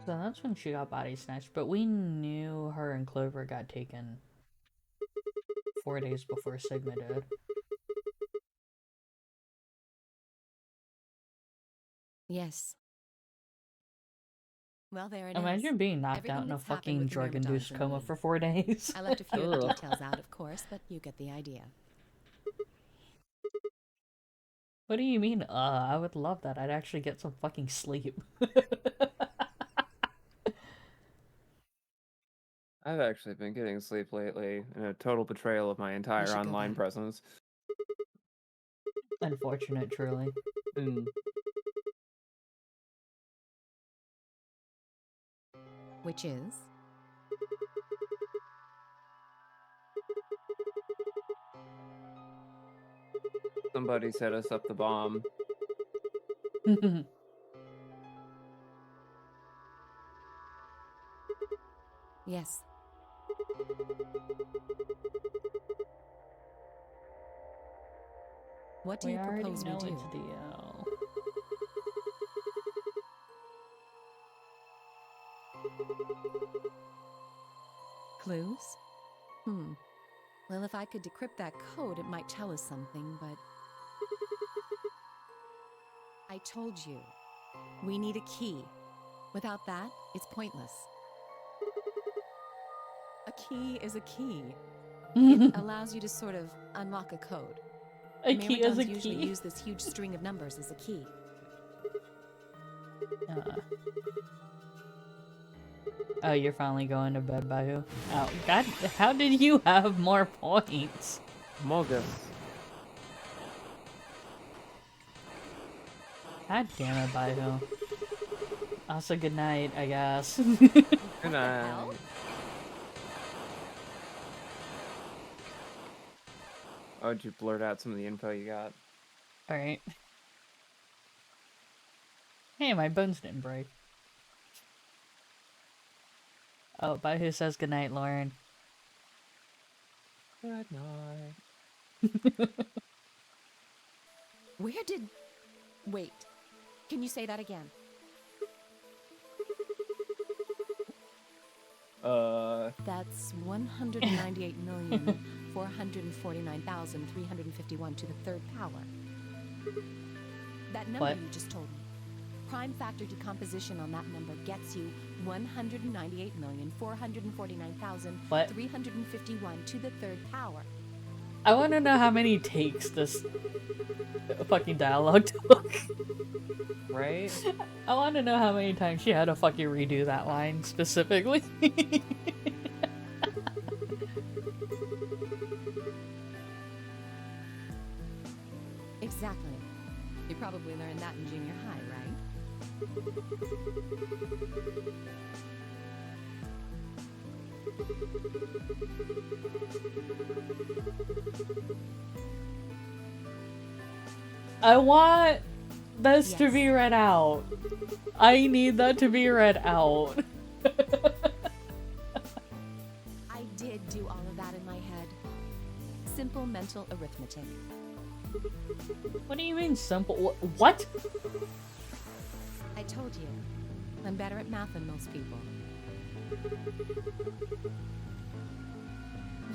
So that's when she got body snatched, but we knew her and Clover got taken 4 days before Sigma did. Yes. Well, there it is. Imagine being knocked Everything out in a that's happened fucking with the drug-induced Myrmidons coma and me. for 4 days. I left a few of the Ugh. details out, of course, but you get the idea. What do you mean, I would love that. I'd actually get some fucking sleep. I've actually been getting sleep lately in a total betrayal of my entire should go online back. presence. Unfortunate, truly. Which is? Somebody set us up the bomb. Yes. What do We you already propose we know do? it's the L. Clues? Well, if I could decrypt that code, it might tell us something, but... I told you. We need a key. Without that, it's pointless. A key is a key. It allows you to sort of unlock a code. A key is a Myrmidons usually key. use this huge string of numbers as a key. Oh, you're finally going to bed, Bahu. Oh, God, how did you have more points? Mogus. God damn it, Bahu. Also, good night, I guess. Good night. Oh, did you blurt out some of the info you got? Alright. Hey, my bones didn't break. Oh, Bahu says goodnight, Lauren. Good night. Where did... Wait. Can you say that again? That's 198,449,351 to the third power. That number What? you just told me. Prime factor decomposition on that number gets you 198,449,351 to the third power. I want to know how many takes this fucking dialogue took. Right? I want to know how many times she had to fucking redo that line specifically. Exactly. You probably learned that in junior high, right? I want this to Yes. be read out. I need that to be read out. I did do all of that in my head. Simple mental arithmetic. What do you mean simple? What? I told you. I'm better at math than most people.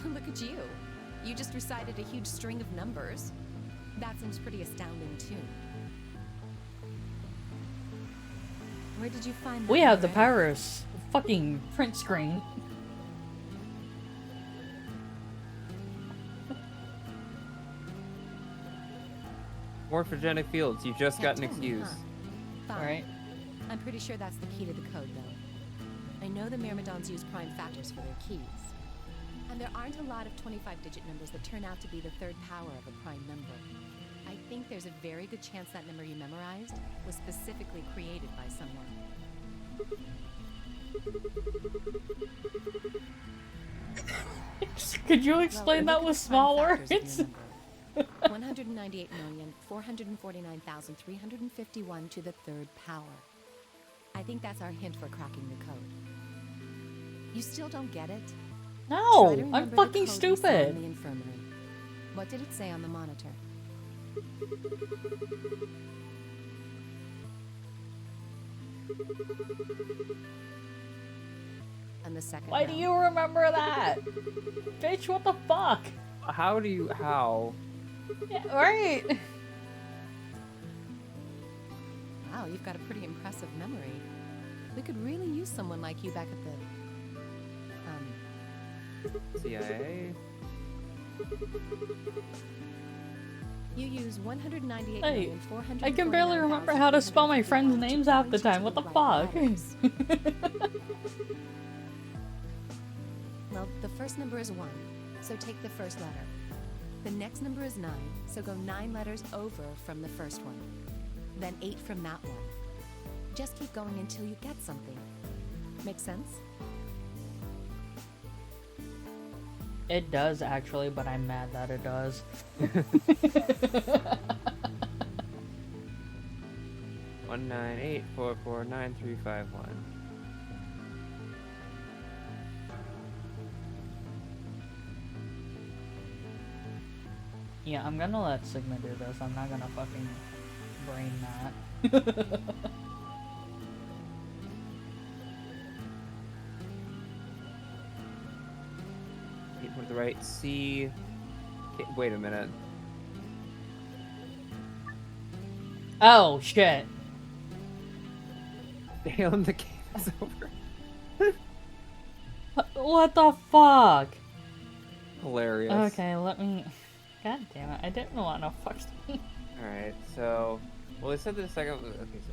Look at you. You just recited a huge string of numbers. That seems pretty astounding, too. Where did you find that? We have the number? Paris fucking print screen. Morphogenic fields, you just got an Can't tell me, excuse. huh? Fine. Alright. I'm pretty sure that's the key to the code, though. I know the Myrmidons use prime factors for their keys. And there aren't a lot of 25-digit numbers that turn out to be the third power of a prime number. I think there's a very good chance that number you memorized was specifically created by someone. Could you explain that with small words? 198,449,351 to the third power. I think that's our hint for cracking the code. You still don't get it? Try to No, I'm remember the fucking code we saw in stupid. the infirmary. What did it say on the monitor? And the second Why do round. you remember that? Bitch, what the fuck? How? Yeah, right. Wow, you've got a pretty impressive memory. We could really use someone like you back at the CIA? You use 198 Hey, I can barely remember how to spell my friends' names half the time. What the fuck? Well, the first number is 1, so take the first letter. The next number is 9, so go 9 letters over from the first one. Then 8 from that one. Just keep going until you get something. Make sense? It does actually, but I'm mad that it does. 198449351. Yeah, I'm gonna let Sigma do this. I'm not gonna fucking brain that. With the right C. Okay, wait a minute. Oh shit. Damn, the game is over. What the fuck? Hilarious. Okay, let me. God damn it! I didn't want to fuck. Alright, so. Well, they said the second. Okay, so.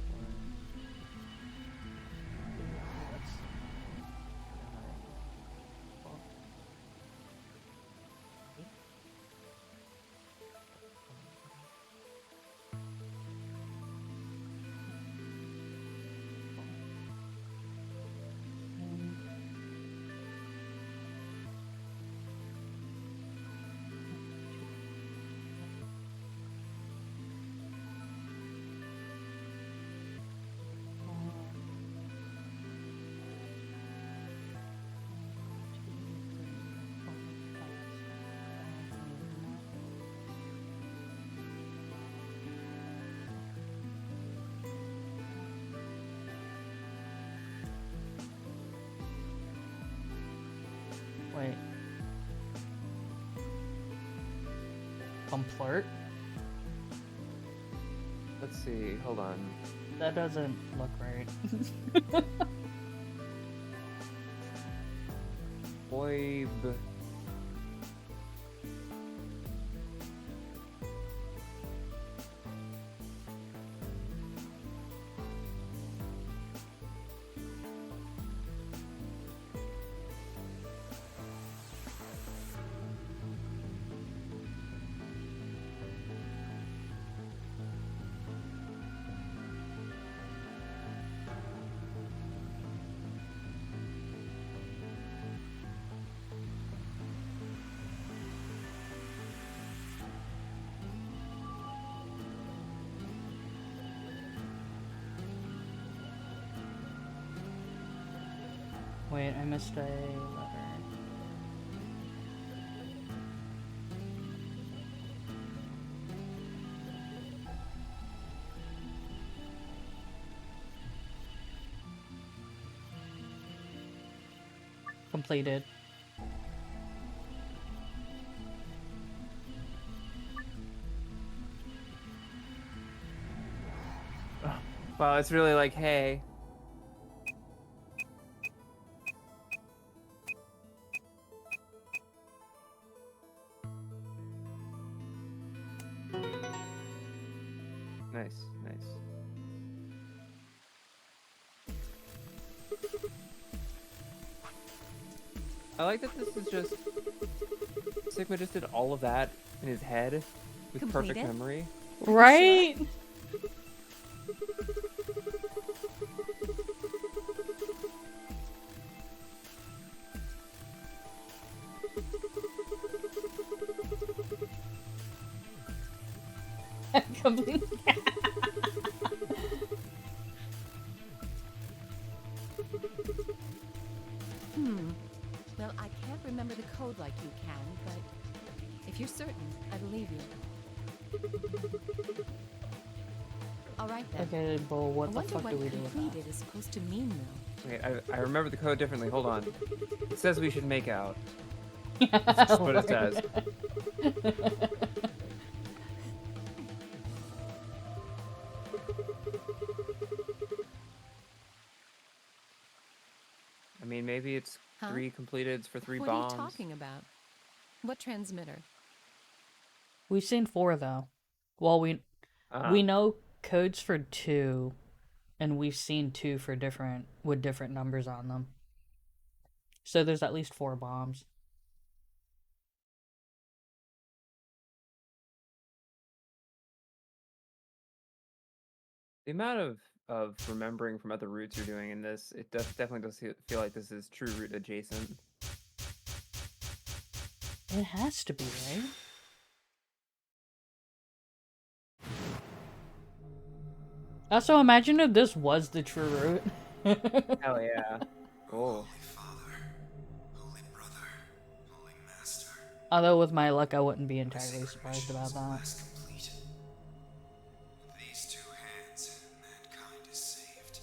Wait. Complert? Let's see, hold on. That doesn't look right. Boib. Wait, I missed a letter. Completed. Wow, it's really like, hey. Nice, nice. I like that this is just... Sigma just did all of that in his head with perfect Completed? memory. Right? Complete. Well, I can't remember the code like you can, but if you're certain, I believe you. All right then. Okay, but what the I wonder fuck what do we do with that? completed is supposed to mean, though. Wait, I remember the code differently. Hold on. It says we should make out. That's just what it says. I mean, maybe it's Huh? 3 completed for 3 What bombs. are you talking about? What transmitter? We've seen 4 though. Well, we know codes for 2, and we've seen 2 for with different numbers on them. So there's at least 4 bombs. The amount of remembering from other routes you're doing in this, it definitely does feel like this is true route adjacent. It has to be, right? Also, imagine if this was the true route. Hell yeah. Cool. Although with my luck, I wouldn't be entirely surprised about that. These 2 hands, mankind is saved.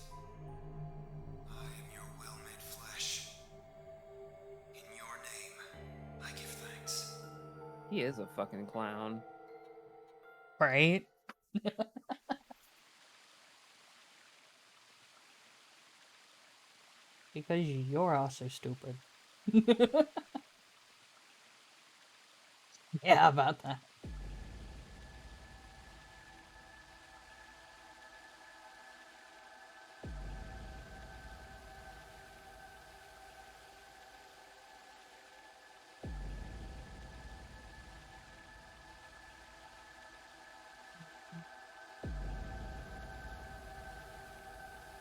I am your well-made flesh. In your name, I give thanks. He is a fucking clown. Right? Because you're also stupid. Yeah, about that.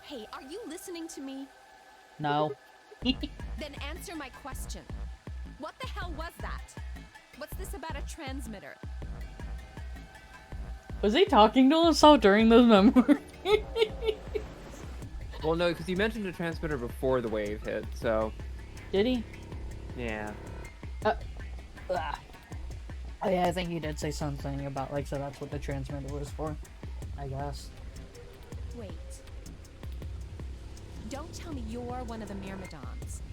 Hey, are you listening to me? No. Then answer my question. What the hell was that? What's this about a transmitter? Was he talking to himself during those memories? Well, no, because you mentioned a transmitter before the wave hit, so... Did he? Yeah. Oh yeah, I think he did say something about, like, so that's what the transmitter was for, I guess. Wait. Don't tell me you're one of the Myrmidons.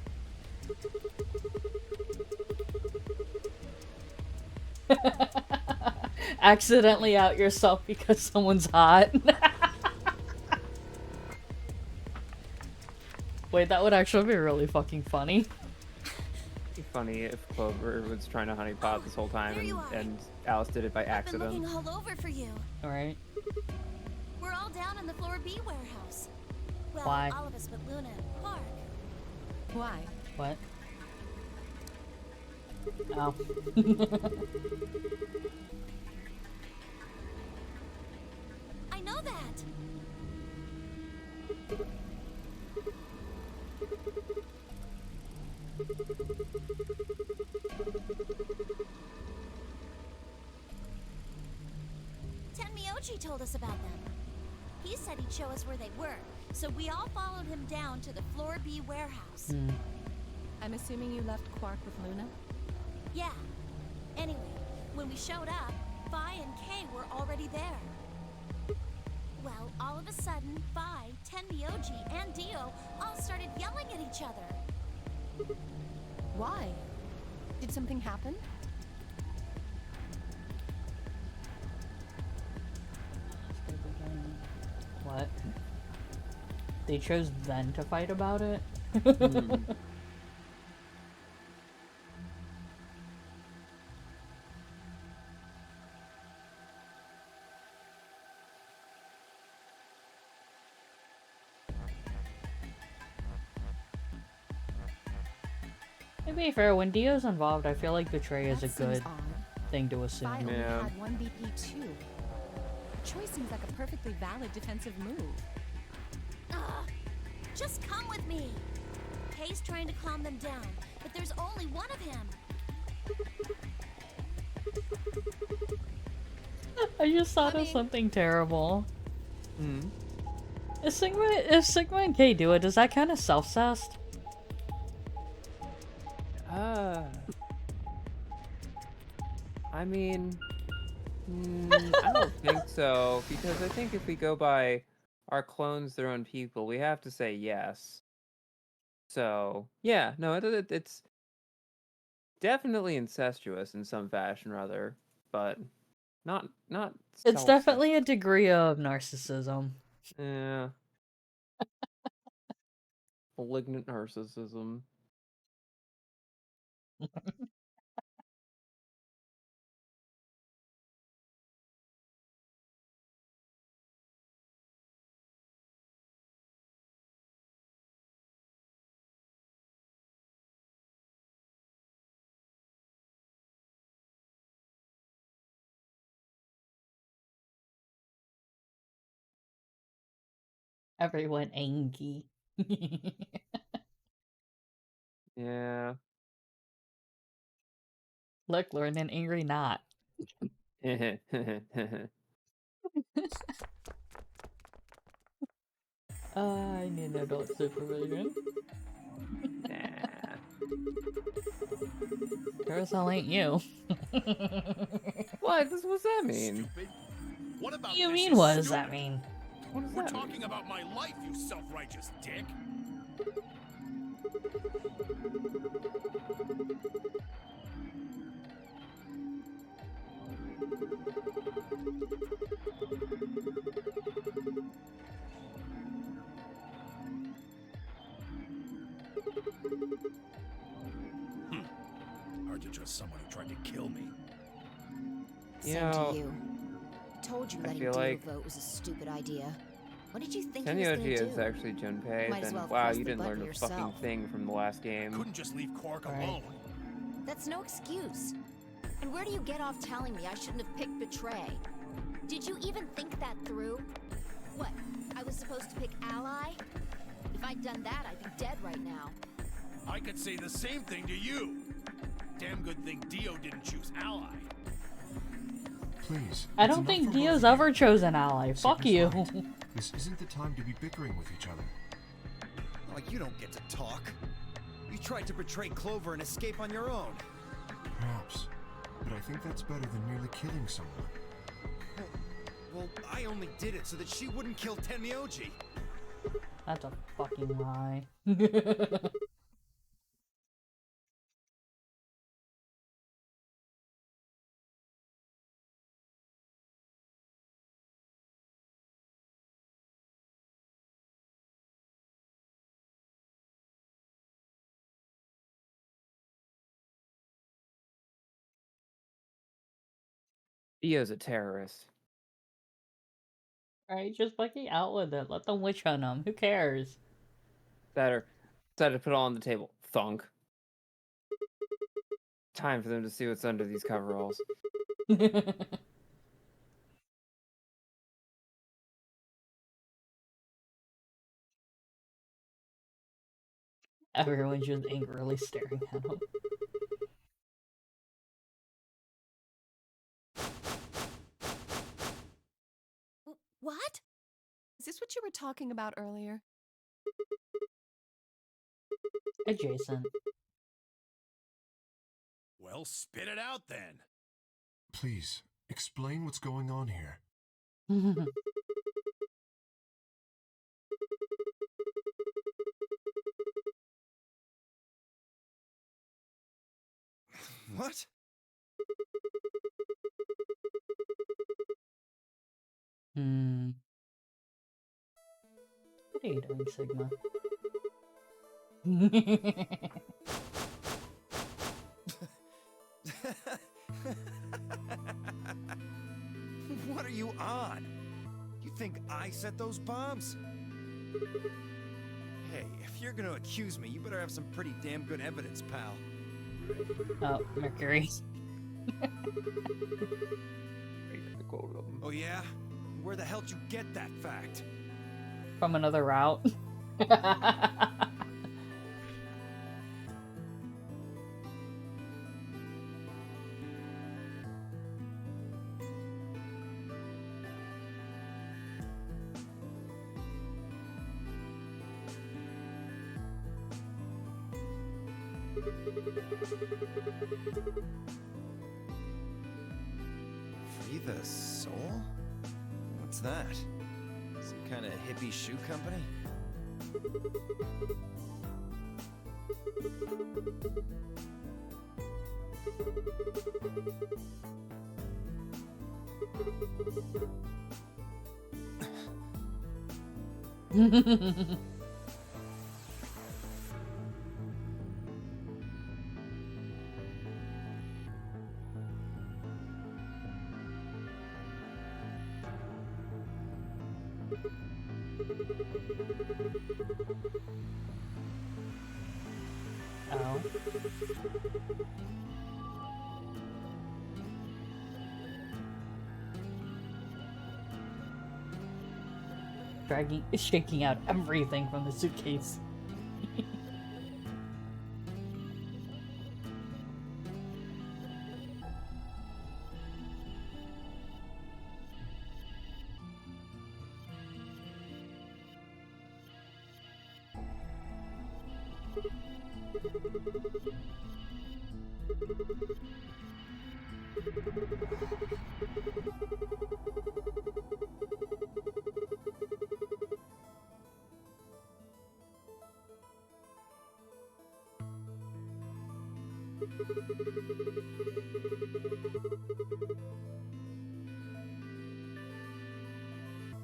Accidentally out yourself because someone's hot. Wait, that would actually be really fucking funny. It'd be funny if Clover was trying to honeypot this whole time and Alice did it by I've been accident. looking all over for you. Alright. We're all down in the floor B warehouse. Well, Why? all of us but Luna and Quark. Why? What? Oh. I know that. Tenmyoji told us about them. He said he'd show us where they were, so we all followed him down to the floor B warehouse. I'm assuming you left Quark with Luna? Yeah. Anyway, when we showed up, Phi and Kay were already there. Well, all of a sudden, Phi, Tenmyoji, and Dio all started yelling at each other. Why? Did something happen? What? They chose then to fight about it? To be fair, when Dio's involved, I feel like betray is a That seems good odd. thing to Phi assume. only had one BP too. Choice seems like a perfectly valid defensive move. Ugh. Just come with me. Kay's trying to calm them down, but there's only one of him. I just thought of something terrible. If Sigma and K do it, does that kind of self-cest? I mean, I don't think so, because I think if we go by our clones their own people, we have to say yes. So, yeah, no, it's definitely incestuous in some fashion or other, but not It's self. definitely a degree of narcissism. Yeah. Malignant narcissism. Everyone angry. Yeah. Look, Lauren, an angry knot. I need adult supervision. Nah. Carousel ain't you. What? What's that mean? Stupid. What about You this mean, is what does that stupid? mean? What does We're that mean? talking about my life, you self-righteous dick. Hard to trust someone who tried to kill me. You Same know, to you. I told you I letting feel Dio like vote was a stupid idea. What did you think he was gonna Tenyoji do? is actually Junpei, Might as then well have wow, pressed you the didn't learn button a fucking yourself. thing from the last game. Couldn't just leave Quark Right. alone. That's no excuse. And where do you get off telling me I shouldn't have picked Betray? Did you even think that through? What? I was supposed to pick Ally? If I'd done that, I'd be dead right now. I could say the same thing to you. Damn good thing Dio didn't choose Ally. Please. I it's don't enough think for both Dio's of you. ever chosen ally. Fuck Sigma's you. right. This isn't the time to be bickering with each other. Oh, you don't get to talk. You tried to betray Clover and escape on your own. Perhaps. But I think that's better than merely killing someone. Well, I only did it so that she wouldn't kill Tenmyoji. That's a fucking lie. Dio's a terrorist. Alright, just fucking out with it. Let them witch hunt him. Who cares? Better. Decided to put it all on the table. Thunk. Time for them to see what's under these coveralls. Everyone's just angrily staring at him. What? Is this what you were talking about earlier? Adjacent. Well, spit it out then. Please, explain what's going on here. What? Hmm. What are you doing, Sigma? What are you on? You think I set those bombs? Hey, if you're gonna accuse me, you better have some pretty damn good evidence, pal. Oh, Mercury. Oh yeah? Where the hell'd you get that fact? From another route. Free the soul? What's that? Some kind of hippie shoe company? Oh. Shaking out everything from the suitcase.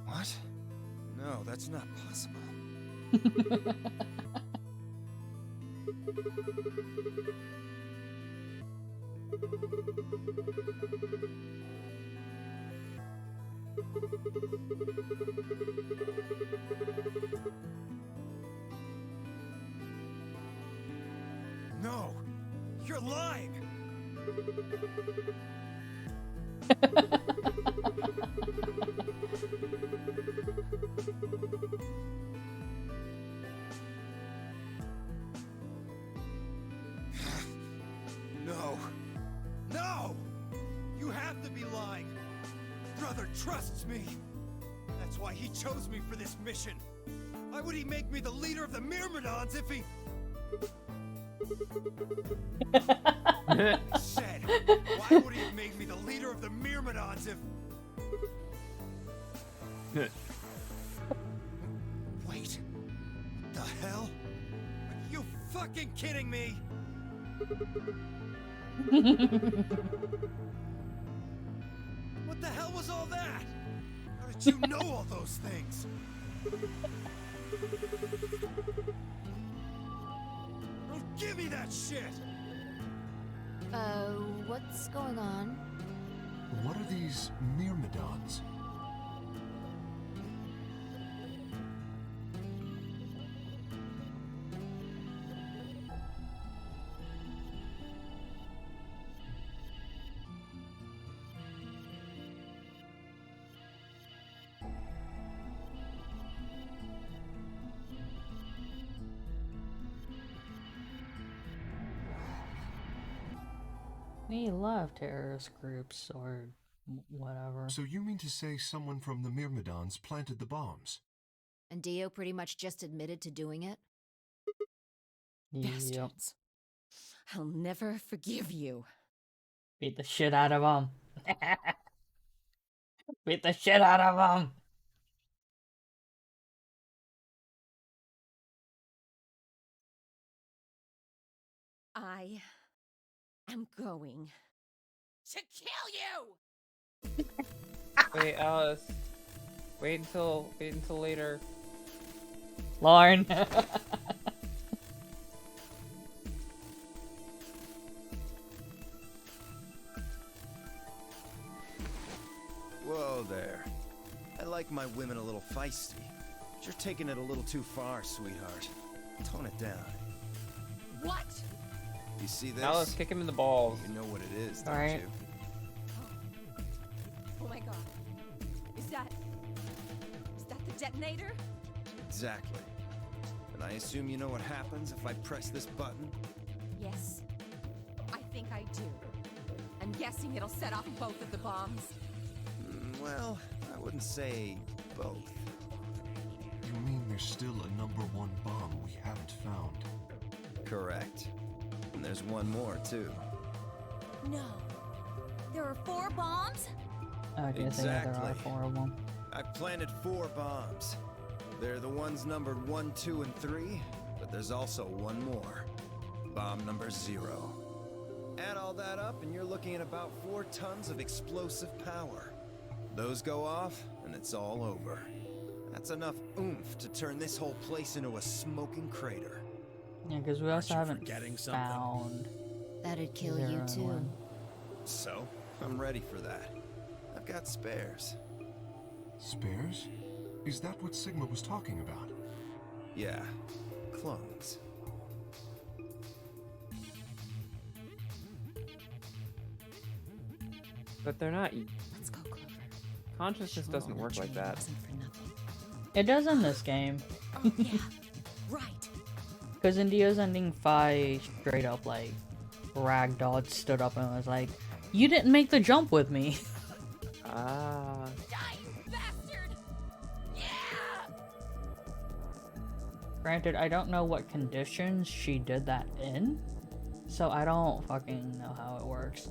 What? No, that's not possible. No! You're lying! No! No! You have to be lying! Brother trusts me! That's why he chose me for this mission! Why would he make me the leader of the Myrmidons if he... said, why would he have made me the leader of the Myrmidons if... Wait, what the hell? Are you fucking kidding me? What the hell was all that? How did you know all those things? Don't give me that shit! What's going on? What are these Myrmidons? We love terrorist groups or whatever. So you mean to say someone from the Myrmidons planted the bombs? And Dio pretty much just admitted to doing it? Yep. Bastards. I'll never forgive you. Beat the shit out of him. Beat the shit out of him. I am going to kill you! Wait, Alice. Wait until later. Lauren. Whoa there. I like my women a little feisty. But you're taking it a little too far, sweetheart. Tone it down. What? You see this? Alice, kick him in the balls. You know what it is, don't Alright. you? Oh my god. Is that the detonator? Exactly. And I assume you know what happens if I press this button? Yes. I think I do. I'm guessing it'll set off both of the bombs. Well, I wouldn't say both. You mean there's still a #1 bomb we haven't found? Correct. And there's one more, too. No. There are 4 bombs? Okay, so yeah, there are Exactly. 4 of them. I've planted 4 bombs. They're the ones numbered 1, 2, and 3, but there's also one more. Bomb number 0. Add all that up, and you're looking at about 4 tons of explosive power. Those go off, and it's all over. That's enough oomph to turn this whole place into a smoking crater. Yeah, because we also haven't forgetting something? found. That'd kill 0 you and too. 1. So, I'm ready for that. I've got spares. Spares? Is that what Sigma was talking about? Yeah, clones. But they're not. Let's go, Clover. Consciousness doesn't work like that. Wasn't for nothing. It does in this game. Oh yeah, right. Because in Dio's Ending 5, straight up, like, Ragdoll stood up and was like, "You didn't make the jump with me." Ah. Die, you bastard! Yeah! Granted, I don't know what conditions she did that in, so I don't fucking know how it works.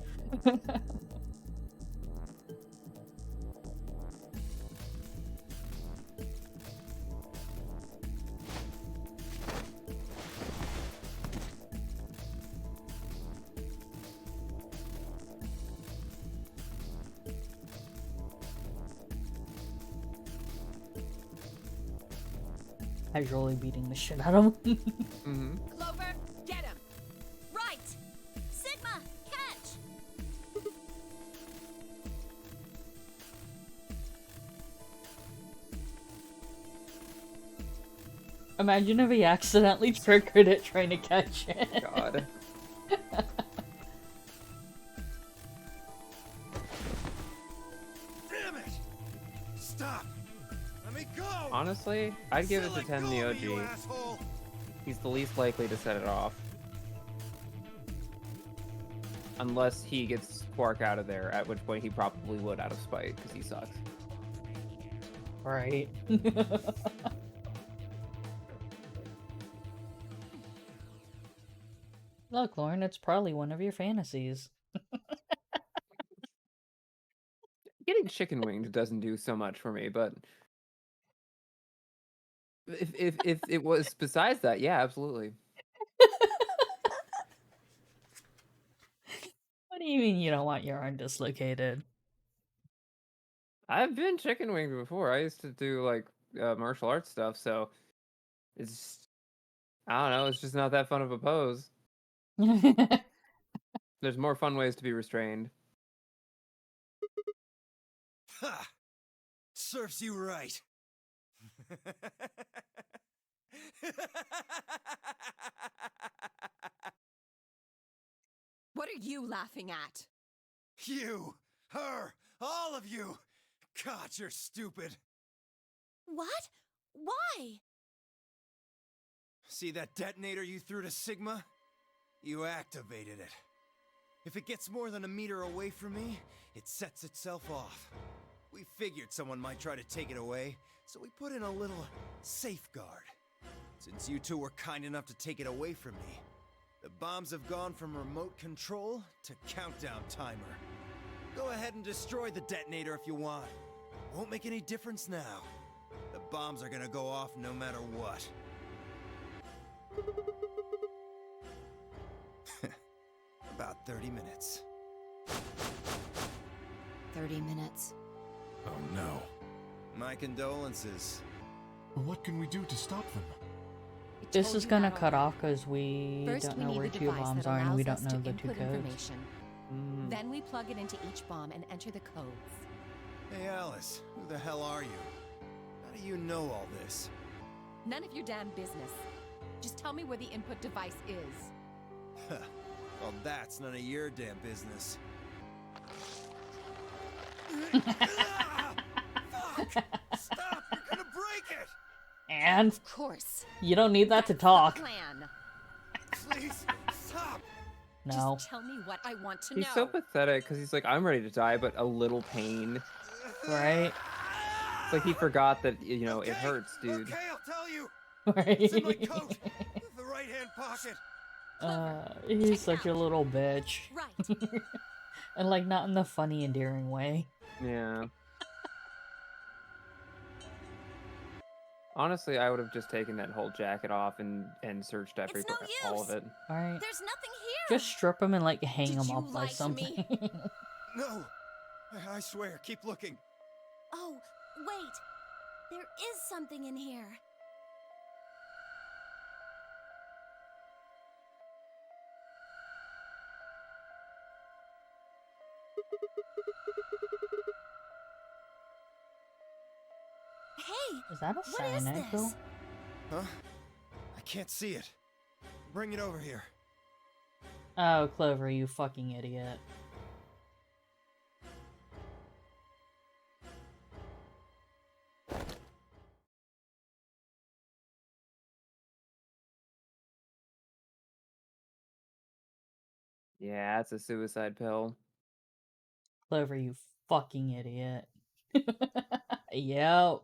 Casually beating the shit out of him. Mm-hmm. Clover, get him! Right! Sigma, catch! Imagine if he accidentally triggered it trying to catch it. God. Damn it! Stop! Let me go! Honestly, I'd give it to Let 10 go the of me, you OG. asshole! He's the least likely to set it off. Unless he gets Quark out of there, at which point he probably would out of spite, because he sucks. Right. Look, Lauren, it's probably one of your fantasies. Getting chicken winged doesn't do so much for me, but if it was besides that, yeah, absolutely. What do you mean you don't want your arm dislocated? I've been chicken winged before. I used to do like martial arts stuff, so it's I don't know. It's just not that fun of a pose. There's more fun ways to be restrained. Ha! Serves you right. What are you laughing at? You, her, all of you. God, you're stupid. What? Why? See that detonator you threw to Sigma? You activated it. If it gets more than a meter away from me, it sets itself off. We figured someone might try to take it away, so we put in a little safeguard. Since you two were kind enough to take it away from me, the bombs have gone from remote control to countdown timer. Go ahead and destroy the detonator if you want. Won't make any difference now. The bombs are gonna go off no matter what. About 30 minutes. 30 minutes. Oh no. My condolences. What can we do to stop them? I This told is you gonna that cut already. off because we First, don't we know need where the 2 device bombs that are and we allows don't us know to the 2 input codes. information. Then we plug it into each bomb and enter the codes. Hey Alice, who the hell are you? How do you know all this? None of your damn business. Just tell me where the input device is. Well, that's none of your damn business. Fuck! Stop! You're gonna break it! And Of course. you don't need that to That's the talk. plan. Please, stop! No. Just tell me what I want to He's know. so pathetic because he's like, I'm ready to die, but a little pain. Right? It's like he forgot that, you know, it Okay, hurts, dude. Okay, I'll tell you. Right? It's in my coat, the right-hand pocket. He's such a little bitch. Right. And like not in the funny, endearing way. Yeah. Honestly, I would have just taken that whole jacket off and searched all of it. Alright. There's nothing here. Just strip him and like hang Did him you up by lie to something. me? No! I swear, keep looking. Oh, wait. There is something in here. Hey, Is that a what is cyanide pill? this? Huh? I can't see it. Bring it over here. Oh, Clover, you fucking idiot. Yeah, it's a suicide pill. Clover, you fucking idiot. Yep.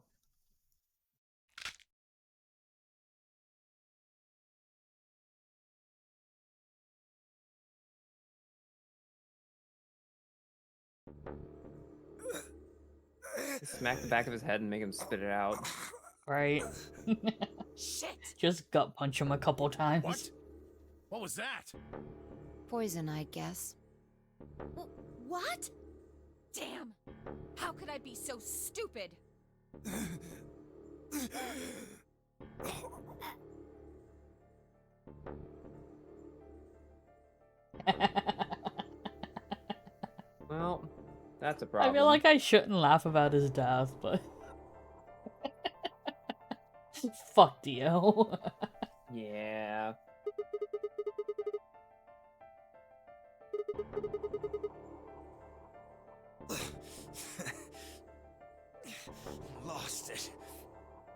Just smack the back of his head and make him spit it out. Right. Shit. Just gut punch him a couple times. What? What was that? Poison, I guess. What? Damn! How could I be so stupid? Well, that's a I problem. feel like I shouldn't laugh about his death, but... Fuck Dio. Yeah. Lost it.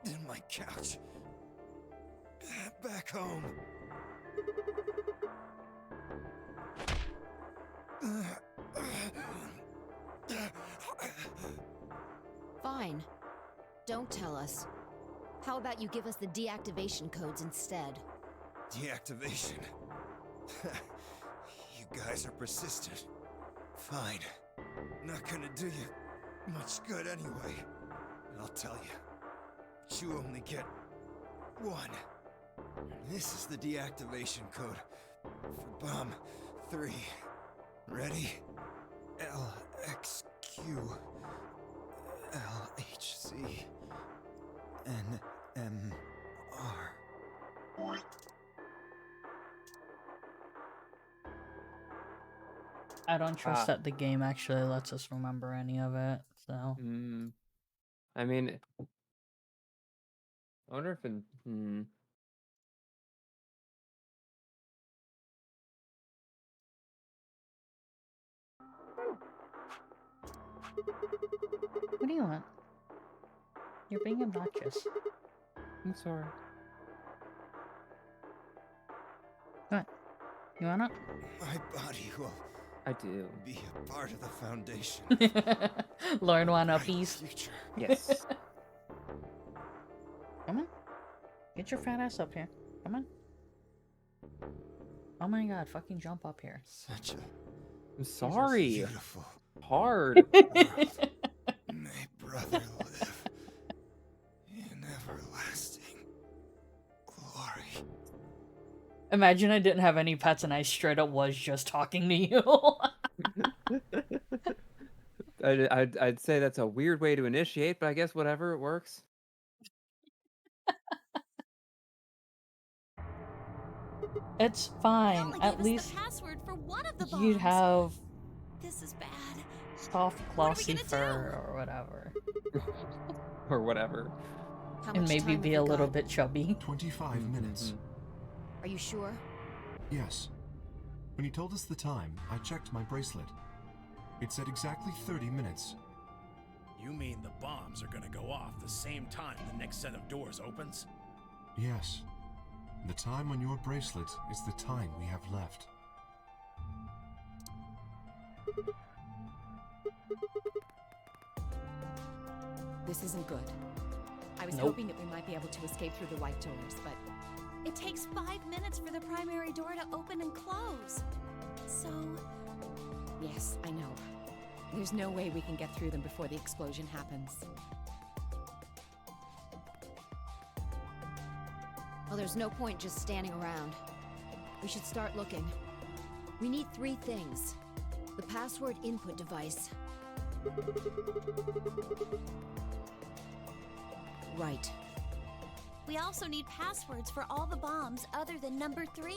In my couch. Back home. Fine. Don't tell us. How about you give us the deactivation codes instead? Deactivation. You guys are persistent. Fine. Not gonna do you much good anyway. I'll tell you. You only get one. This is the deactivation code for Bomb 3. Ready? LXQ LHC NMR. I don't trust that the game actually lets us remember any of it, so... I mean... I wonder if What do you want? You're being obnoxious. I'm sorry. What? You want it? My body will I do. be a part of the foundation. Learn one uppies. Future. Yes. Come on. Get your fat ass up here. Come on. Oh my god, fucking jump up here. Such a I'm sorry. beautiful Hard. world. May brother live in everlasting glory. Imagine I didn't have any pets and I straight up was just talking to you. I'd say that's a weird way to initiate, but I guess whatever, it works. It's They fine. only At gave us least the password for one of the bombs. you'd have This is bad. soft, What are we glossy gonna fur or whatever. Or whatever. How And much maybe time be have a we little got? bit chubby. 25 minutes. Are you sure? Yes. When he told us the time, I checked my bracelet. It said exactly 30 minutes. You mean the bombs are gonna go off the same time the next set of doors opens? Yes. The time on your bracelet is the time we have left. This isn't good. I was Nope. hoping that we might be able to escape through the white doors, but It takes 5 minutes for the primary door to open and close. So, yes, I know. There's no way we can get through them before the explosion happens. Well, there's no point just standing around. We should start looking. We need 3 things. The password input device. Right. We also need passwords for all the bombs other than number 3.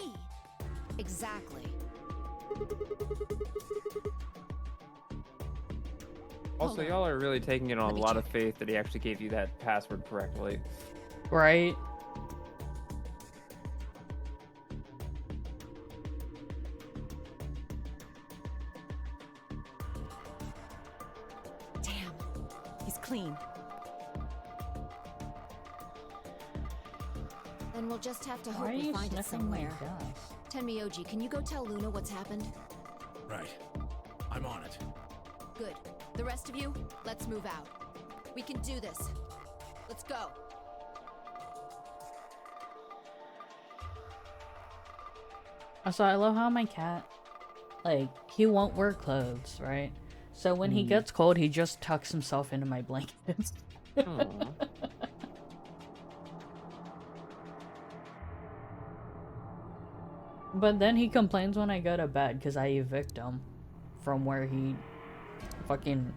Exactly. Also, y'all are really taking it on a lot of faith that he actually gave you that password correctly. Right. Damn. He's clean. Then we'll just have to Why hope are we you find it sniffing my somewhere. gas? Tenmyoji, can you go tell Luna what's happened? Right. I'm on it. Good. The rest of you, let's move out. We can do this. Let's go. Also, I love how my cat, like, he won't wear clothes, right? So when he gets cold, he just tucks himself into my blankets. Aww. But then he complains when I go to bed because I evict him from where he fucking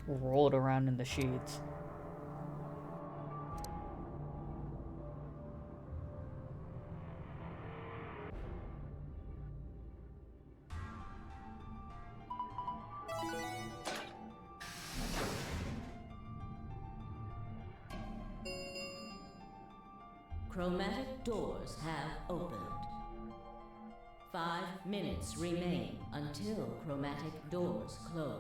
rolled around in the sheets. Chromatic doors have opened. 5 minutes remain until chromatic doors close.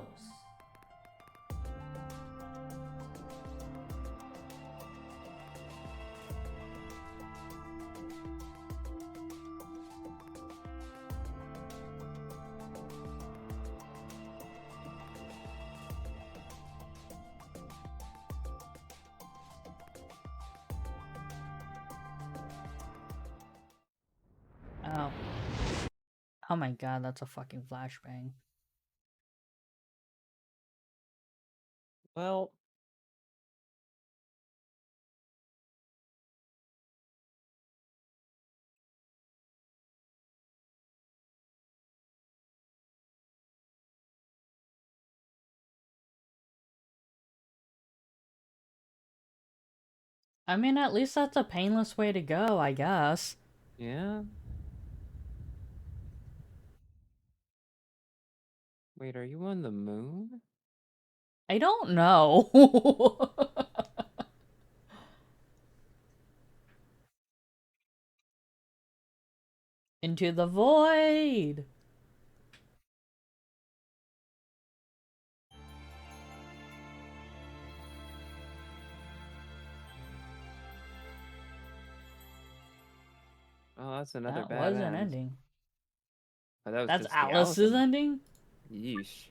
Oh. Oh my god, that's a fucking flashbang. Well, I mean, at least that's a painless way to go, I guess. yeah. Wait, are you on the moon? I don't know. Into the void. Oh, that's another That bad was an end. ending. Oh, that was That's just the Alice's Allison. ending? Yeesh.